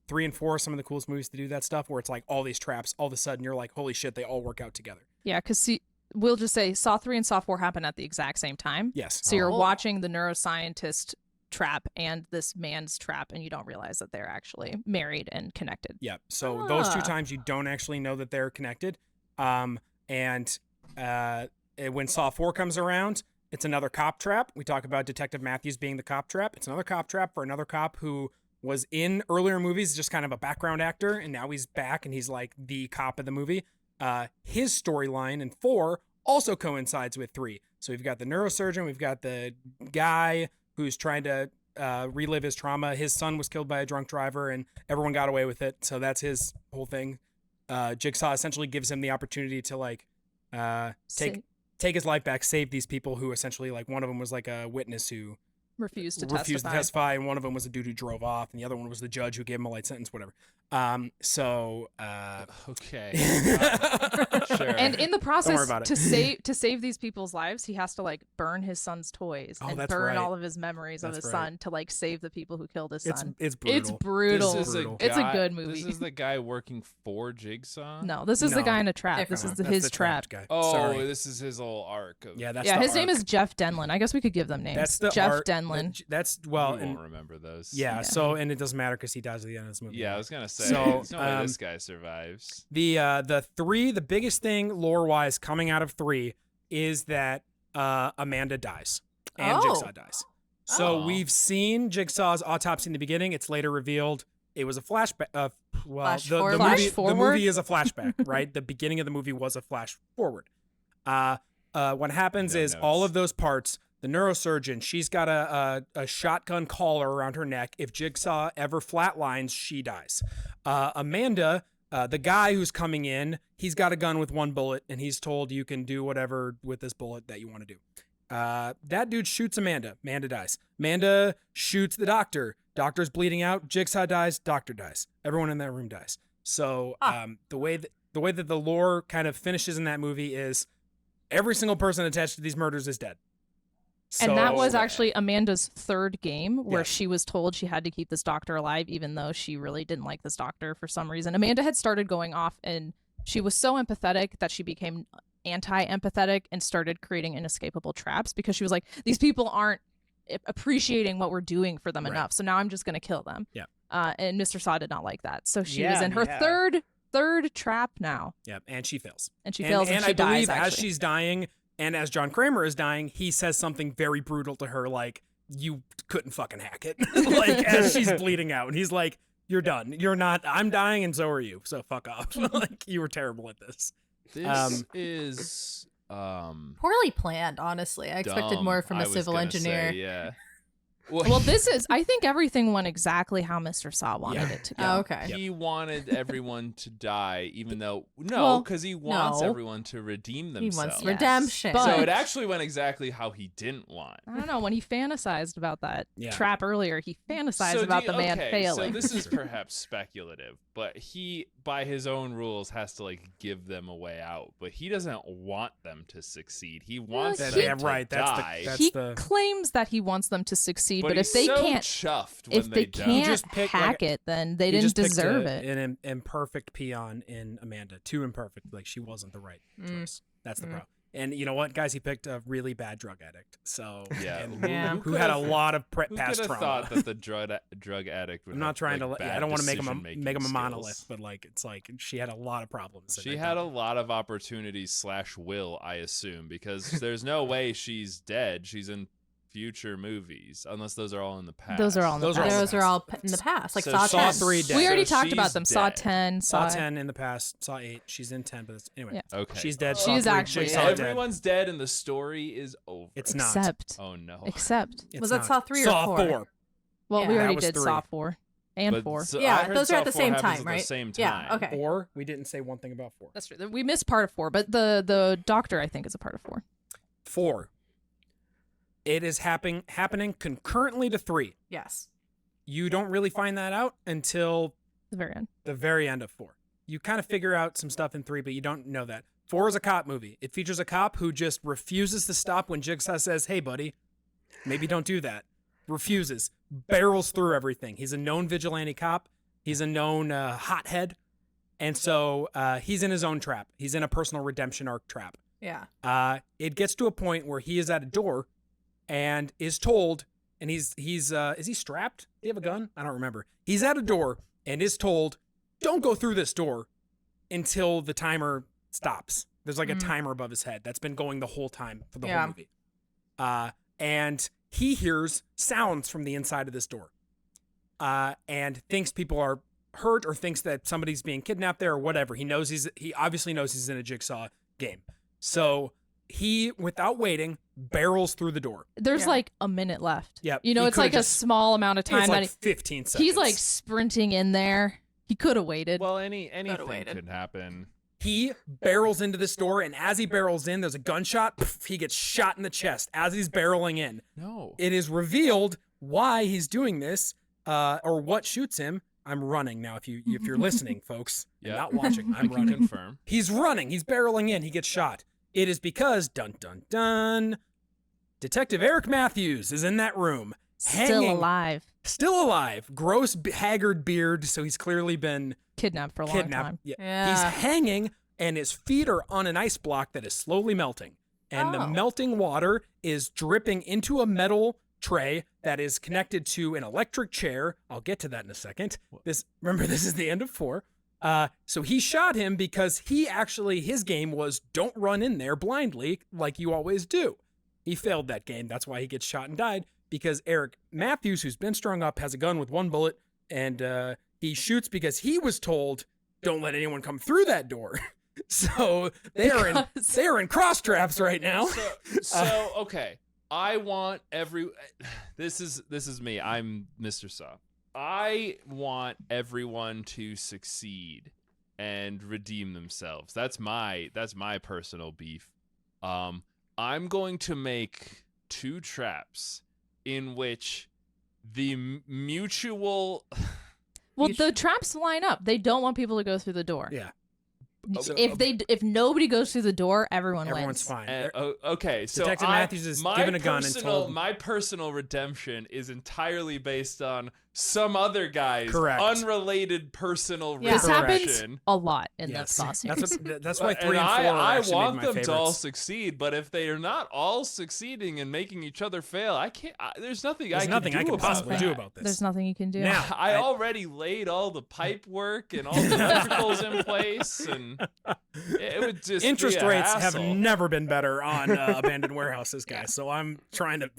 3 and 4 are some of the coolest movies to do that stuff where it's like all these traps all of a sudden you're like holy shit they all work out together. Yeah, because we'll just say Saw 3 and Saw 4 happen at the exact same time. Yes. So you're watching the neuroscientist trap and this man's trap, and you don't realize that they're actually married and connected. Yeah. So those 2 Ah. times you don't actually know that they're connected. And when Saw 4 comes around, it's another cop trap. We talk about Detective Matthews being the cop trap. It's another cop trap for another cop who was in earlier movies, just kind of a background actor, and now he's back and he's like the cop of the movie. His storyline in 4 also coincides with 3. So we've got the neurosurgeon, we've got the guy who's trying to relive his trauma. His son was killed by a drunk driver and everyone got away with it. So that's his whole thing. Jigsaw essentially gives him the opportunity to like take his life back, save these people who essentially like one of them was like a witness who refused to refused testify. to testify, and one of them was the dude who drove off, and the other one was the judge who gave him a light sentence, whatever. Okay. Sure. And in the process, about it. to save these people's lives, he has to like burn his son's toys Oh, and that's burn right. all of his memories of That's his right. son to like save the people who killed his son. It's brutal. It's brutal. This is Brutal. It's a good movie. This is the guy working for Jigsaw? No, this is the No. guy in a trap. Different This is That's his the trap. guy. Oh, Sorry. this is his whole arc. Of, Yeah, that's Yeah, the his name arc. is Jeff Denlin. I guess we could give them names. That's the Jeff arc. Denlin. That's we well, won't and remember those. yeah, Yeah. So and it doesn't matter because he dies at the end of this movie. Yeah, I was gonna say. So, There's no way this guy survives. The biggest thing lore wise coming out of 3 is that Amanda dies and Oh. Jigsaw dies. So Oh. we've seen Jigsaw's autopsy in the beginning. It's later revealed it was a flashback. Flash The forward? movie, Flash forward? the movie is a flashback, right? The beginning of the movie was a flash forward. What happens No is notes. all of those parts. The neurosurgeon, she's got a shotgun collar around her neck. If Jigsaw ever flatlines, she dies. Amanda, the guy who's coming in, he's got a gun with 1 bullet, and he's told you can do whatever with this bullet that you want to do. That dude shoots Amanda. Amanda dies. Amanda shoots the doctor. Doctor's bleeding out. Jigsaw dies. Doctor dies. Everyone in that room dies. So the way that the lore kind of finishes in that movie is every single person attached to these murders is dead. And that So- was actually Amanda's 3rd game where Yes. she was told she had to keep this doctor alive, even though she really didn't like this doctor for some reason. Amanda had started going off and she was so empathetic that she became anti-empathetic and started creating inescapable traps because she was like, these people aren't appreciating what we're doing for them Right. enough. So now I'm just going to kill them. Yeah. And Mr. Saw did not like that. So she was Yeah, in her yeah. third trap now. Yep, and she fails. And she fails and she I believe dies, as actually. she's dying and as John Kramer is dying, he says something very brutal to her, like, you couldn't fucking hack it. Like, as she's bleeding out. And he's like, you're done. You're not, I'm dying and so are you. So fuck off. Like, you were terrible at this. This is Poorly planned, honestly. I expected dumb, more from I a was civil gonna engineer. say, yeah. Well, this is, I think everything went exactly how Mr. Saw wanted it to go. Oh, okay. He wanted everyone to die, even though Well, because he wants no. everyone to redeem He themselves. wants Yes. redemption. But- So it actually went exactly how he didn't want. I don't know. When he fantasized about that Yeah. trap earlier, he fantasized So about do the you- man okay, failing. So this is perhaps speculative, but he, by his own rules, has to like give them a way out. But he doesn't want them to succeed. He wants Well, them yeah, to right. That's die. the, that's he the, claims that he wants them to succeed, but if he's they so can't, chuffed when if they don't. can't just picked, hack like, it, then they he didn't just picked deserve it. an imperfect peon in Amanda. Too imperfect. Like, she wasn't the right choice. That's the problem. And you know what, guys? He picked a really bad drug addict. So Yeah. and Yeah. who had a lot of Who past could have trauma. thought that the drug addict would I'm not have, trying like, to. bad I don't want to make him decision-making a skills? monolith, but like it's like she had a lot of problems. She had a lot of opportunities / will, I assume, because there's no way she's dead. She's in future movies, unless those are all in the past. Those are all in the Those are past. all Those are all in the past, like So Saw Saw 10. 3 dead. We already So talked about she's them. Saw dead. 10, Saw Saw 10 in the past. Saw 8. She's in 10, but anyway. Yeah. Okay. She's dead. She Saw is 3, actually Jigsaw dead. dead. Everyone's dead and the story is over. It's not. Except, Oh no. except. It's Was that not. Saw 3 or Saw 4? Well, Yeah. we That already was did 3. Saw 4 and But 4. so Yeah, I heard those are at Saw the 4 same happens time, at right? The same Yeah, time. okay. 4. We didn't say one thing about 4. That's true. We missed part of 4, but the doctor, I think, is a part of 4. 4. It is happening concurrently to 3. Yes. You don't really find that out until The very end. the very end of 4. You kind of figure out some stuff in 3, but you don't know that. 4 is a cop movie. It features a cop who just refuses to stop when Jigsaw says, "Hey, buddy, maybe don't do that." Refuses. Barrels through everything. He's a known vigilante cop. He's a known hothead. And so he's in his own trap. He's in a personal redemption arc trap. Yeah. It gets to a point where he is at a door and is told, and is he strapped? Does he have a gun? I don't remember. He's at a door and is told, don't go through this door until the timer stops. There's like a timer above his head that's been going the whole time for the whole movie. And he hears sounds from the inside of this door and thinks people are hurt or thinks that somebody's being kidnapped there or whatever. He obviously knows he's in a Jigsaw game. So he, without waiting, barrels through the door. There's like a minute left. Yep. You know, He it's like could've a just- small amount of time It's that like 15 seconds. he's like sprinting in there. He could have waited. Well, anything waited. could happen. He barrels into this door, and as he barrels in, there's a gunshot. He gets shot in the chest as he's barreling in. No. It is revealed why he's doing this, or what shoots him. I'm running now. If you're listening, folks, and Yeah. not watching, I'm I can running. confirm. He's running. He's barreling in. He gets shot. It is because dun dun dun. Detective Erik Matthews is in that room, Still hanging, alive. still alive. Gross, haggard beard. So he's clearly been Kidnapped for a long kidnapped. time. Yeah. He's hanging, and his feet are on an ice block that is slowly melting. And the Oh. melting water is dripping into a metal tray that is connected to an electric chair. I'll get to that in a second. Remember, this is the end of 4. So he shot him because his game was don't run in there blindly like you always do. He failed that game. That's why he gets shot and died, because Erik Matthews, who's been strung up, has a gun with 1 bullet, and he shoots because he was told, don't let anyone come through that door. So they are in cross traps right now. So okay. I want this is me. I'm Mr. Saw. I want everyone to succeed and redeem themselves. That's my personal beef. I'm going to make 2 traps in which the mutual Well, the traps line up. They don't want people to go through the door. Yeah. If nobody goes through the door, everyone's Everyone's fine. okay, so Detective Matthews is given a gun and told. My personal redemption is entirely based on some other guy's Correct. unrelated personal Yeah. This happens redemption. a lot in the Yes. Saw series. That's why 3 and 4 And are I actually want my them favorites. to all succeed, but if they are not all succeeding and making each other fail, I can't. There's nothing I can possibly do that. about this. There's nothing you can do. Now, I already laid all the pipe work and all the electricals in place, and it would just interest be a rates have hassle. never been better on abandoned warehouses, guys. So I'm trying to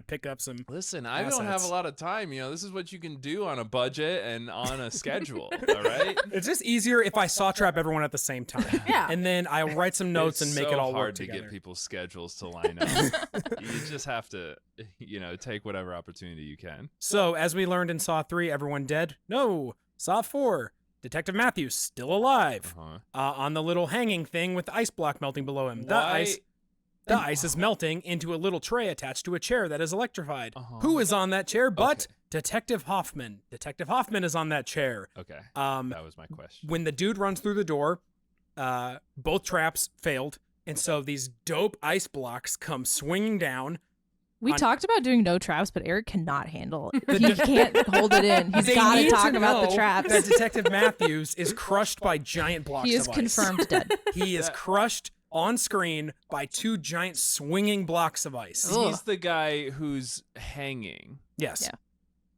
pick up some. Listen, I don't have assets. a lot of time. This is what you can do on a budget and on a schedule. All right. It's just easier if I saw trap everyone at the same time. Yeah. And then I write some notes It's and make so it all hard work to together. get people's schedules to line up. You just have to, take whatever opportunity you can. So as we learned in Saw 3, everyone dead? No. Saw 4, Detective Matthews still alive. Uh-huh. On the little hanging thing with the ice block melting below him. The Why- ice is melting into a little tray attached to a chair that is electrified. Uh-huh. Who is on that chair but Okay. Detective Hoffman? Detective Hoffman is on that chair. Okay. Um, That was my question. when the dude runs through the door, both traps failed, and so these dope ice blocks come swinging down. We on- talked about doing no traps, but Erik cannot handle it. He can't hold it in. He's They got to need talk about the know traps. That Detective Matthews is crushed by giant blocks He is of ice. confirmed dead. He is crushed on screen by 2 giant swinging blocks of ice. He's the guy who's hanging. Yes. Yeah.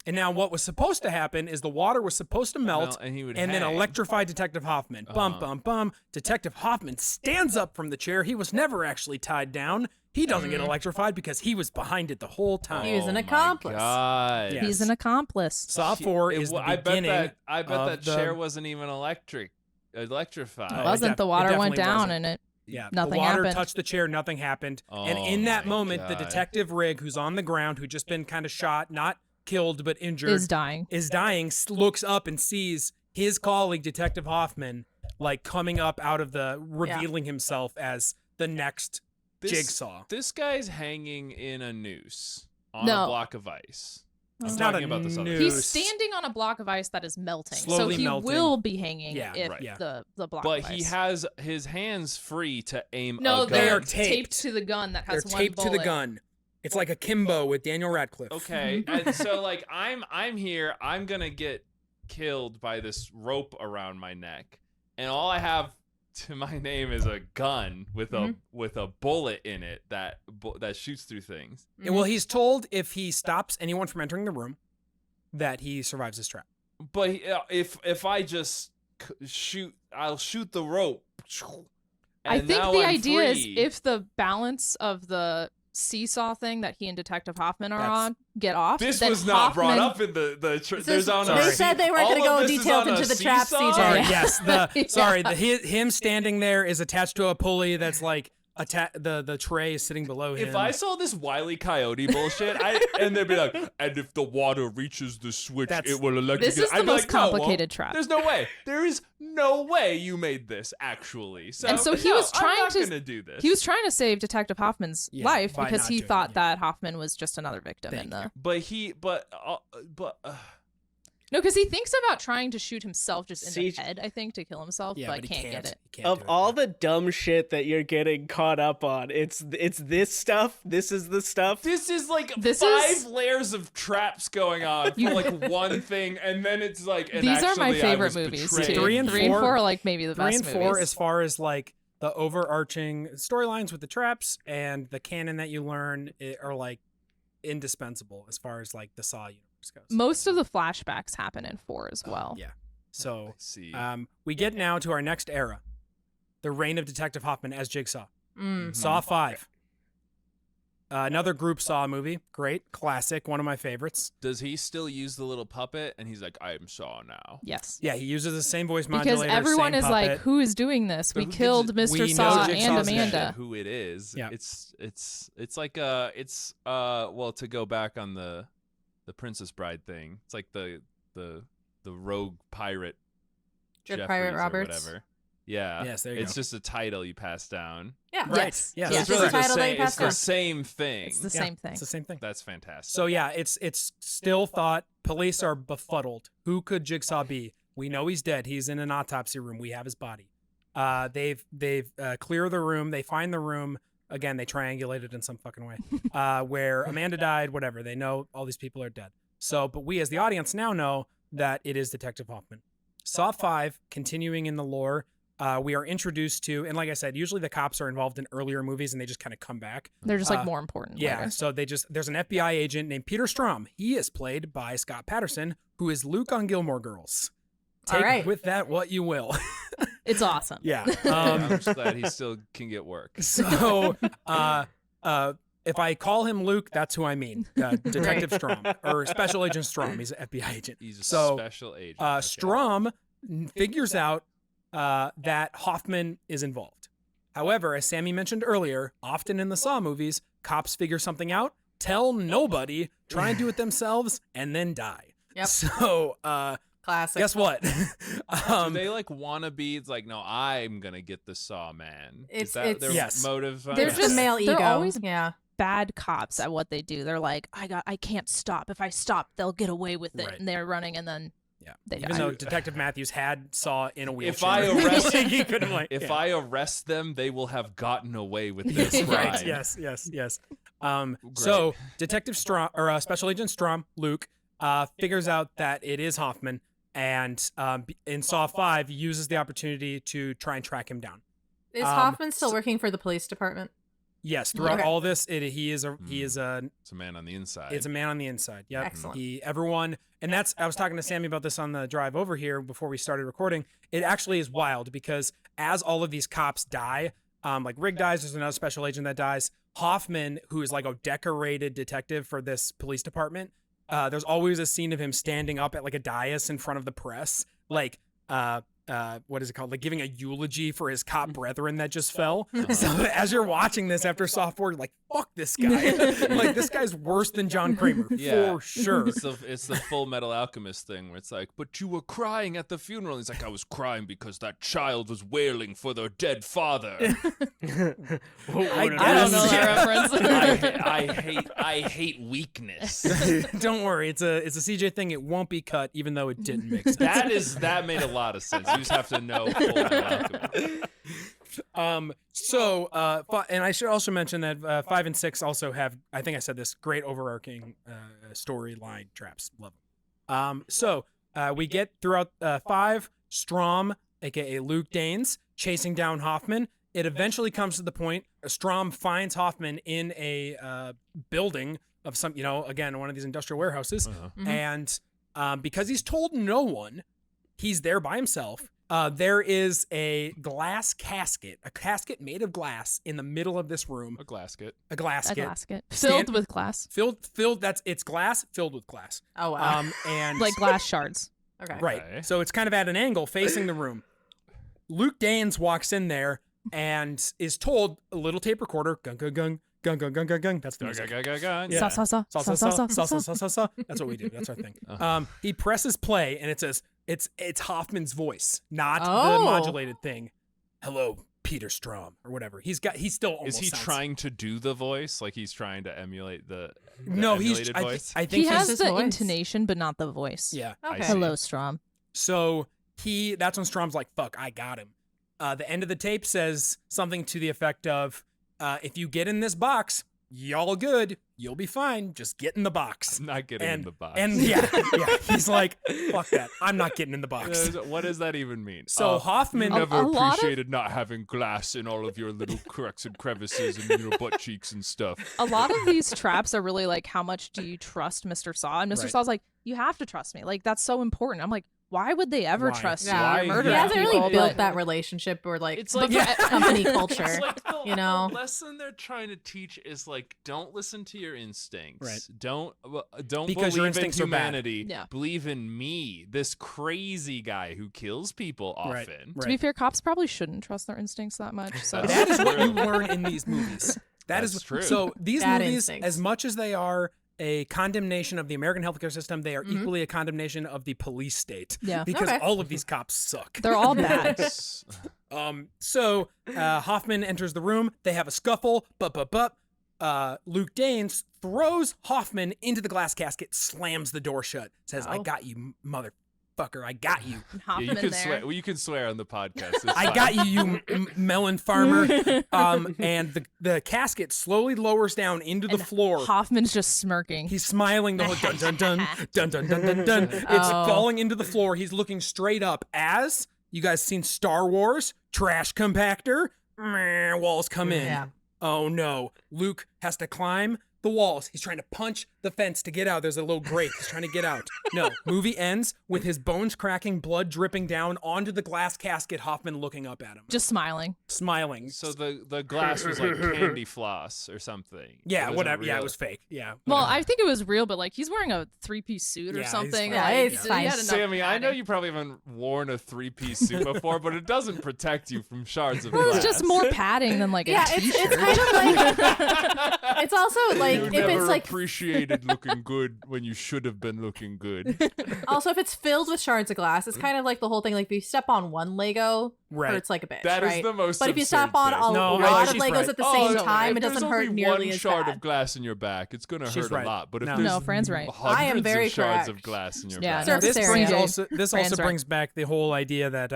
And now what was supposed to happen is the water was supposed to melt And he would and then hang. electrify Detective Hoffman. Bum, Uh-huh. bum, bum. Detective Hoffman stands up from the chair. He was never actually tied down. He doesn't get electrified because he was behind it the whole time. He was an Oh my accomplice. God. Yeah. He's an accomplice. Saw 4 is the I bet beginning. I bet of that the- chair wasn't even electrified. It it wasn't. The it water went definitely down wasn't. and it. Yeah, Nothing the water happened. touched the chair, nothing happened. and Oh in that my moment, the God. detective Rig, who's on the ground, who just been kind of shot, not killed but injured, Is dying. looks up and sees his colleague, Detective Hoffman, like coming up out of revealing himself as the next Jigsaw. This guy's hanging in a noose on No. a block of ice. It's I'm not talking a about this other. noose. He's standing on a block of ice that is melting. Slowly so he melting. will be hanging Yeah, if right. Yeah. the block But of he ice. has his hands free to aim No, a they gun. are taped. taped to the gun that They're has one taped to the bullet. gun. It's like a Kimbo with Daniel Radcliffe. Okay, and so like I'm here. I'm gonna get killed by this rope around my neck, and all I have to my name is a gun with a bullet in it that shoots through things. And, well, he's told if he stops anyone from entering the room, that he survives this trap. But if I just shoot, I'll shoot the rope. I and think now the I'm idea is free. if the balance of the seesaw thing that he and Detective Hoffman are That's- on get off. This then was not brought Hoffman- up in the This there's is- on Sorry. a They said they weren't all going to of go this is detailed on a into the traps, seesaw? Sorry, CJ. yes. Yeah. Him standing there is attached to a pulley that's like the tray is sitting below him. If I saw this Wile E. Coyote bullshit, and they'd be like, and if the water reaches the switch, it will electrocute. This is the I'd be most like, no, it won't. complicated trap. There's no way. There is no way you made this actually. So, And so he was trying I'm not to- gonna do this. He was trying to save Detective Hoffman's life by because not he doing thought it. that Hoffman was just another victim in the. No, because he thinks about trying to shoot himself just in the head, I think, to kill himself, but he can't get it. He can't Of do it. all the dumb shit that you're getting caught up on, it's this stuff. This is the stuff. This is like This five is- layers of traps going on for like one thing, and then it's like. And These are my actually, I favorite was movies betrayed. too. 3 and 4 are like maybe the 3 best and 4 movies. as far as like the overarching storylines with the traps and the canon that you learn are like indispensable as far as like the Saw universe goes. Most of the flashbacks happen in 4 as well. Yeah. So See. we get now to our next era, the reign of Detective Hoffman as Jigsaw. Mm. Saw 5. Another group Saw movie. Great. Classic. One of my favorites. Does he still use the little puppet? And he's like, I am Saw now. Yes. Yeah, he uses the same voice Because modulator. everyone same is like, puppet. who is doing this? But We who gives killed it- Mr. we know Saw Jigsaw's and in it. Amanda. Who it is? Yeah. It's like well, to go back on the Princess Bride thing. It's like the rogue pirate. Good Pirate Jeffries or Roberts. whatever. Yeah. Yes, there you It's go. just a title you pass down. Yeah. Right. Yes. Yes. So Yes. it's really It's a title that you it's pass the down. same thing. It's the Yeah, same thing. It's the same thing. That's fantastic. So yeah, it's still thought police are befuddled. Who could Jigsaw be? We know he's dead. He's in an autopsy room. We have his body. They've clear the room. They find the room. Again, they triangulate it in some fucking way. Where Amanda died, whatever. They know all these people are dead. So, but we as the audience now know that it is Detective Hoffman. Saw 5, continuing in the lore, we are introduced to, and like I said, usually the cops are involved in earlier movies and they just kind of come back. They're just like more important. Yeah, later. so there's an FBI agent named Peter Strom. He is played by Scott Patterson, who is Luke on Gilmore Girls. All Take right. with that what you will. It's awesome. Yeah. I'm just glad he still can get work. So, if I call him Luke, that's who I mean. Detective Strom or Special Agent Strom. He's an FBI agent. He's a So, special agent. Okay. Strom figures out that Hoffman is involved. However, as Sammy mentioned earlier, often in the Saw movies, cops figure something out, tell nobody, try and do it themselves, and then die. Yep. So, Classic. guess what? Do they like want to be? It's like, no, I'm gonna get the Saw man. It's- Is that it's- their Yes. motive? They're There's just- the male they're ego. always- Yeah. Bad cops at what they do. They're like, I can't stop. If I stop, they'll get away with it. Right. And they're running, and then Yeah. they Even die. though Detective Matthews had Saw in a wheelchair. If I arrest, he couldn't like. if yeah. I arrest them, they will have gotten away with this Right. crime. Yes. So Detective Strom or Special Agent Strom, Luke, figures out that it is Hoffman, and in Saw 5 uses the opportunity to try and track him down. Is Hoffman still working for the police department? Yes, throughout Okay. all this, he is a It's a man on the inside. it's a man on the inside. Yep. Excellent. Everyone, and that's I was talking to Sammy about this on the drive over here before we started recording. It actually is wild because as all of these cops die, like Rig dies, there's another special agent that dies. Hoffman, who is like a decorated detective for this police department, there's always a scene of him standing up at like a dais in front of the press, like what is it called? Like giving a eulogy for his cop brethren that just fell. So as you're watching this after Saw 4, you're like, fuck this guy. Like this guy's worse than John Kramer Yeah. for sure. It's the Full Metal Alchemist thing where it's like, but you were crying at the funeral. He's like, I was crying because that child was wailing for their dead father. I I don't know that reference. I hate weakness. Don't worry, it's a CJ thing. It won't be cut, even though it didn't make sense. That made a lot of sense. You just have to know Full Metal Alchemist. And I should also mention that 5 and 6 also have, I think I said this, great overarching storyline traps. Love them. We get throughout 5, Strom, aka Luke Danes, chasing down Hoffman. It eventually comes to the point Strom finds Hoffman in a building of some, again, one of these industrial warehouses. And because he's told no one, he's there by himself. There is a glass casket, a casket made of glass in the middle of this room. A glasket. A glass A gasket Stand- filled with glass, Filled, it's glass filled with glass. Oh wow. And like glass shards. Okay. right. Okay. So it's kind of at an angle facing the room. Luke Danes walks in there, and is told a little tape recorder, gung, gung, gung, gung, gung, gung, gung, gung. That's the music. Sa, sa, sa, sa, sa, sa, sa, sa. Sa. That's what we do. That's our thing. He presses play, and it says, it's Hoffman's voice, not the modulated thing. Hello, Peter Strom, or whatever. He's still almost Is he sounds- trying to do the voice? Like he's trying to emulate the No, emulated voice? I think He has his the voice. intonation, but not the voice. Yeah. Okay. Hello, Strom. So that's when Strom's like, fuck, I got him. The end of the tape says something to the effect of, if you get in this box, y'all good. You'll be fine. Just get in the box. I'm not getting in the box. And yeah, he's like, fuck that. I'm not getting in the box. What does that even mean? So Hoffman, You never a lot of- appreciated not having glass in all of your little cracks and crevices and your butt cheeks and stuff. A lot of these traps are really like, how much do you trust Mr. Saw? And Mr. Right. Saw's like, you have to trust me. Like, that's so important. I'm like, why would they ever Why? trust you? Yeah. You're He He murdering hasn't really people, built but- that relationship or like, It's like company culture. It's like you know? the lesson they're trying to teach is like, don't listen to your instincts. Right. Don't Because your believe in instincts are bad. humanity. Yeah. Believe in me, this crazy guy who kills people Right. often. To be fair, cops probably shouldn't trust their instincts that much. So that is what you True. learn in these movies. That's is true. So these Bad movies, instincts. as much as they are a condemnation of the American healthcare system, they are Mhm. equally a condemnation of the police state. Yeah. Because Okay. all of these cops suck. they're all bad. So Hoffman enters the room. They have a scuffle. Luke Danes throws Hoffman into the glass casket, slams the door shut, says, "I Oh. got you, motherfucker. I got you. Hop Yeah, him you in can there. swear. Well, you can swear on the podcast. It's I fine. got you, you melon farmer." And the casket slowly lowers down into the And floor. Hoffman's just smirking. He's smiling the whole dun dun dun dun dun dun dun dun. It's Oh. falling into the floor. He's looking straight up. As you guys seen Star Wars, trash compactor, meh, walls come in. Yeah. Oh no. Luke has to climb the walls. He's trying to punch the fence to get out. There's a little grate. He's trying to get out. No. Movie ends with his bones cracking, blood dripping down onto the glass casket, Hoffman looking up at him. just smiling. Smiling. So the glass was like candy floss or something. yeah, It wasn't whatever. Yeah, it real. was fake. Yeah. Well, I think it was real, but like he's wearing a 3-piece suit or Yeah, he's something. fine. Like, Yeah, it's he fine. had enough Sammy, I know padding. you probably haven't worn a 3-piece suit before, but it doesn't protect you from shards of Well, glass. it's just more padding than like a Yeah, t-shirt. it's kind of like it's also like You if never it's like appreciated looking good when you should have been looking good. also if it's filled with shards of glass, it's kind of like the whole thing. Like if you step on one Lego, Right. hurts like a bitch. That is right? the most But if you absurd step on thing. a No, lot of she's Legos right. at the Oh, same no, time, if it doesn't there's hurt only nearly one as shard bad. of glass in your back, it's gonna She's hurt right. a lot. But if No. there's No, Fran's right. hundreds I am very of shards correct. of glass in your Yeah, back, no, Surface This area. brings this Fran's also right. brings back the whole idea that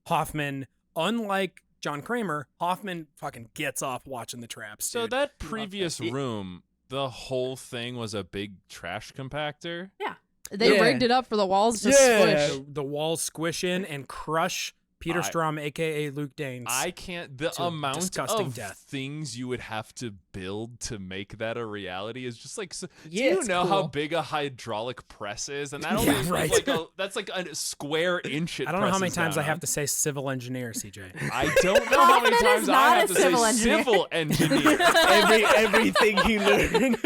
Hoffman, unlike John Kramer, Hoffman fucking gets off watching the traps. so dude. that previous room, the whole thing was a big trash compactor. They Yeah. rigged it up for the walls to Yeah. squish. The walls squish in and crush Peter I- Strom, aka Luke Danes. I can't. The To amount disgusting of death. things you would have to build to make that a reality is just like. So, Yeah, do you it's know how cool. big a hydraulic press is? And that Yeah, only is right. that's like a square inch. It I don't know how many presses times I down have on. to say civil engineer, CJ. I don't know how many Hoffman is times I not have a to say civil engineer. civil engineer. Everything he learned.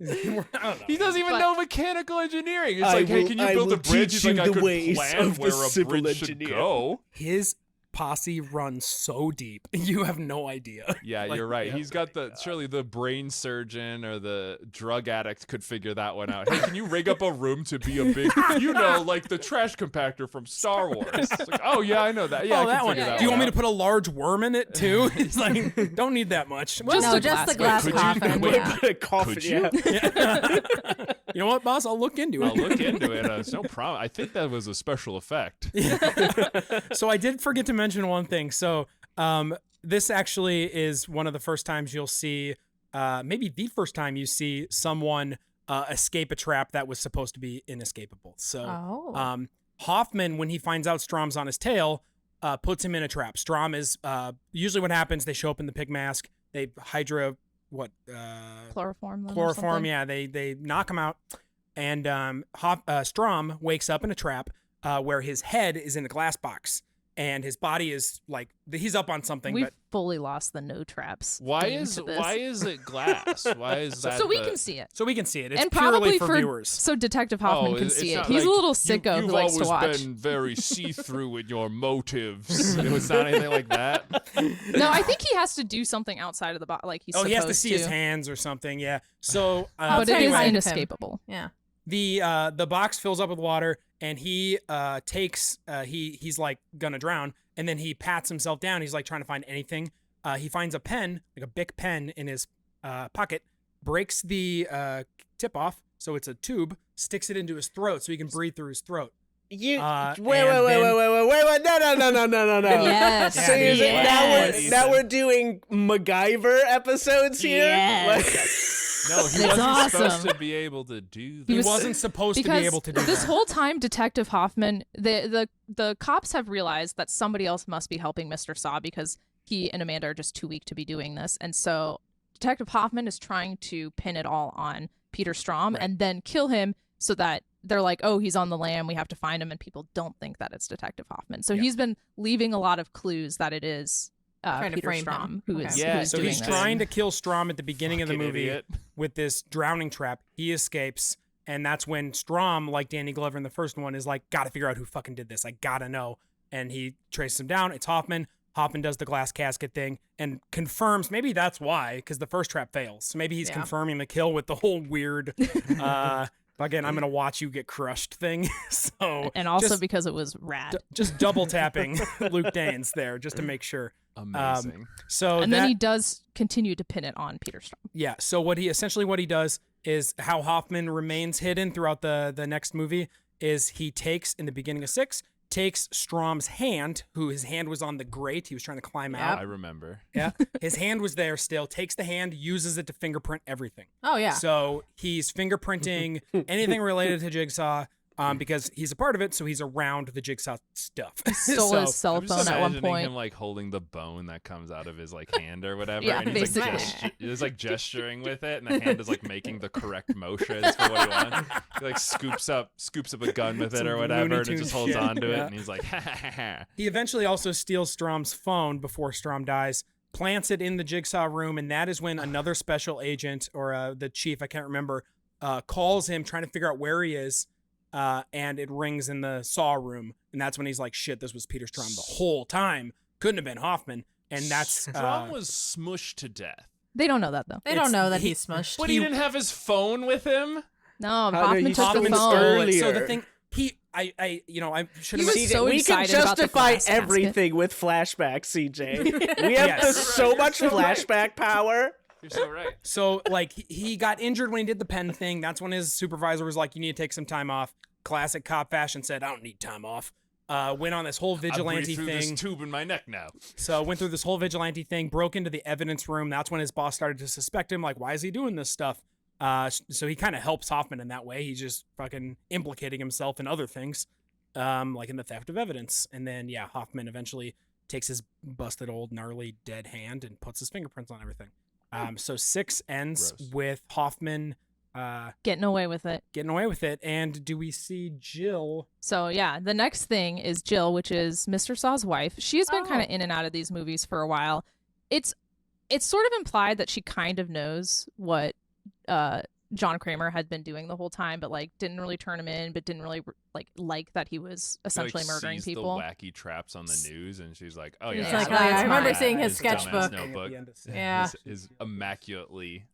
I don't know. He doesn't even But- know mechanical engineering. It's I like, hey, will- can you I build a will bridge? teach He's like, you I the could ways plan of the where a civil bridge should engineer. go. His posse runs so deep. You have no idea. Yeah, Like, you're right. yeah. He's got surely the brain surgeon or the drug addict could figure that one out. Hey, can you rig up a room to be a big, like the trash compactor from Star Wars? It's like, oh yeah, I know that. Yeah, Oh, I that can one. figure that Do you one want me to out. put a large worm in it too? It's like, don't need that much. Well, Just No, a just the glass glass could you- coffin. wait, Yeah. Put a coffin. Could you? Yeah. you know what, boss? I'll look into I'll it. look into it. It's no problem. I think that was a special effect. So I did forget to mention one thing. So this actually is one of the first times you'll see, maybe the first time you see someone escape a trap that was supposed to be inescapable. So Oh. Hoffman, when he finds out Strom's on his tail, puts him in a trap. Strom is usually what happens. They show up in the pig mask. They Chloroform. them or chloroform. something. Yeah, they knock him out, and Strom wakes up in a trap where his head is in a glass box. and his body is like he's up on something. We've But fully lost the no traps. Why theme is to this. it glass? Why is that? So we can see it. so we can see it. It's And purely probably for viewers. so Detective Hoffman can it's see it. not He's like a little sicko you've who likes to always watch. been very see-through in your motives. It was not anything like that. No, I think he has to do something outside of the box. Like he's Oh, supposed he has to see his hands or something. Yeah. So, But it Outside is behind him. inescapable. Yeah. the box fills up with water, and he takes he's like gonna drown, and then he pats himself down. He's like trying to find anything. He finds a pen, like a Bic pen, in his pocket, breaks the tip off, so it's a tube, sticks it into his throat so he can breathe through his throat. You and wait, no. Yes. So is it- Yes. now we're doing MacGyver episodes here. Yes. No, he That's wasn't supposed awesome. to be able to do He that. wasn't supposed to Because be able to do this that. whole time, Detective Hoffman, the cops have realized that somebody else must be helping Mr. Saw because he and Amanda are just too weak to be doing this, and so Detective Hoffman is trying to pin it all on Peter Strahm Right. and then kill him so that they're like, oh, he's on the lam, we have to find him, and people don't think that it's Detective Hoffman. So Yeah. he's been leaving a lot of clues that it is Trying to Peter frame Strahm him. who Okay. is Yeah, who is So doing he's this. trying to kill Strahm at the beginning of the Fucking movie idiot. with this drowning trap. He escapes, and that's when Strahm, like Danny Glover in the first one, is like, gotta figure out who fucking did this. I gotta know. And he traces him down. It's Hoffman. Hoffman does the glass casket thing and confirms, maybe that's why, because the first trap fails. So maybe he's Yeah. confirming the kill with the whole weird, again, I'm going to watch you get crushed thing. So and also just, because it was rad. just double tapping Luke Danes there just to make sure. Amazing. So And that, then he does continue to pin it on Peter Strahm. yeah. So what he does is how Hoffman remains hidden throughout the next movie is he takes, in the beginning of 6, takes Strahm's hand, who his hand was on the grate. He was trying to climb out. I remember. Yeah. His hand was there still. Takes the hand, uses it to fingerprint everything. Oh yeah. So he's fingerprinting anything related to Jigsaw because he's a part of it. So he's around the Jigsaw stuff. Stole So- his cell I'm just phone at one imagining point. him like holding the bone that comes out of his like hand or whatever, Yeah, and he's like, basically. he's like gesturing with it, and the hand is like making the correct motions for what he wants. He like scoops up a gun with it Some or whatever, Looney and it Tunes just holds shit, on to it, yeah. and he's like, ha ha ha ha. He eventually also steals Strahm's phone before Strahm dies, plants it in the Jigsaw room, and that is when another special agent or the chief, I can't remember, calls him trying to figure out where he is, and it rings in the Saw room, and that's when he's like, shit, this was Peter Strahm the whole time. Couldn't have been Hoffman, and that's Strahm was smushed to death. They don't know that though. They don't know that he- he's smushed. But he didn't have his phone with him. No, How did Hoffman he took the Hoffman phone. earlier? So the thing, I should He have. was so we can excited about the justify glass casket. everything with flashbacks, CJ. We have Yes. so much flashback power. You're so right. So like he got injured when he did the pen thing. That's when his supervisor was like, "You need to take some time off." Classic cop fashion, said, "I don't need time off." Went on this whole I vigilante breathe through thing. this tube in my neck now. So went through this whole vigilante thing, broke into the evidence room. That's when his boss started to suspect him. Like, why is he doing this stuff? So he kind of helps Hoffman in that way. He's just fucking implicating himself in other things, like in the theft of evidence. And then, yeah, Hoffman eventually takes his busted old gnarly dead hand and puts his fingerprints on everything. So 6 ends Gross. with Hoffman Getting away with it. getting away with it. And do we see Jill? So yeah, the next thing is Jill, which is Mr. Saw's wife. She's been kind Oh. of in and out of these movies for a while. It's sort of implied that she kind of knows what John Kramer had been doing the whole time, but like didn't really turn him in, but didn't really like that he was essentially murdering sees people. the wacky traps on the news, and she's like, "Oh He's yeah, like, that's "Oh, yeah, I right. remember seeing his dumbass sketchbook." notebook. Yeah. His immaculately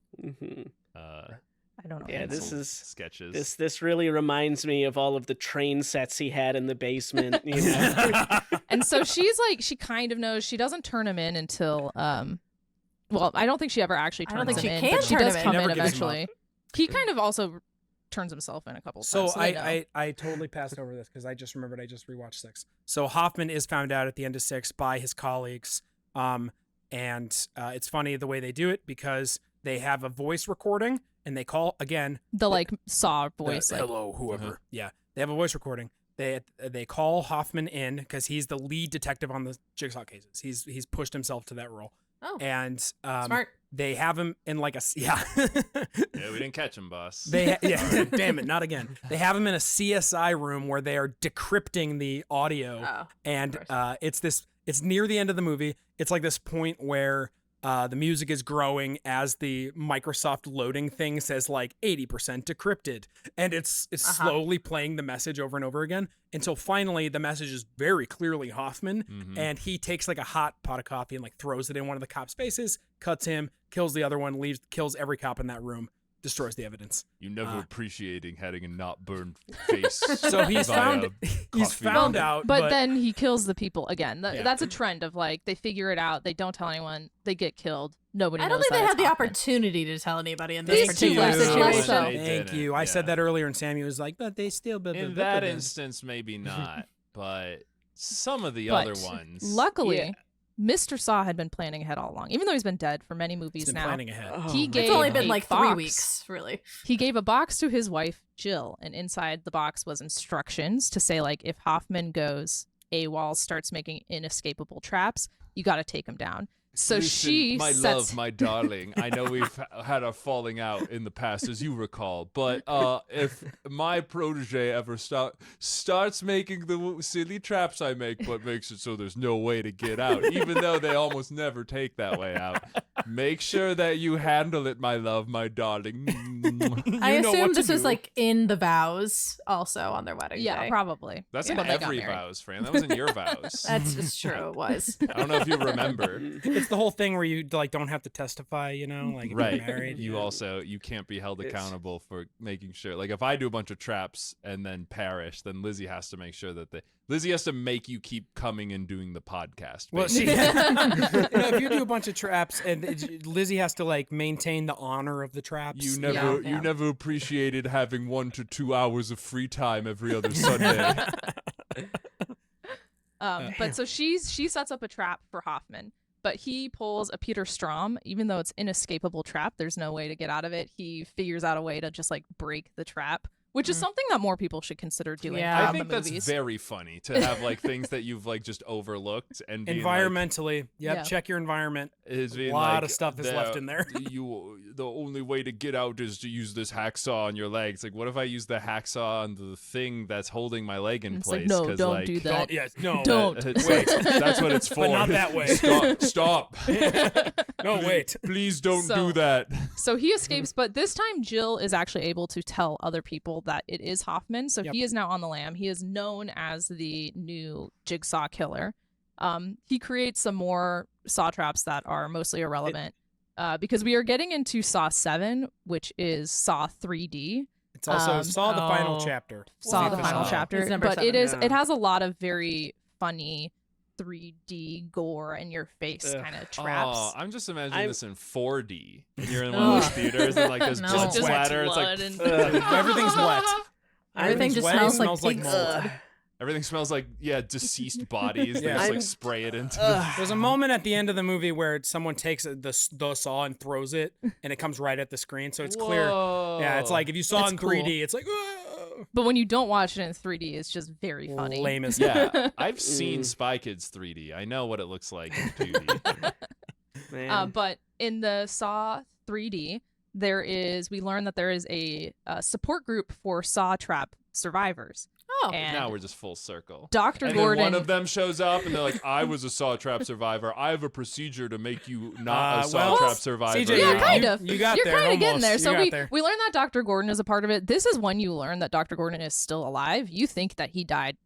I don't know. Yeah, this penciled is sketches. this really reminds me of all of the train sets he had in the basement. You know? And so she's like, she kind of knows. She doesn't turn him in until well, I don't think she ever actually I turns don't think him she in, can but she turn does him in. come Never in gives him up. eventually. He kind of also turns himself in a couple of So times. So they know. I totally passed over this because I just remembered I just rewatched 6. So Hoffman is found out at the end of 6 by his colleagues. And it's funny the way they do it because they have a voice recording and they call again. the like Saw the- voice. like, hello, whoever. Yeah, they have a voice recording. They call Hoffman in because he's the lead detective on the Jigsaw cases. He's pushed himself to that role. Oh, and smart. they have him in like a Yeah, we didn't catch him, boss. damn it, not again. They have him in a CSI room where they are decrypting the audio, Oh, and of course. it's near the end of the movie. It's like this point where the music is growing as the Microsoft loading thing says like 80% decrypted, and it's slowly playing the message over and over again until finally the message is very clearly Hoffman, and he takes like a hot pot of coffee and like throws it in one of the cops' faces, cuts him, kills the other one, kills every cop in that room, destroys the evidence. You never appreciating having a not burned face. So he's via found coffee. out, But then he kills the people again. Yeah. That's a trend of like they figure it out, they don't tell anyone, they get killed. Nobody I knows don't think that they it's had the Hoffman. opportunity to tell anybody in this These two particular less situation. so. They Thank didn't, you. I said yeah. that earlier, and Sammy was like, "But they still." In that instance, maybe not, but some of the But other ones. luckily, Yeah. Mr. Saw had been planning ahead all along. Even though he's been dead for many movies He's been now. planning ahead. Oh, He my gave It's only God. been a like 3 box. weeks, really. He gave a box to his wife, Jill, and inside the box was instructions to say, like, if Hoffman goes AWOL, starts making inescapable traps, you got to take him down. So Listen, she my sets... love, my darling. I know we've had a falling out in the past, as you recall. But if my protege ever starts making the silly traps I make, but makes it so there's no way to get out, even though they almost never take that way out, make sure that you handle it, my love, my darling. I know assume what to this was do. like in the vows also on their wedding Yeah, day. probably. That's Yeah. in When they got every married. vows, Fran. That was in your vows. That's just true. It was. I don't know if you remember. It's the whole thing where you like don't have to testify, like if Right. you're married. You yeah. also you can't be held It's- accountable for making sure. Like if I do a bunch of traps and then perish, then Lizzie has to make sure that Lizzie has to make you keep coming and doing the podcast. Well, basically. if you do a bunch of traps and Lizzie has to like maintain the honor of the traps. You never Yeah. you never appreciated having 1 to 2 hours of free time every other Sunday. But so she sets up a trap for Hoffman, but he pulls a Peter Strahm. Even though it's inescapable trap, there's no way to get out of it. He figures out a way to just like break the trap, which is something that more people should consider doing. Yeah. I from think the that's movies. very funny to have like things that you've like just overlooked and being like, Environmentally, Yeah. check your environment. is A being lot like, of stuff is left in there. The only way to get out is to use this hacksaw on your legs. Like, what if I use the hacksaw on the thing that's holding my leg in And it's place? like, no, 'Cause, don't like, do that. No, Don't. It's like, that's what it's for. But not that way. Stop. no, wait. Please don't So- do that. So he escapes, but this time Jill is actually able to tell other people that it is Hoffman. So Yep. he is now on the lam. He is known as the new Jigsaw killer. He creates some more saw traps that are mostly irrelevant because we are getting into Saw 7, which is Saw 3D. It's also Saw the final oh. chapter. Saw the Saw. final It's chapter, number but 7. it has a lot of very funny 3D gore in your face Ugh. kind of traps. Oh, I'm just imagining I'm- this in 4D. And you're in one of those Ugh. theaters and like there's No. blood Just splatter. It's like blood and- Everything's wet. Everything just wet, smells like smells like pig's mold. blood. everything smells like deceased bodies. They Yeah. just like I'm- spray it into. There's a moment at the end of the movie where someone takes the saw and throws it, and it comes right at the screen, so it's clear. Yeah, it's like if you saw it It's in cool. 3D, it's like "Whoa." But when you don't watch it in 3D, it's just very funny. lame as Yeah, I've seen Spy Kids 3D. I know what it looks like in 2D. Man. But in the Saw 3D, we learn that there is a support group for Saw Trap survivors. Oh, And Now we're just full circle. Dr. And Gordon. then one of them shows up and they're like, I was a saw trap survivor. I have a procedure to make you not a saw well, trap survivor. CJ, yeah, you- kind you- of. you got You're there, kind of getting almost. there. You So got we there. we learned that Dr. Gordon is a part of it. This is when you learn that Dr. Gordon is still alive. You think that he died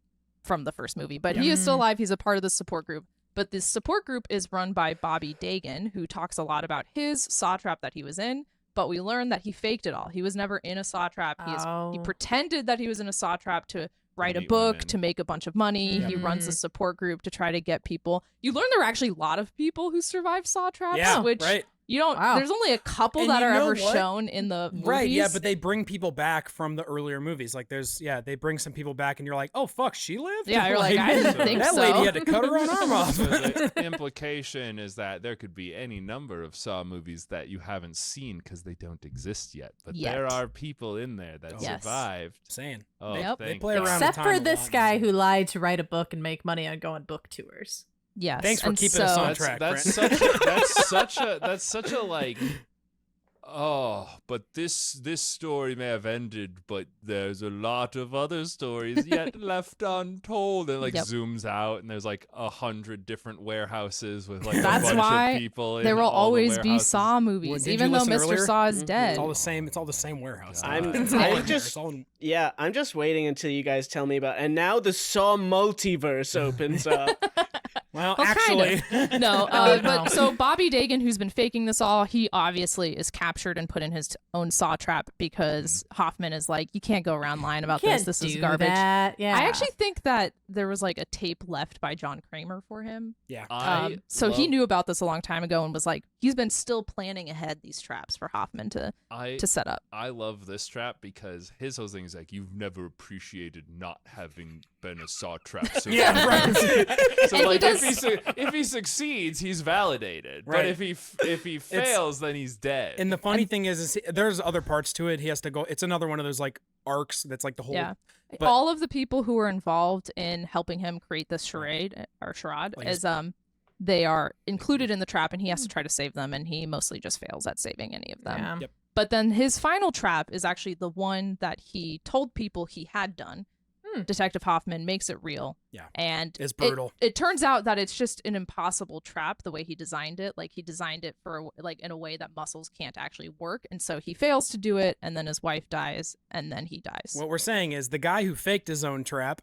from the first movie, but he is still alive. He's a part of the support group. But this support group is run by Bobby Dagan, who talks a lot about his saw trap that he was in. But we learned that he faked it all. He was never in a saw trap. He Oh. pretended that he was in a saw trap to write a Meet book, women. to make a bunch of money. He runs a support group to try to get people. You learn there are actually a lot of people who survive saw traps, Yeah, which right. you don't. Wow. There's only a couple And that you are know ever what? shown in the movies. Right, yeah, but they bring people back from the earlier movies. Like they bring some people back and you're like, oh fuck, she lived? Yeah, you're like, I didn't think that so. lady had to cut her own arm off. So the implication is that there could be any number of Saw movies that you haven't seen because they don't exist yet. But there Yet. are people in there that Yes. survived. Saying. Oh, Yep. They thank play God. around except time for a this lot. guy who lied to write a book and make money on going book tours. Yes. Thanks for and keeping us on so- track. That's Brent. that's such a like. Oh, but this story may have ended, but there's a lot of other stories yet left untold. And Yep. zooms out, and there's 100 different warehouses with That's a bunch why of people. There in will all the always be warehouses. Saw Well, movies, did even you though listen Mr. earlier? Saw is Mhm. dead. It's all the same. It's all the same warehouse. I'm It's all in there. just It's all- yeah, I'm just waiting until you guys tell me about. And now the Saw multiverse opens up. well, Well, actually, No, No. but so Bobby Dagan, who's been faking this all, he obviously is captured and put in his own Saw trap because Hoffman is like, you can't go around lying about Can't this. This is do garbage. that. Yeah. I actually think that there was a tape left by John Kramer for him. I So he love- knew about this a long time ago and was like, he's been still planning ahead these traps for Hoffman to set up. I love this trap because his whole thing is you've never appreciated not having been a Saw trap. So Yeah, right. So And he if he succeeds, he's validated. Right. But if he fails, then he's dead. and the funny thing is there's other parts to it. He has to go. It's another one of those arcs that's the whole. Yeah. but- All of the people who were involved in helping him create this charade or charade Like his- is they are included in the trap and he has to try to save them and he mostly just fails at saving any of them. Yeah. Yep. But then his final trap is actually the one that he told people he had done. Detective Hoffman makes it real. Yeah. And It's brutal. It turns out that it's just an impossible trap the way he designed it. He designed it for in a way that muscles can't actually work. And so he fails to do it and then his wife dies and then he dies. What we're saying is the guy who faked his own trap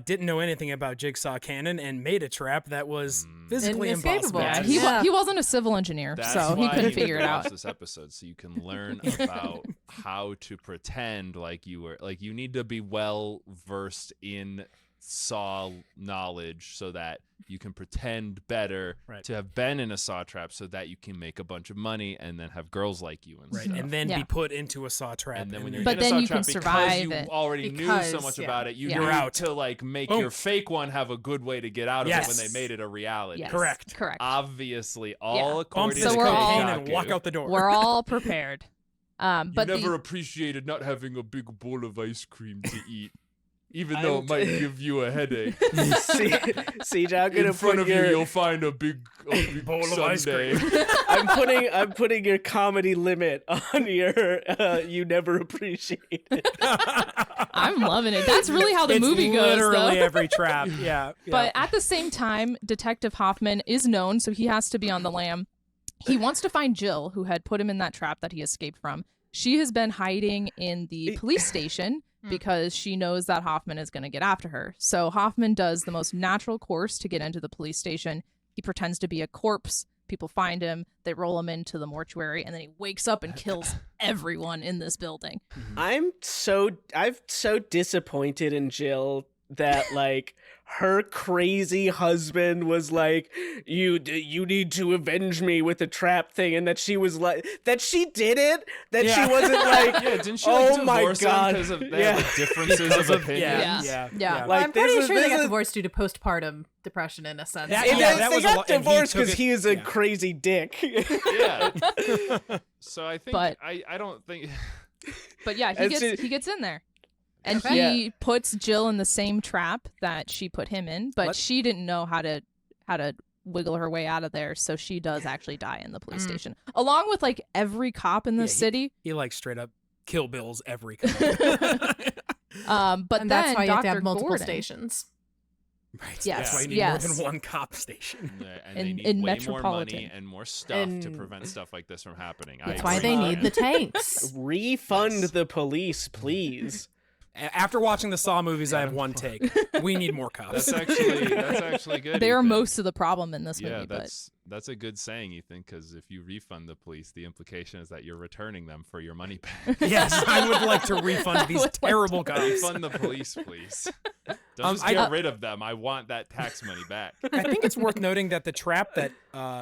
didn't know anything about Jigsaw canon and made a trap that was physically Inescapable. impossible. Yeah, Yeah. he wasn't a civil engineer, That's so he why couldn't you figure it watch out. this episode so you can learn about how to pretend like you were you need to be well versed in Saw knowledge so that you can pretend better Right. to have been in a Saw trap so that you can make a bunch of money and then have girls like you and Right, stuff. and then Yeah. be put into a Saw trap. And then when then- you're But in a then Saw you trap, can because survive you it. already knew so Because, much yeah. about it, you Yeah. knew You're out. to make Boom. your fake one have a good way to get out of Yes. it when they made it a reality. Yes. Correct. Correct. Obviously, all Yeah. Bump according this So we're all- cocaine and walk out the door. We're all prepared. But you never the, appreciated not having a big bowl of ice cream to eat, even I'm though it might give you a headache. See, I'm gonna In front put of your. you, you'll find a big Bowl of ice sundae. I'm putting your comedy limit on your. You never appreciate it. I'm loving it. That's really how the it's movie goes, literally though. every trap. Yeah. But at the same time, Detective Hoffman is known, so he has to be on the lam. He wants to find Jill, who had put him in that trap that he escaped from. She has been hiding in the police station because she knows that Hoffman is going to get after her. So Hoffman does the most natural course to get into the police station. He pretends to be a corpse. People find him. They roll him into the mortuary, and then he wakes up and kills everyone in this building. I'm so disappointed in Jill that her crazy husband was like, you need to avenge me with a trap thing, and that she was like that she did it, that Yeah. she wasn't like, Yeah, didn't she oh my divorce God. him because of they Yeah. have differences of opinion? Yeah. Yeah. Well, I'm pretty this is- sure they this got is- divorced due to postpartum depression in a sense. That- And yeah, they, that they was a got lot- and he divorced took because it- he is a yeah. crazy dick. Yeah. So I think But- I don't think But yeah, It's he gets in there. And Okay. he puts Jill in the same trap that she put him in, but What? she didn't know how to wiggle her way out of there, so she does actually die in the police station. Along with every cop in the Yeah, city. He straight up Kill Bills every But and then that's why you have to Dr. have multiple Gordon, stations. Right. Yes, That's why you need yes. more than one cop station. Yeah, and In- they need in way more Metropolitan. money and more stuff to And- prevent stuff like this from happening. That's I why agree they with need that. the tanks. Refund the police, please. After watching the Saw movies, I have one take. We need more cops. That's actually good. they are Ethan. most of the problem in this Yeah, movie, but that's a good saying, Ethan, because if you refund the police, the implication is that you're returning them for your money back. Yes, I would like to refund these would like to terrible cops. Refund the police, please. Don't just I- get rid of them. I want that tax money back. I think it's worth noting that the trap that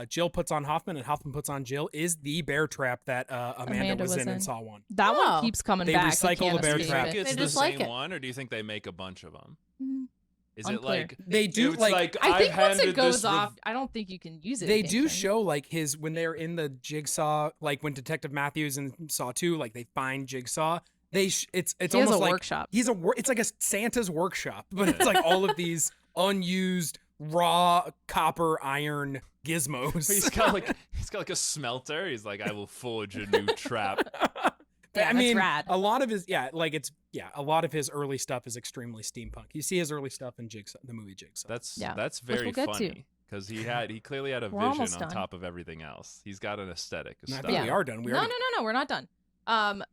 Jill puts on Hoffman and Hoffman puts on Jill is the bear trap that Amanda was in Saw 1. that Oh. one keeps coming They back. You recycle can't the bear escape trap. Do it. you think it's They the just like same it. one, or do you think they make a bunch of them? Mm, Is Unclear. it like They do it's like I think I've once it handed goes this off, I don't think you can use it. they again, do can you? show his when they're in the Jigsaw, when Detective Matthews and Saw 2, they find Jigsaw. It's He has almost a like workshop. it's like a Santa's workshop, but it's all of these unused raw copper iron gizmos. He's got like a smelter. He's like, I will forge a new trap. Yeah, I that's mean, rad. a lot of his a lot of his early stuff is extremely steampunk. You see his early stuff in Jigsaw, the movie Jigsaw. That's very we'll get to. funny because he clearly had a We're vision almost on done. top of everything else. He's got an aesthetic of And I stuff. think Yeah. we are done. No, we're not done.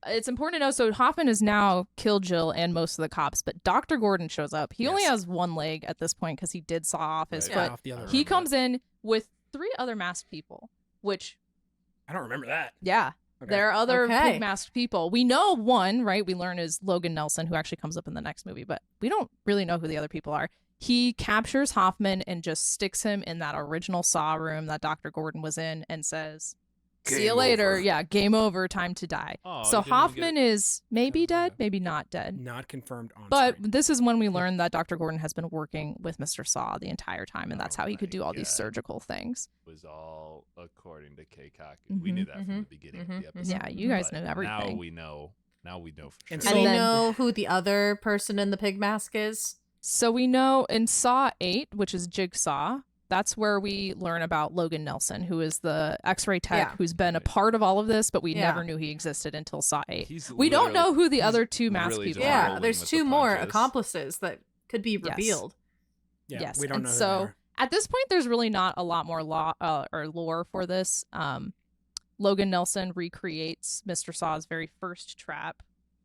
It's important to know. So Hoffman has now killed Jill and most of the cops, but Dr. Gordon shows up. He only Yes. has one leg at this point because he did saw off his Right. foot. Off the other He arm. comes in with 3 other masked people, which, I don't remember that. yeah, Okay. there are other Okay. big masked people. We know one, right? We learn is Logan Nelson, who actually comes up in the next movie, but we don't really know who the other people are. He captures Hoffman and just sticks him in that original Saw room that Dr. Gordon was in and says, see you Game later. over. Yeah, game over, time to die. Oh, So he didn't even Hoffman get- is maybe Oh, dead, okay. maybe not dead. Not confirmed on But screen. this is when we learn that Dr. Gordon has been working with Mr. Saw the entire time, and that's Oh how he could my do all these God. surgical things. Was all according to Keikaku. We Mhm, knew that from mhm, the beginning mhm, of the mhm. episode. Yeah, you guys but know everything. Now we know. Now we know for sure. And Do so- we then- know who the other person in the pig mask is? So we know in Saw 8, which is Jigsaw, that's where we learn about Logan Nelson, who is the X-ray tech Yeah. who's been a Right. part of all of this, but we Yeah. never knew he existed until Saw 8. He's We don't know who the he's other 2 masked really people just are. Yeah, rolling there's with 2 the more punches. accomplices that could be Yes. revealed. yeah, Yes, we don't and know who so- they are. At this point, there's really not a lot more or lore for this. Logan Nelson recreates Mr. Saw's very first trap.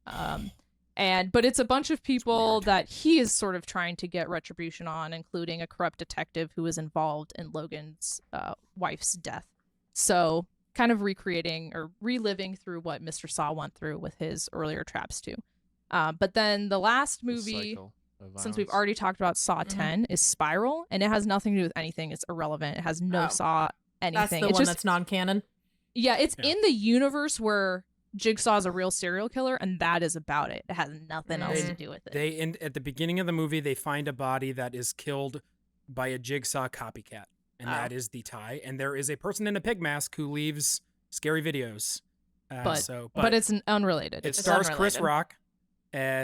But it's a bunch of people weird. that he is sort of trying to get retribution on, including a corrupt detective who was involved in Logan's wife's death. So kind of recreating or reliving through what Mr. Saw went through with his earlier traps too. But then the last The movie, cycle of since we've violence. already talked about Saw 10, is Spiral, and it has nothing to do with anything. It's irrelevant. It has no Oh. Saw anything. That's the it's one just, that's non-canon. yeah, it's Yeah. in the universe where Jigsaw's a real serial killer, and that is about it. It has nothing else to do with it. At the beginning of the movie, they find a body that is killed by a Jigsaw copycat, and Oh. that is the tie. And there is a person in a pig mask who leaves scary videos. But But it's unrelated. it It's stars Chris unrelated. Rock.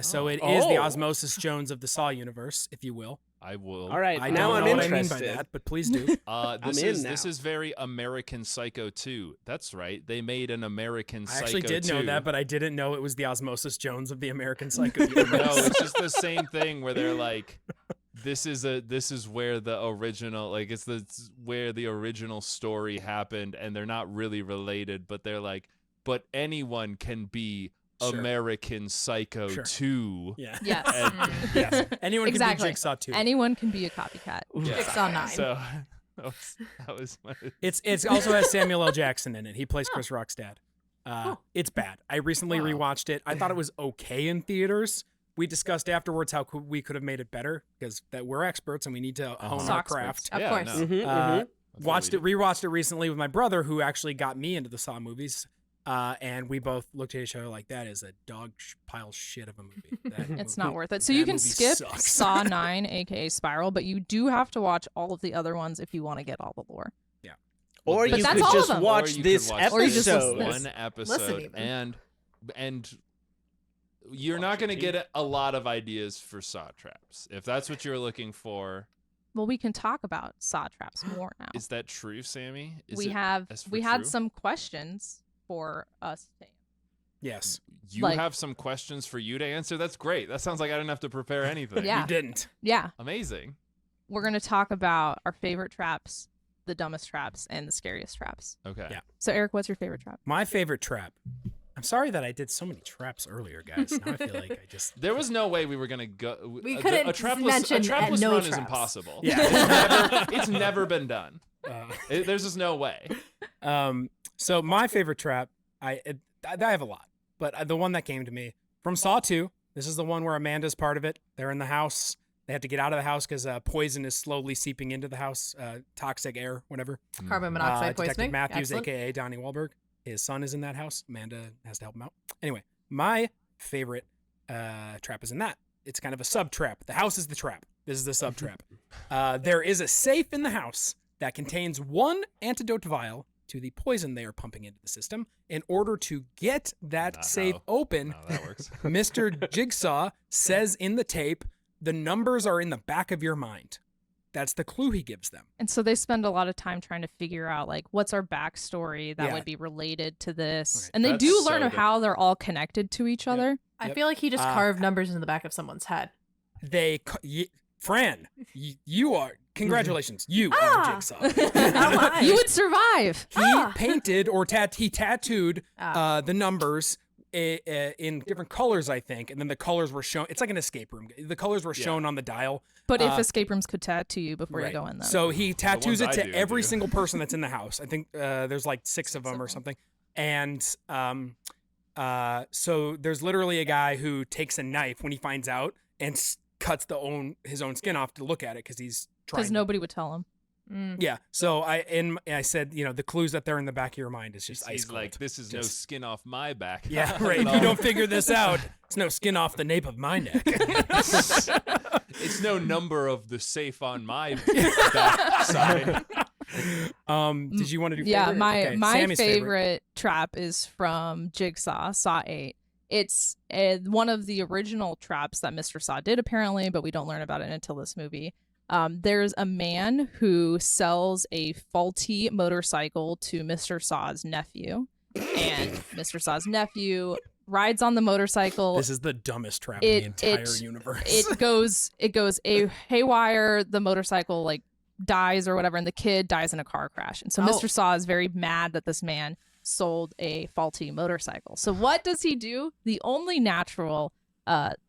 So it is Oh. the Osmosis Jones of the Saw universe, if you will. I will. All right, I now don't I'm know what interested. I mean by that, but please do. This I'm is in this now. is very American Psycho 2. That's right. They made an American I Psycho actually did 2. know that, but I didn't know it was the Osmosis Jones of the American Psycho universe. No, it's just the same thing where they're like, this is where the original where the original story happened, and they're not really related, but they're like, but anyone can be Sure. American Psycho Sure. 2. Yeah. Yes. And- Yes. Anyone Exactly. can be Jigsaw too. Anyone can be a copycat. Jigsaw 9. So that was my, It's also has Samuel L. Jackson in it. He plays Chris Rock's dad. Oh. It's bad. I recently Wow. rewatched it. I thought it was okay in theaters. We discussed afterwards how we could have made it better because that we're experts and we need to hone Saw our experts. craft. Of yeah, course. no, Mhm, Uh, mhm. that's Watched what it, we do. rewatched it recently with my brother, who actually got me into the Saw movies. And we both looked at each other like, that is a pile shit of a movie. That It's movie- not worth it. So that you can movie skip sucks. Saw 9, aka Spiral, but you do have to watch all of the other ones if you want to get all the lore. Or But you that's could all of just them. watch you this could watch Or you just episode. listen to one this. episode, even. and you're not Watch going to it, get a lot of ideas for saw traps. If that's what you're looking for, Well, we can talk about Saw traps more now. is that true, Sammy? Is we it have as for we had true? some questions for us to Yes. You like- have some questions for you to answer. That's great. That sounds like I didn't have to prepare anything. Yeah. You didn't. Yeah, Amazing. we're going to talk about our favorite traps, the dumbest traps, and the scariest traps. Okay. Yeah. So, Eric, what's your favorite trap? My favorite trap. I'm sorry that I did so many traps earlier, guys. Now I feel like I just. There was no way we were gonna go. We a couldn't trapless, mention a trapless no run is traps. impossible. Yeah. It's never been done. There's just no way. So my favorite trap, I have a lot, but the one that came to me from Saw 2. This is the one where Amanda's part of it. They're in the house. They have to get out of the house because poison is slowly seeping into the house. Toxic air, whatever. Carbon monoxide Detective poisoning. Matthews, Excellent. aka Donnie Wahlberg. His son is in that house. Amanda has to help him out. Anyway, my favorite trap is in that. It's kind of a sub trap. The house is the trap. This is the sub trap. There is a safe in the house that contains one antidote vial to the poison they are pumping into the system. In order to get that Not safe how. open, No, that works. Mr. Jigsaw says in the tape, the numbers are in the back of your mind. that's the clue he gives them. And so they spend a lot of time trying to figure out like what's our backstory that Yeah. would be related to this. Right. And they That's do so learn good. how they're all connected to each other. I Yep. feel like he just carved numbers into the back of someone's head. Fran, you are, congratulations, you Ah. are Jigsaw. Alive. You would survive. He painted or he tattooed Ah. the numbers in different colors, I think, and then the colors were shown. It's like an escape room. The colors were shown on the dial. But if escape rooms could tattoo you before Right. you go in them. So he tattoos it ones to I do, every do. single person that's in the house. I think there's like 6 of them or something. And so there's literally a guy who takes a knife when he finds out and cuts his own skin off to look at it because he's trying. because nobody would tell him. Yeah. So I said, the clues that they're in the back of your mind is just ice He's cold. like, this is no skin off my back. Yeah, right. If you don't figure this out, it's no skin off the nape of my neck. It's no number of the safe on my back side. Did you want to do? Yeah, favorite? my Okay, my Sammy's favorite trap is from Jigsaw, Saw 8. It's one of the original traps that Mr. Saw did, apparently, but we don't learn about it until this movie. There's a man who sells a faulty motorcycle to Mr. Saw's nephew, and Mr. Saw's nephew rides on the motorcycle. This is the dumbest trap in the entire universe. It goes haywire. The motorcycle like dies or whatever, and the kid dies in a car crash. And so Mr. Saw is very mad that this man sold a faulty motorcycle. So what does he do? The only natural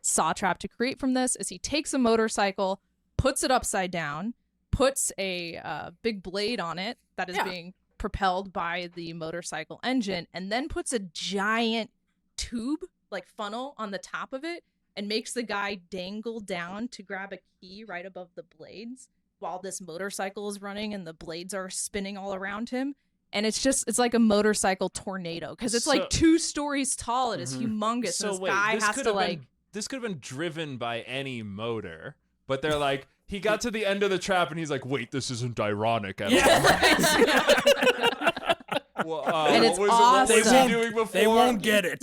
Saw trap to create from this is he takes a motorcycle, puts it upside down, puts a big blade on it that is being propelled by the motorcycle engine, and then puts a giant tube like funnel on the top of it and makes the guy dangle down to grab a key right above the blades while this motorcycle is running and the blades are spinning all around him. And it's like a motorcycle tornado because it's like 2 stories tall. It is humongous. So and this wait, guy this has could to have like been, this could have been driven by any motor, but they're like, he got to the end of the trap and he's like, wait, this isn't ironic at all. Well, And it's what awesome. was he doing before? They won't get it.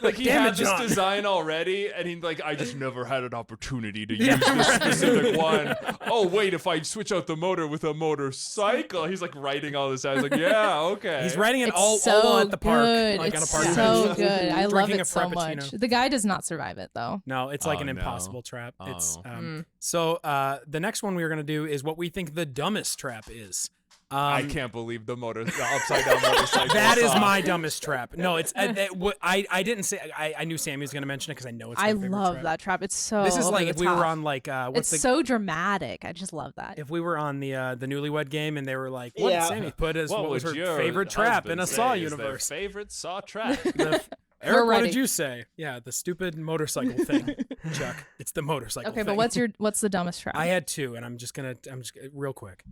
Like he Damn had it, this John. design already, and he's like, I just never had an opportunity to use this specific one. Oh wait, if I switch out the motor with a motorcycle, he's like writing all this out. He's like, yeah, okay. He's writing it it's all so at the park, good. like on a It's park so bench. good. I love Drinking it a so Frappuccino. much. The guy does not survive it though. No, it's like Oh, an no. impossible trap. It's Oh. so the next one we are gonna do is what we think the dumbest trap is. I can't believe the upside down motorcycle. That is song. my dumbest trap. No, it's I didn't say I knew Sammy was gonna mention it because I know it's. My I favorite love trap. that trap. It's so This is over like the if we were top. on like It's so dramatic. I just love that. if we were on the Newlywed Game and they were like, what Yeah. did Sammy put as what was would her your favorite trap in husband a say Saw is their universe? favorite Saw trap. Eric, what ready. did you say? Yeah, the stupid motorcycle thing, Chuck. It's the motorcycle. Okay, thing. but what's the dumbest trap? I had 2, and I'm just real quick.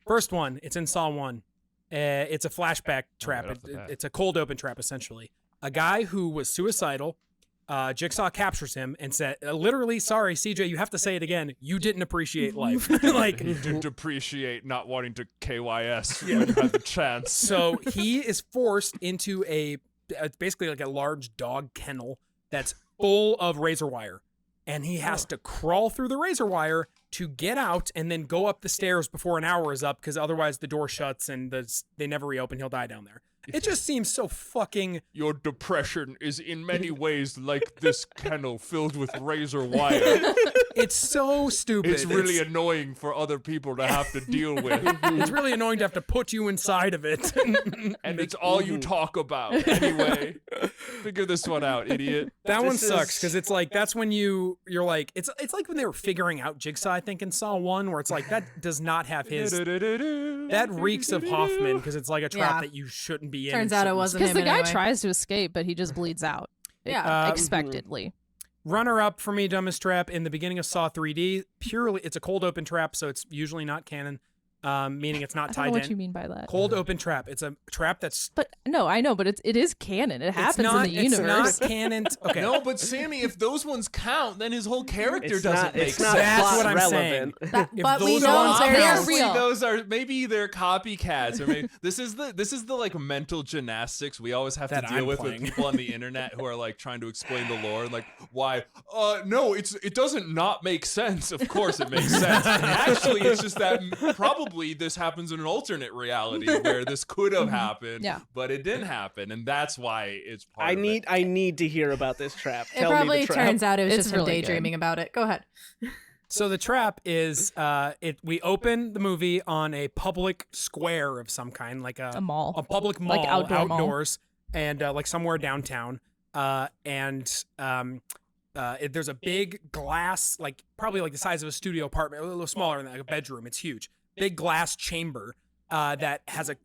First one, it's in Saw 1. It's a flashback trap. right off the bat. It's a cold open trap, essentially. A guy who was suicidal, Jigsaw captures him and said, literally, sorry, CJ, you have to say it again. You didn't appreciate life. Like, You didn't appreciate not wanting to KYS when you had the chance. so he is forced into basically like a large dog kennel that's full of razor wire. And he has to crawl through the razor wire to get out and then go up the stairs before an hour is up because otherwise the door shuts and they never reopen. He'll die down there. It just seems so fucking... Your depression is in many ways like this kennel filled with razor wire. It's so stupid. It's really annoying for other people to have to deal with. It's really annoying to have to put you inside of it. And it's all you talk about. Anyway, figure this one out, idiot. That one This sucks is- because it's like that's when you're like it's like when they were figuring out Jigsaw, I think, in Saw 1, where it's like that does not have his... That reeks of Hoffman because it's like a trap Yeah. that you shouldn't be in. Turns and out it shouldn't- wasn't Because him the guy anyway. tries to escape, but he just bleeds out. Yeah. Expectedly. Runner up for me, dumbest trap in the beginning of Saw 3D. Purely, it's a cold open trap, so it's usually not canon. meaning it's not I don't know tied what in. you mean by that. Cold open trap. It's a trap that's. But no, I know, but it is canon. It happens in the universe. It's not canon. Okay. No, but Sammy, if those ones count, then his whole character It's doesn't not, make it's sense. not That's plot what I'm relevant. saying. But we those know ones they're count- Obviously, real. Those are maybe they're copycats, or maybe this is the like mental gymnastics we always have to That deal I'm with playing. people on the internet who are like trying to explain the lore and like why. No, it doesn't not make sense. Of course it makes sense. And actually, it's just that probably this happens in an alternate reality where this could have happened, Yeah. but it didn't happen, and that's why it's part I of need it. I need to hear about this trap. It Tell me probably the trap. turns out it was It's just him really good. daydreaming about it. Go ahead. So the trap is we open the movie on a public square of some kind, like A mall. a public mall, Like outdoor mall. outdoors, and like somewhere downtown. There's a big glass, like probably like the size of a studio apartment, a little smaller than that, like a bedroom. It's huge, big glass chamber that has a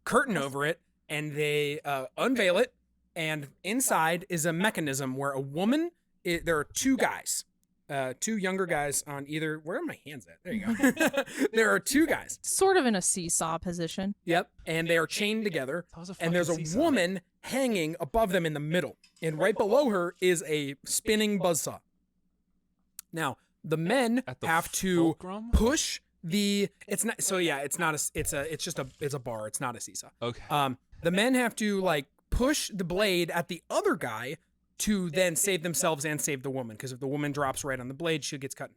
curtain over it, and they unveil it, and inside is a mechanism where a woman. There are two guys. Two younger guys on either. Where are my hands at? There you go. There are two guys. Sort of in a seesaw position. Yep, and they are chained together. That was a And there's a fucking seesaw. woman hanging above them in the middle, and right below her is a spinning buzzsaw. Now the men At the have to fulcrum? push the. It's not. So yeah, it's not a. It's just a. It's a bar. It's not a seesaw. Okay. The men have to like push the blade at the other guy to then save themselves and save the woman, because if the woman drops right on the blade, she gets cut.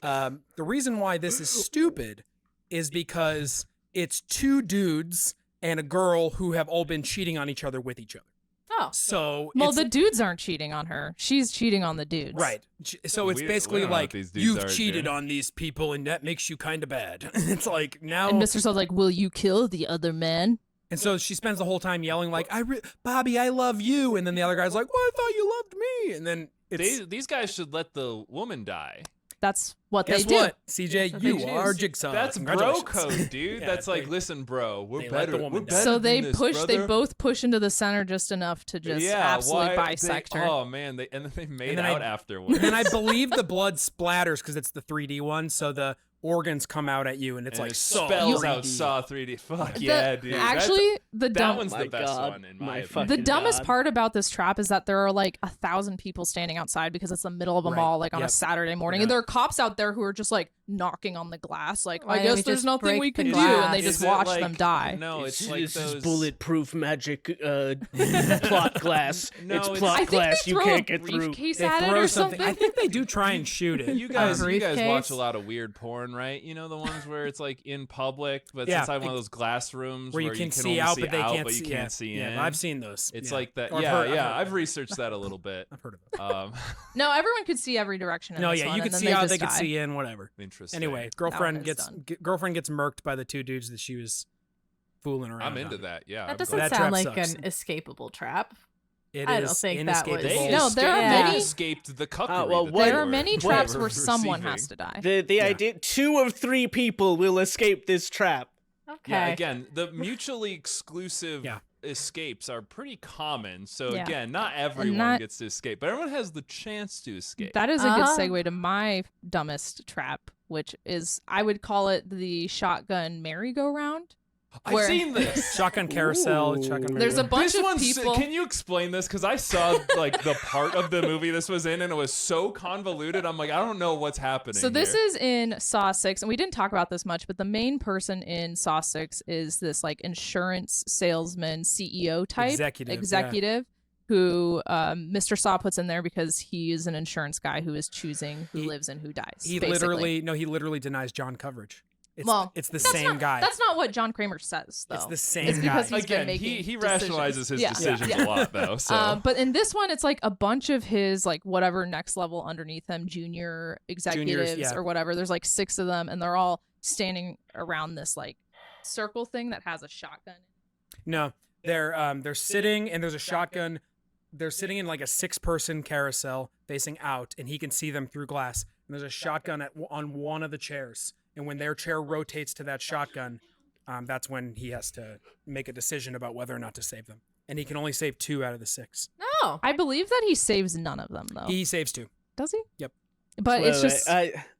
The reason why this is stupid is because it's two dudes and a girl who have all been cheating on each other with each other. Oh. So Well, it's, the dudes aren't cheating on her. She's cheating on the dudes. right. So it's We basically don't know what like these dudes you've are cheated doing. on these people and that makes you kind of bad. It's like now. And Mr. Soul's like, will you kill the other men? And so she spends the whole time yelling like, Bobby, I love you. And then the other guy's like, well, I thought you loved me. And then it's, These guys should let the woman die. That's what guess they do. what? CJ, what you they are choose. Jigsaw. That's bro Congratulations. code, dude. Yeah, That's like, they- listen, bro, they let the woman We're die. better So than they this, push. They brother. both push into the center just enough to just absolutely bisect her. Oh man, and then they made then out I- afterwards. And then I believe the blood splatters because it's the 3D one. So the organs come out at you and it's And like it Saw spells 3D. out Saw 3D. Fuck The- yeah, dude. Actually, that one's My the best God, one in my my opinion. fucking the dumbest God. part about this trap is that there are like 1,000 people standing outside because it's the middle of a Right. mall, like on Yep. a Saturday morning, Yeah. and there are cops out there who are just like knocking on the glass, like, Why I don't we guess there's just nothing break we the can do, glass? and they Is just it watch like- them die. No, it's like this those is bulletproof magic plot glass. No, it's it's- plot I think glass. they You throw can't a get through. briefcase They at it throw or something. something. I think they do try and shoot it. You guys watch briefcase? a lot of weird porn, right? You know the ones where it's like in public, but it's Yeah, inside one of those glass rooms where you can only see out, but they out, can't but see. you can't see in. Yeah, I've seen those. It's Yeah. like that. Or I've Yeah, heard- yeah. heard I've of researched that a little bit. I've heard of it. No, everyone could see every direction. In No, this yeah, one, you and could then see they out. just They could die. see in. Whatever. Interesting. Anyway, one girlfriend is gets done. girlfriend gets murked by the two dudes that she was fooling around. I'm into on. that. Yeah, That I'm doesn't That sound trap like sucks. an escapable trap. It I don't is think that was- inescapable. They No, there are escaped- many- they escaped the cuckery. well, that what- they There are were- many they traps were where someone receiving. has to die. The idea 2 of 3 people will escape this trap. Okay. Yeah, again, the mutually exclusive Yeah. escapes are pretty common. So Yeah. again, not everyone that- gets to escape, but everyone has the chance to escape. That is a good Uh-huh. segue to my dumbest trap, which is I would call it the shotgun merry-go-round. I've where- seen this. Shotgun carousel. Ooh. Shotgun. There's a merry-go-round. bunch This of one's. people. Can you explain this? Because I saw like the part of the movie this was in, and it was so convoluted. I'm like, I don't know what's happening. So this here. is in Saw 6, and we didn't talk about this much, but the main person in Saw 6 is this like insurance salesman CEO type Executive, who Mr. Saw puts in there because he is an insurance guy who is choosing who He- lives and who dies. He basically. literally denies John coverage. It's, Well, it's the That's same not- guy. That's not what John Kramer says, though. It's the same It's because guy. he's been again. making He decisions. rationalizes his Yeah. decisions Yeah. a lot, though. So But in this one, it's like a bunch of his like whatever next level underneath him, junior executives yeah. or whatever. There's like 6 of them, and they're all standing around this like circle thing that has a shotgun. No, they're sitting and there's a shotgun. They're sitting in like a 6-person carousel facing out, and he can see them through glass. And there's a shotgun on one of the chairs, and when their chair rotates to that shotgun, that's when he has to make a decision about whether or not to save them. And he can only save 2 out of the 6. Oh. I believe that he saves none of them though. He saves 2. Does he? Yep. But it's Wait, just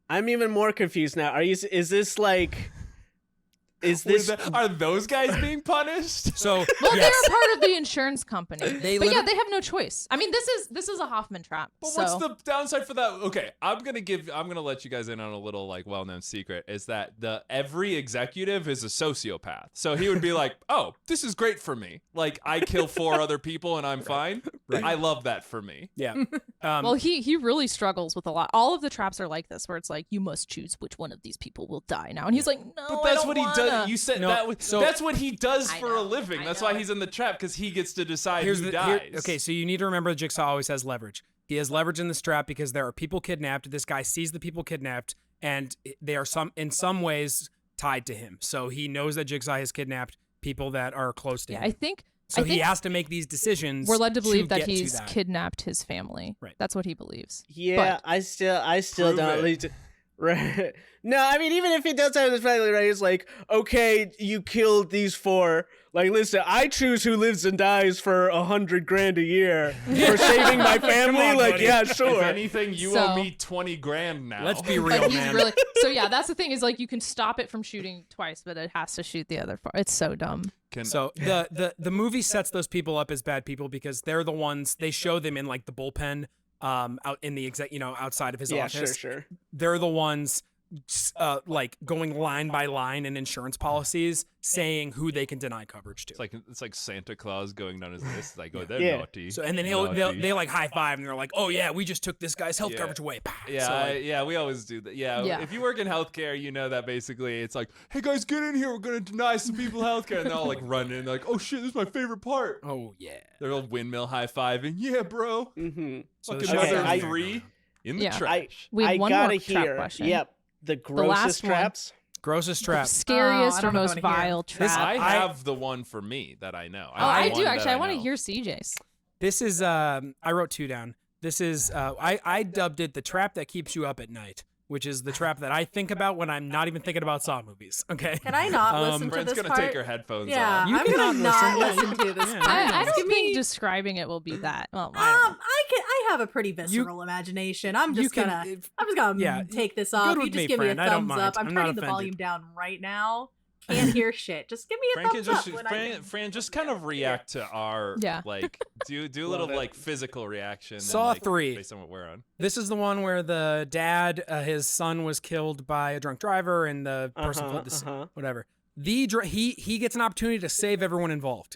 I'm even more confused now. Is this like Is this Are those guys being punished? So Well, yes. they're part of the insurance company. They but yeah, literally- they have no choice. I mean, this is a Hoffman trap. But so. what's the downside for that? Okay, I'm gonna let you guys in on a little like well-known secret, is that every executive is a sociopath. So he would be like, oh, this is great for me. Like, I kill 4 other people and I'm fine. Right. I love that for me. Yeah. Well, he really struggles with a lot. All of the traps are like this, where it's like, you must choose which one of these people will die now. And he's like, no, But that's what he wanna. does. You said No, that. That's what he does I for a know, living. I That's know. why he's in the trap, because he gets to decide Here's who the dies. okay, so you need to remember Jigsaw always has leverage. He has leverage in this trap because there are people kidnapped. This guy sees the people kidnapped, and they are in some ways tied to him. So he knows that Jigsaw has kidnapped people that are close to Yeah, him. I think. So I he think has to make these decisions. we're led to believe that get to he's that. kidnapped his family. Right. That's what he believes. Yeah, But- I still Prove don't it. believe it. Right. No, I mean, even if he does have his family, right, it's like, okay, you killed these 4. Like, listen, I choose who lives and dies for $100,000 a year for saving my family. on, Like, buddy. yeah, If sure. anything, you So- owe me 20 grand now. Let's be But real, he's man. really so yeah. That's the thing is like you can stop it from shooting twice, but it has to shoot the other far. It's so dumb. So the movie sets those people up as bad people because they're the ones they show them in like the bullpen, out in the outside of his Yeah, office. sure. They're the ones like going line by line in insurance policies saying who they can deny coverage to. It's like Santa Claus going down his list. It's like, oh, they're Yeah. naughty. So and then Naughty. they like high five and they're like, oh yeah, we just took this guy's health Yeah. coverage away. Pow. Yeah, So, like, yeah, we always do that. Yeah, Yeah. if you work in healthcare, you know that basically it's like, hey guys, get in here. We're gonna deny some people healthcare, and they all like run in. They're like, oh shit, this is my favorite part. oh yeah. They're all windmill high fiving. Yeah, bro. Mm-hmm. So Fucking this is- another I- 3 in the Yeah. trash. We have I one gotta more trap hear. question. Yep. The last grossest one. traps. Grossest trap. Scariest I or don't know most if I wanna hear. vile trap. I I- have the one for me that I know. Oh, I have do one actually. that I want to know. hear CJ's. This is I wrote 2 down. This is I dubbed it the trap that keeps you up at night, which is the trap that I think about when I'm not even thinking about Saw movies. Okay. Can I not listen to Brent's this gonna part? take her headphones Yeah, off. You I'm can gonna not not listen. listen to this Yeah. part. I Just don't give think me- describing it will be that. Well, I don't know. I have a pretty visceral imagination. I'm You just can- gonna if- I'm just gonna yeah, take this good off. You with just me, give me a friend. I don't thumbs up. mind. I'm I'm not turning the offended. volume down right now. Can't hear shit. Just give me a Fran, thumbs just, up when I Fran, can- Fran, just kind of react to our Yeah. like do a little Love it. like physical reaction. and, Saw like, 3. based on what we're on. This is the one where the dad, his son was killed by a drunk driver, and the person fled the scene. Whatever. He gets an opportunity to save everyone involved.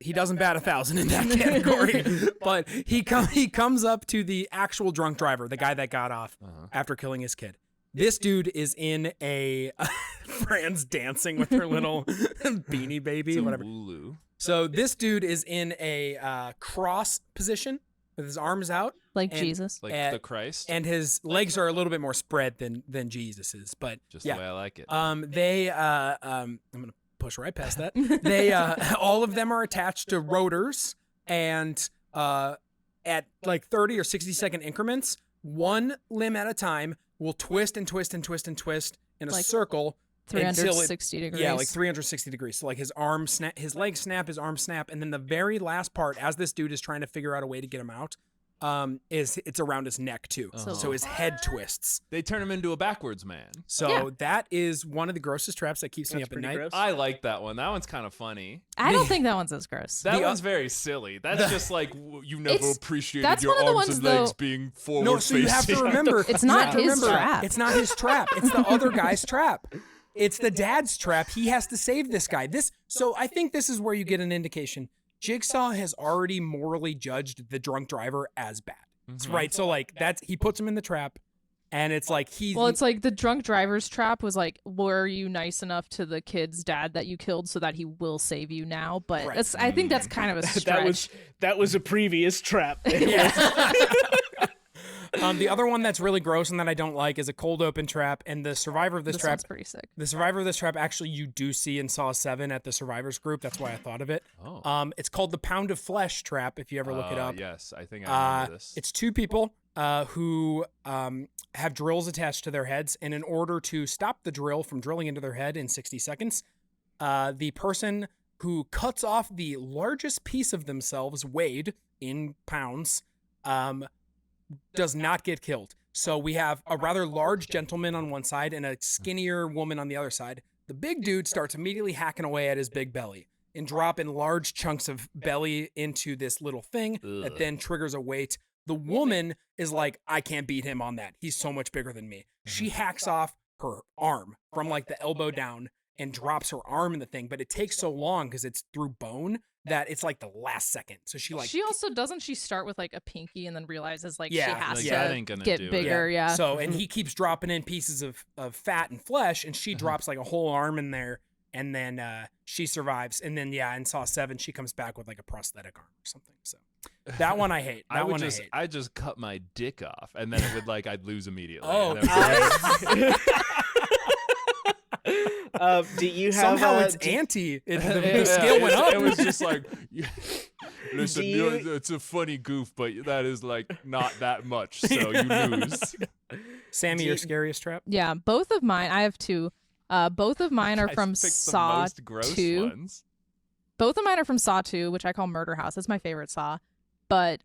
He doesn't bat 1,000 in that category, but he comes up to the actual drunk driver, the guy that got off after killing his kid. This dude is in a Fran's dancing with her little beanie baby, It's a whatever. Wooloo. So this dude is in a cross position with his arms out, Like and- Jesus. Like Uh, the Christ. and his legs are a little bit more spread than Jesus's. But Just yeah, the way I like it. I'm gonna push right past that. They all of them are attached to rotors, and at like 30 or 60-second increments, one limb at a time will twist and twist and twist and twist in a Like circle until it 360 degrees. yeah, like 360 degrees. So like his arm snap, his leg snap, his arm snap, and then the very last part, as this dude is trying to figure out a way to get him out, it's around his neck too. Uh-huh. So his head twists. They turn him into a backwards man. So Yeah. that is one of the grossest traps that keeps me That's up at pretty night. gross. I like that one. That one's kind of funny. I don't think that one's as gross. That The- one's very silly. That's just like you never It's- appreciated that's your one of the arms ones, and legs though- being forward No, so you have to facing. remember It's you not have to his remember, trap. It's not his trap. It's the other guy's trap. It's the dad's trap. He has to save this guy. So I think this is where you get an indication. Jigsaw has already morally judged the drunk driver as bad. Mhm. Right. So like he puts him in the trap, and it's like Well, it's like the drunk driver's trap was like, were you nice enough to the kid's dad that you killed so that he will save you now? But Right. that's, I think that's kind of a stretch. that was a previous trap. Yeah. The other one that's really gross and that I don't like is a cold open trap, and the survivor of this This trap. one's pretty sick. The survivor of this trap actually you do see in Saw 7 at the survivors group. That's why I thought of it. Oh. It's called the pound of flesh trap if you ever look it up. Yes, I think I remember this. It's 2 people who have drills attached to their heads, and in order to stop the drill from drilling into their head in 60 seconds, the person who cuts off the largest piece of themselves, weighed in pounds, does not get killed. So we have a rather large gentleman on one side and a skinnier woman on the other side. The big dude starts immediately hacking away at his big belly and dropping large chunks of belly into this little thing that then triggers a weight. The woman is like, I can't beat him on that. He's so much bigger than me. She hacks off her arm from like the elbow down and drops her arm in the thing, but it takes so long because it's through bone that it's like the last second. So she also doesn't she start with like a pinky and then realizes like Yeah, she has like, to that ain't gonna get do it. bigger. Yeah. So, and he keeps dropping in pieces of fat and flesh, and she drops like a whole arm in there, and then she survives. And then, in Saw 7, she comes back with like a prosthetic arm or something. So that one I hate. That one I hate. I just cut my dick off, and then it would like I'd lose immediately. Oh, And I was Do you have Somehow it's anti. The scale went up. It was just like, listen, Do you- it's a funny goof, but that is like not that much, so you lose. Sammy, your scariest trap? Yeah, both of mine. I have two. Both of mine are I from picked the Saw most gross 2. ones. Both of mine are from Saw 2, which I call Murder House. That's my favorite Saw. But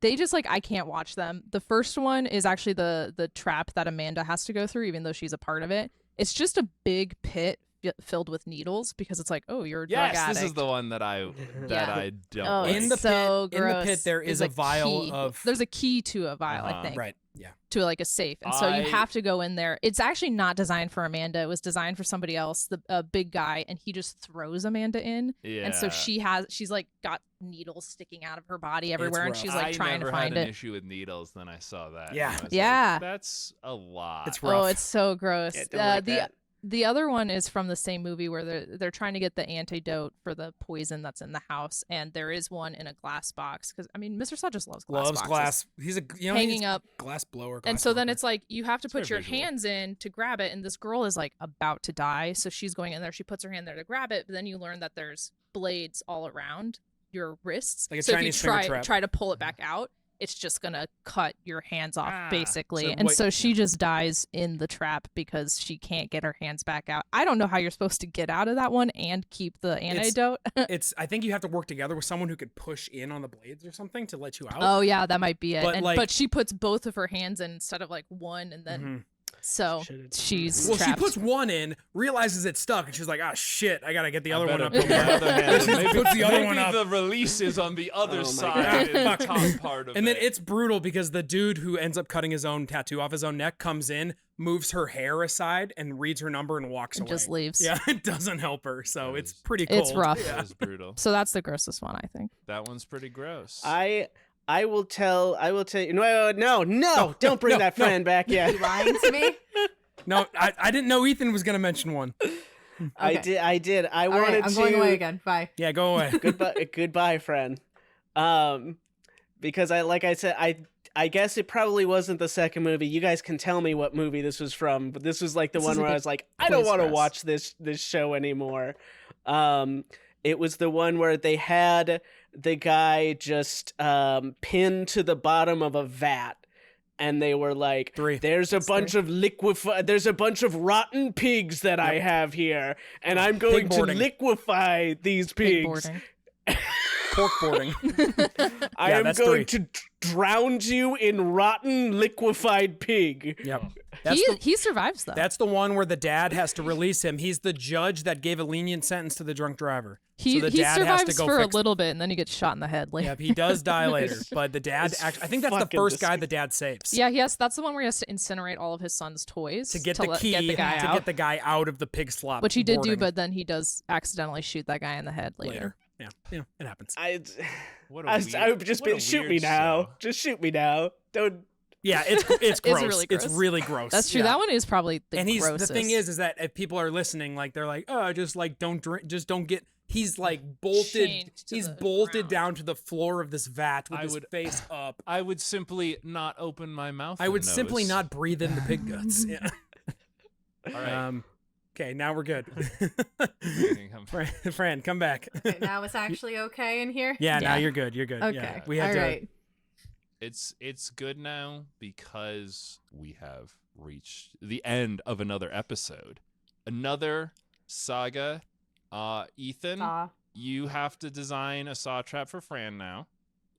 they just like I can't watch them. The first one is actually the trap that Amanda has to go through, even though she's a part of it. It's just a big pit filled with needles because it's like, oh, you're a drug Yes, addict. this is the one that I don't Oh, like. In it's the so pit- in the gross. pit there is There's a vial key. of- There's a key to a vial, I think. Right. Yeah. To like a safe, and so you I- have to go in there. It's actually not designed for Amanda. It was designed for somebody else, the big guy, and he just throws Amanda in. Yeah. And so she's like got needles sticking out of her body everywhere, and rough. she's like I trying never to find had an it. issue with needles. Then I saw that. Yeah. and I was Yeah. like, that's a lot. It's rough. Oh, it's so gross. Yeah, don't like the that. the other one is from the same movie where they're trying to get the antidote for the poison that's in the house, and there is one in a glass box because I mean, Mr. Saw just loves glass. Loves boxes. glass. He's a Hanging he's up. glass blower. And glass so then blower. it's like you have to put very your visual. hands in to grab it, and this girl is like about to die, so she's going in there. She puts her hand there to grab it, but then you learn that there's blades all around your wrists. Like a so Chinese if finger you trap. try to pull it back out, it's just gonna cut your hands off basically. So and what- so she just dies in the trap because she can't get her hands back out. I don't know how you're supposed to get out of that one and keep the antidote. I think you have to work together with someone who could push in on the blades or something to let you out. Oh yeah, that might be it. But, like- But she puts both of her hands in instead of like one, and then so Should've- she's Well, trapped. she puts one in, realizes it's stuck, and she's like, "Ah, shit! I gotta get the other one better up." put my other hand. She Maybe, puts the other maybe one up. the release is on the other my side, in the God. top part of And then it. it's brutal because the dude who ends up cutting his own tattoo off his own neck comes in, moves her hair aside, and reads her number and walks and away. just leaves. Yeah, it doesn't help her, so That it's is- pretty cold. It's rough. That was brutal. So that's the grossest one, I think. That one's pretty gross. I will tell you. No, don't bring that friend back yet. You lying to me? No, I didn't know Ethan was gonna mention one. I Okay. did. I All wanted right, I'm to. going away again. Bye. Yeah, go away. Goodbye, friend. Because like I said, I guess it probably wasn't the second movie. You guys can tell me what movie this was from, but this was like the This one is a where I good was like, I don't quiz want to for us. watch this show anymore. It was the one where they had the guy just pinned to the bottom of a vat. And they were like, Three. "There's a bunch of there's a bunch of rotten pigs that I have here, and I'm going to boarding. liquefy these Big pigs. boarding. Pork boarding. I Yeah, am that's going three. to drown you in rotten liquefied pig." Yep. He survives though. That's the one where the dad has to release him. He's the judge that gave a lenient sentence to the drunk driver. He so the dad has to survives go for a fix. little bit, and then he gets shot in the head later. Yep, he does die later, but the dad. It's I think that's the fucking first guy the dad saves. Yeah, that's the one where he has to incinerate all of his son's toys To get the key get the guy to out, get the guy out of the pig slop. which he did do, boarding but then he does accidentally shoot that guy in the head later. Yeah, it happens. What I've just been shoot me now. Just shoot me now. Don't. Yeah, it's gross. really It's gross. really gross. That's true. Yeah. That one is probably the And he's grossest. the thing is that if people are listening, like they're like, oh, just like don't drink, just don't get. He's like bolted. Chained to He's the bolted ground. down to the floor of this vat with I his would- face up. I would simply not open my mouth. I and would simply nose. not breathe in the pig guts. Yeah. All right. Okay, now we're good. Fran, come back. Okay, now it's actually okay in here. Yeah, now Yeah. you're good. You're good. Okay. Yeah, we had All to. right. It's good now because we have reached the end of another episode. Another saga. Ethan, Saw. you have to design a saw trap for Fran now.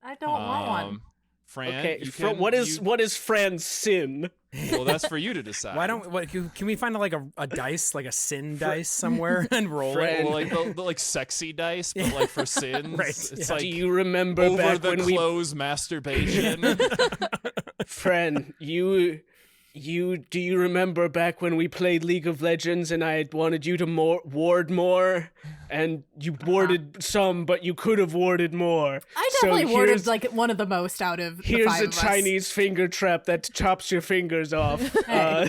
I don't want one. Fran, Okay, you what is Fran's sin? Well, that's for you to decide. Why don't can we find like a dice, like a sin dice somewhere and roll Fran. it? Well, like the like sexy dice, but like for sins. Right, It's yeah. like Do you remember over back the when clothes masturbation. Fran, do you remember back when we played League of Legends and I had wanted you to ward more, and you warded some, but you could have warded more. I So definitely warded here's- like one of the most out of the Here's five a of us. Chinese finger trap that chops your fingers off. How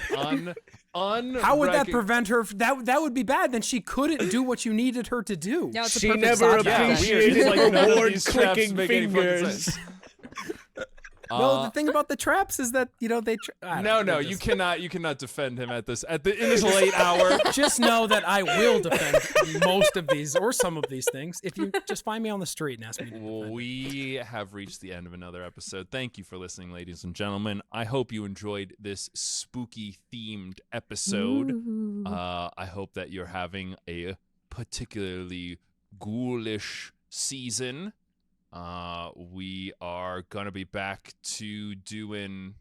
would that prevent her? That would be bad. Then she couldn't do what you needed her to do. Yeah, it's a She perfect never soft Yeah, track. appreciated weird. It's like her none of ward these traps clicking make any fucking fingers. sense. No, the thing about the traps is that they. No, you cannot defend him in this late hour. Just know that I will defend most of these or some of these things if you just find me on the street and ask me to defend. We have reached the end of another episode. Thank you for listening, ladies and gentlemen. I hope you enjoyed this spooky themed episode. Ooh. I hope that you're having a particularly ghoulish season. We are gonna be back to doing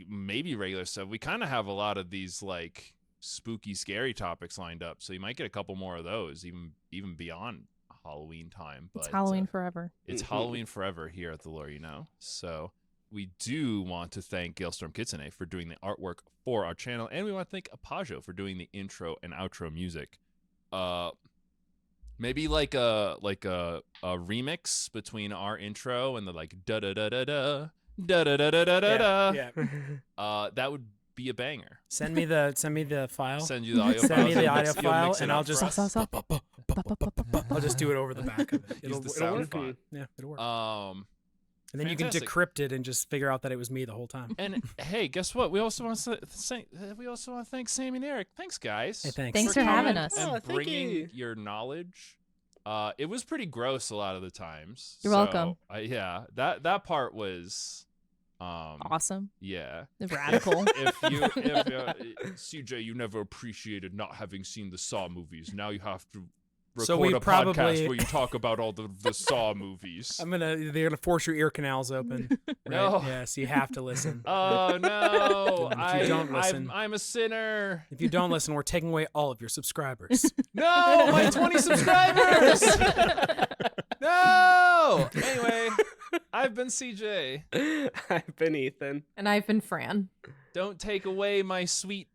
maybe regular stuff. We kind of have a lot of these like spooky, scary topics lined up, so you might get a couple more of those, even beyond Halloween time. But It's Halloween forever. it's Halloween forever here at the Lore You Know. So we do want to thank Galestorm Kitsune for doing the artwork for our channel, and we want to thank Apajo for doing the intro and outro music. Maybe like a remix between our intro and the like da da da da da da da da da da da. Yeah. That would be a banger. Send me the file. Send you the audio Send file. me the You'll audio mix it file, up and I'll for just us. I'll just do it over the back of it. Use the sound font. Yeah, it'll work. And then you can decrypt it and just figure out that it was me the whole time. And hey, guess what? We also want to thank Sammi and Erik. Thanks, guys. Hey, thanks. Thanks for coming having us. and Oh, thank bringing you. your knowledge. It was pretty gross a lot of the times. You're welcome. Yeah, that part was Awesome. Yeah. Radical. If CJ, you never appreciated not having seen the Saw movies. Now you have to record So we a probably- podcast where you talk about all the Saw movies. They're gonna force your ear canals open. Right? No. Yeah, so you have to listen. Oh no! If you don't listen- I'm a sinner. If you don't listen, we're taking away all of your subscribers. No, my 20 subscribers. No. Anyway, I've been CJ. I've been Ethan. And I've been Fran. Don't take away my sweet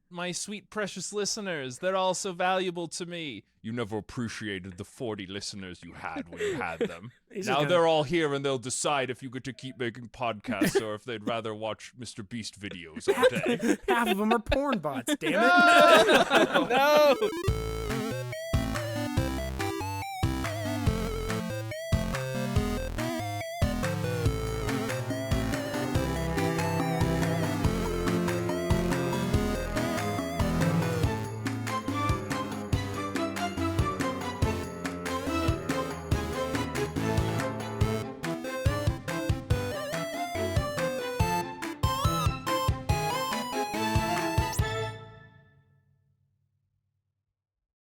precious listeners. They're all so valuable to me. You never appreciated the 40 listeners you had when you had them. Now they're all here and they'll decide if you get to keep making podcasts or if they'd rather watch Mr. Beast videos all day. Half of them are porn bots. Damn it! No!